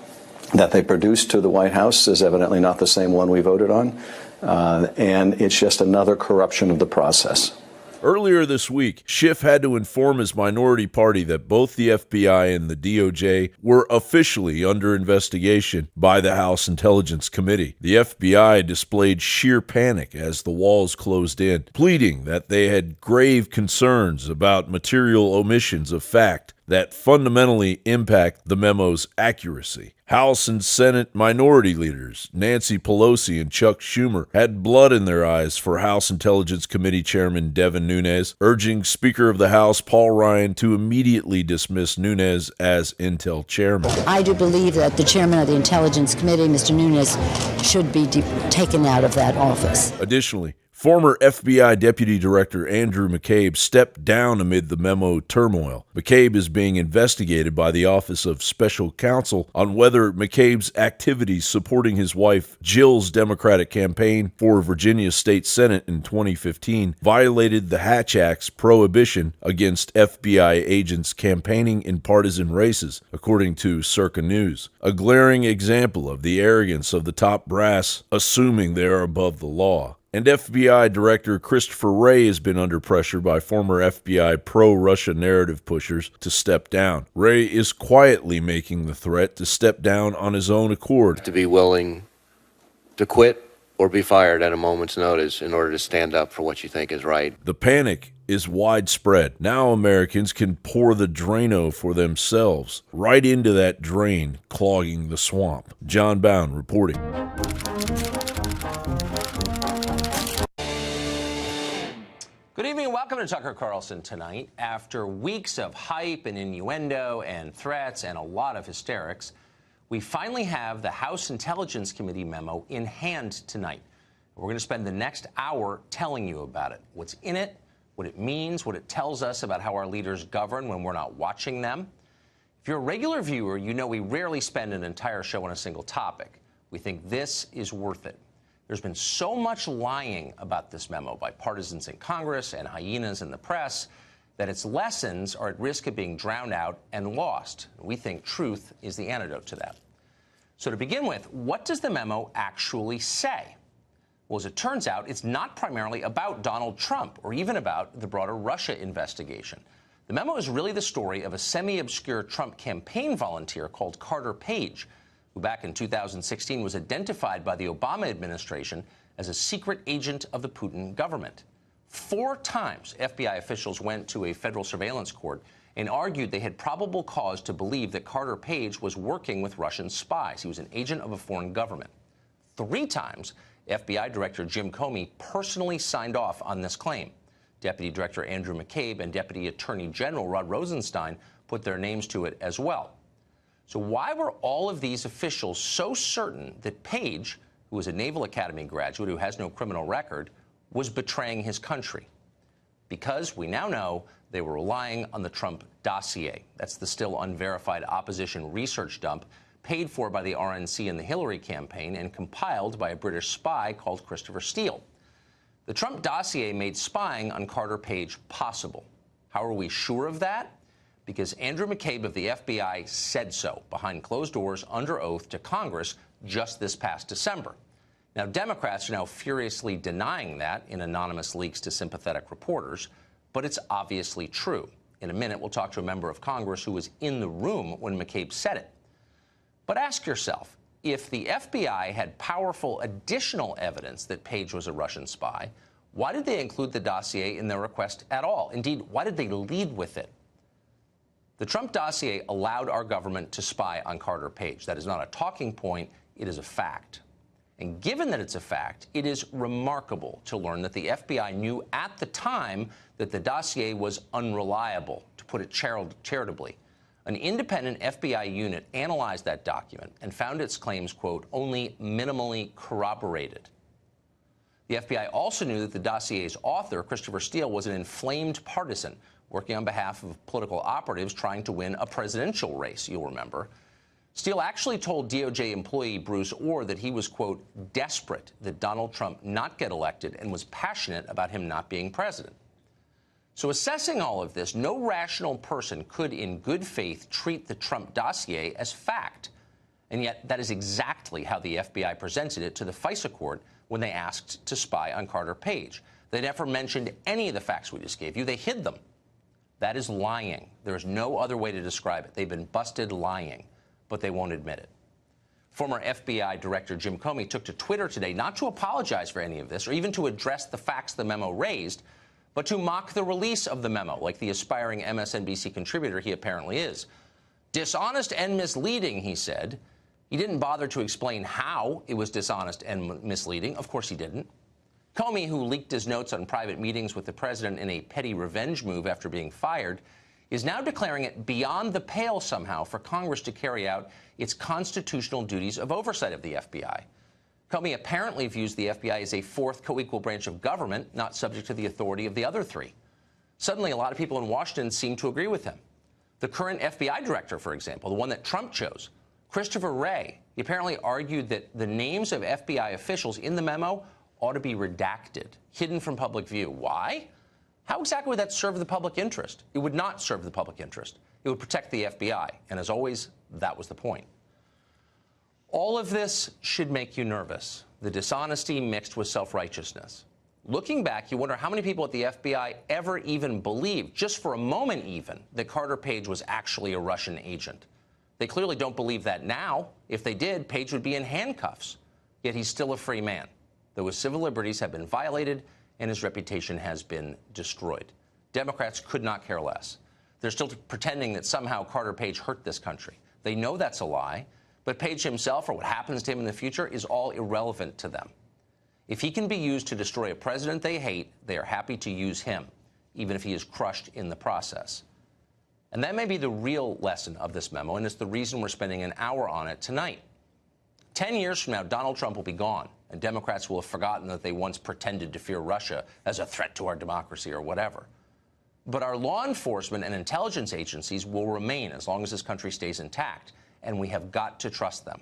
[SPEAKER 3] that they produced to the White House is evidently not the same one we voted on, and it's just another corruption of the process.
[SPEAKER 2] Earlier this week, Schiff had to inform his minority party that both the FBI and the DOJ were officially under investigation by the House Intelligence Committee. The FBI displayed sheer panic as the walls closed in, pleading that they had grave concerns about material omissions of fact that fundamentally impact the memo's accuracy. House and Senate minority leaders Nancy Pelosi and Chuck Schumer had blood in their eyes for House Intelligence Committee Chairman Devin Nunes, urging Speaker of the House Paul Ryan to immediately dismiss Nunes as Intel Chairman.
[SPEAKER 4] I do believe that the Chairman of the Intelligence Committee, Mr. Nunes, should be taken out of that office.
[SPEAKER 2] Additionally, former FBI Deputy Director Andrew McCabe stepped down amid the memo turmoil. McCabe is being investigated by the Office of Special Counsel on whether McCabe's activities supporting his wife Jill's Democratic campaign for Virginia State Senate in 2015 violated the Hatch Act's prohibition against FBI agents campaigning in partisan races, according to Circa News. A glaring example of the arrogance of the top brass assuming they are above the law. And FBI Director Christopher Wray has been under pressure by former FBI pro-Russia narrative pushers to step down. Wray is quietly making the threat to step down on his own accord.
[SPEAKER 6] To be willing to quit or be fired at a moment's notice in order to stand up for what you think is right.
[SPEAKER 2] The panic is widespread. Now Americans can pour the Drano for themselves, right into that drain clogging the swamp. John Bound reporting.
[SPEAKER 7] Good evening and welcome to Tucker Carlson Tonight. After weeks of hype and innuendo and threats and a lot of hysterics, we finally have the House Intelligence Committee memo in hand tonight. We're going to spend the next hour telling you about it, what's in it, what it means, what it tells us about how our leaders govern when we're not watching them. If you're a regular viewer, you know we rarely spend an entire show on a single topic. We think this is worth it. There's been so much lying about this memo by partisans in Congress and hyenas in the press that its lessons are at risk of being drowned out and lost. We think truth is the antidote to that. So to begin with, what does the memo actually say? Well, as it turns out, it's not primarily about Donald Trump or even about the broader Russia investigation. The memo is really the story of a semi-obscure Trump campaign volunteer called Carter Page, who back in 2016 was identified by the Obama administration as a secret agent of the Putin government. 4 times, FBI officials went to a federal surveillance court and argued they had probable cause to believe that Carter Page was working with Russian spies. He was an agent of a foreign government. 3 times, FBI Director Jim Comey personally signed off on this claim. Deputy Director Andrew McCabe and Deputy Attorney General Rod Rosenstein put their names to it as well. So why were all of these officials so certain that Page, who was a Naval Academy graduate who has no criminal record, was betraying his country? Because we now know they were relying on the Trump dossier. That's the still unverified opposition research dump paid for by the RNC and the Hillary campaign and compiled by a British spy called Christopher Steele. The Trump dossier made spying on Carter Page possible. How are we sure of that? Because Andrew McCabe of the FBI said so behind closed doors under oath to Congress just this past December. Now, Democrats are now furiously denying that in anonymous leaks to sympathetic reporters, but it's obviously true. In a minute, we'll talk to a member of Congress who was in the room when McCabe said it. But ask yourself, if the FBI had powerful additional evidence that Page was a Russian spy, why did they include the dossier in their request at all? Indeed, why did they lead with it? The Trump dossier allowed our government to spy on Carter Page. That is not a talking point, it is a fact. And given that it's a fact, it is remarkable to learn that the FBI knew at the time that the dossier was unreliable, to put it charitably. An independent FBI unit analyzed that document and found its claims, quote, only minimally corroborated. The FBI also knew that the dossier's author, Christopher Steele, was an inflamed partisan working on behalf of political operatives trying to win a presidential race, you'll remember. Steele actually told DOJ employee Bruce Orr that he was, quote, desperate that Donald Trump not get elected and was passionate about him not being president. So assessing all of this, no rational person could in good faith treat the Trump dossier as fact. And yet that is exactly how the FBI presented it to the FISA court when they asked to spy on Carter Page. They never mentioned any of the facts we just gave you. They hid them. That is lying. There is no other way to describe it. They've been busted lying, but they won't admit it. Former FBI Director Jim Comey took to Twitter today not to apologize for any of this or even to address the facts the memo raised, but to mock the release of the memo, like the aspiring MSNBC contributor he apparently is. Dishonest and misleading, he said. He didn't bother to explain how it was dishonest and misleading. Of course he didn't. Comey, who leaked his notes on private meetings with the president in a petty revenge move after being fired, is now declaring it beyond the pale somehow for Congress to carry out its constitutional duties of oversight of the FBI. Comey apparently views the FBI as a fourth co-equal branch of government, not subject to the authority of the other three. Suddenly, a lot of people in Washington seem to agree with him. The current FBI director, for example, the one that Trump chose, Christopher Wray, he apparently argued that the names of FBI officials in the memo ought to be redacted, hidden from public view. Why? How exactly would that serve the public interest? It would not serve the public interest. It would protect the FBI. And as always, that was the point. All of this should make you nervous, the dishonesty mixed with self-righteousness. Looking back, you wonder how many people at the FBI ever even believed, just for a moment even, that Carter Page was actually a Russian agent. They clearly don't believe that now. If they did, Page would be in handcuffs. Yet he's still a free man, though his civil liberties have been violated and his reputation has been destroyed. Democrats could not care less. They're still pretending that somehow Carter Page hurt this country. They know that's a lie, but Page himself or what happens to him in the future is all irrelevant to them. If he can be used to destroy a president they hate, they are happy to use him, even if he is crushed in the process. And that may be the real lesson of this memo, and it's the reason we're spending an hour on it tonight. 10 years from now, Donald Trump will be gone, and Democrats will have forgotten that they once pretended to fear Russia as a threat to our democracy or whatever. But our law enforcement and intelligence agencies will remain as long as this country stays intact, and we have got to trust them.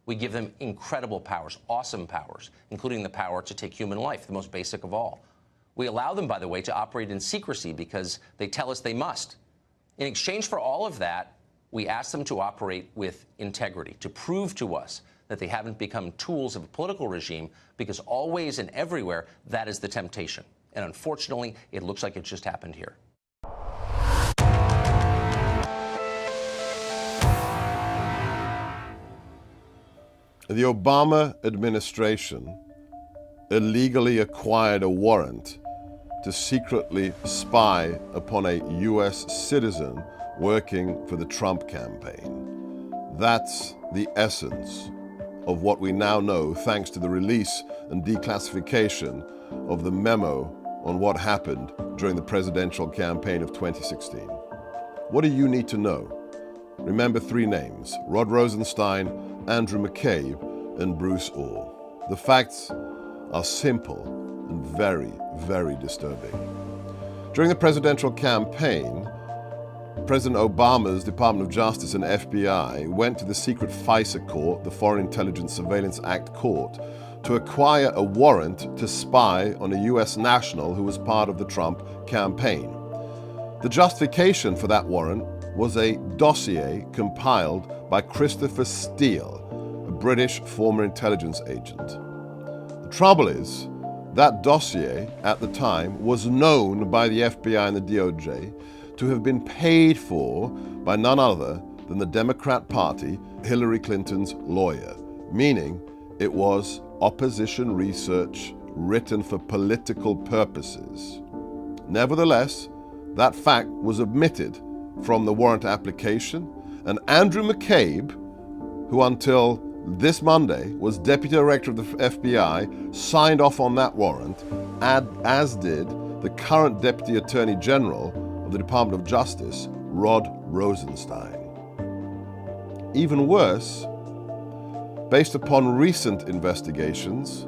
[SPEAKER 7] We give them incredible powers, awesome powers, including the power to take human life, the most basic of all. We allow them, by the way, to operate in secrecy because they tell us they must. In exchange for all of that, we ask them to operate with integrity, to prove to us that they haven't become tools of a political regime, because always and everywhere, that is the temptation. And unfortunately, it looks like it just happened here.
[SPEAKER 14] The Obama administration illegally acquired a warrant to secretly spy upon a U.S. citizen working for the Trump campaign. That's the essence of what we now know thanks to the release and declassification of the memo on what happened during the presidential campaign of 2016. What do you need to know? Remember three names: Rod Rosenstein, Andrew McCabe, and Bruce Orr. The facts are simple and very, very disturbing. During the presidential campaign, President Obama's Department of Justice and FBI went to the secret FISA court, the Foreign Intelligence Surveillance Act court, to acquire a warrant to spy on a U.S. national who was part of the Trump campaign. The justification for that warrant was a dossier compiled by Christopher Steele, a British former intelligence agent. The trouble is, that dossier at the time was known by the FBI and the DOJ to have been paid for by none other than the Democrat Party, Hillary Clinton's lawyer, meaning it was opposition research written for political purposes. Nevertheless, that fact was omitted from the warrant application, and Andrew McCabe, who until this Monday was Deputy Director of the FBI, signed off on that warrant, as did the current Deputy Attorney General of the Department of Justice, Rod Rosenstein. Even worse, based upon recent investigations,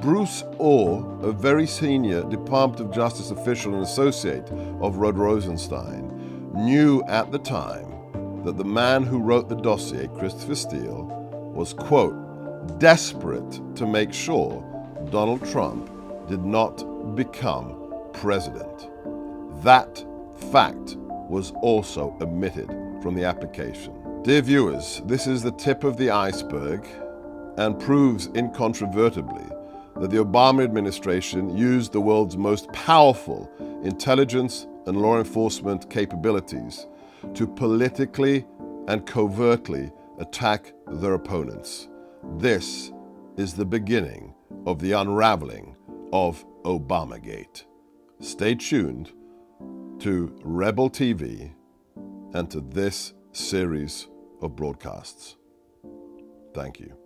[SPEAKER 14] Bruce Orr, a very senior Department of Justice official and associate of Rod Rosenstein, knew at the time that the man who wrote the dossier, Christopher Steele, was, quote, desperate to make sure Donald Trump did not become president. That fact was also omitted from the application. Dear viewers, this is the tip of the iceberg and proves incontrovertibly that the Obama administration used the world's most powerful intelligence and law enforcement capabilities to politically and covertly attack their opponents. This is the beginning of the unraveling of Obamagate. Stay tuned to Rebel TV and to this series of broadcasts. Thank you.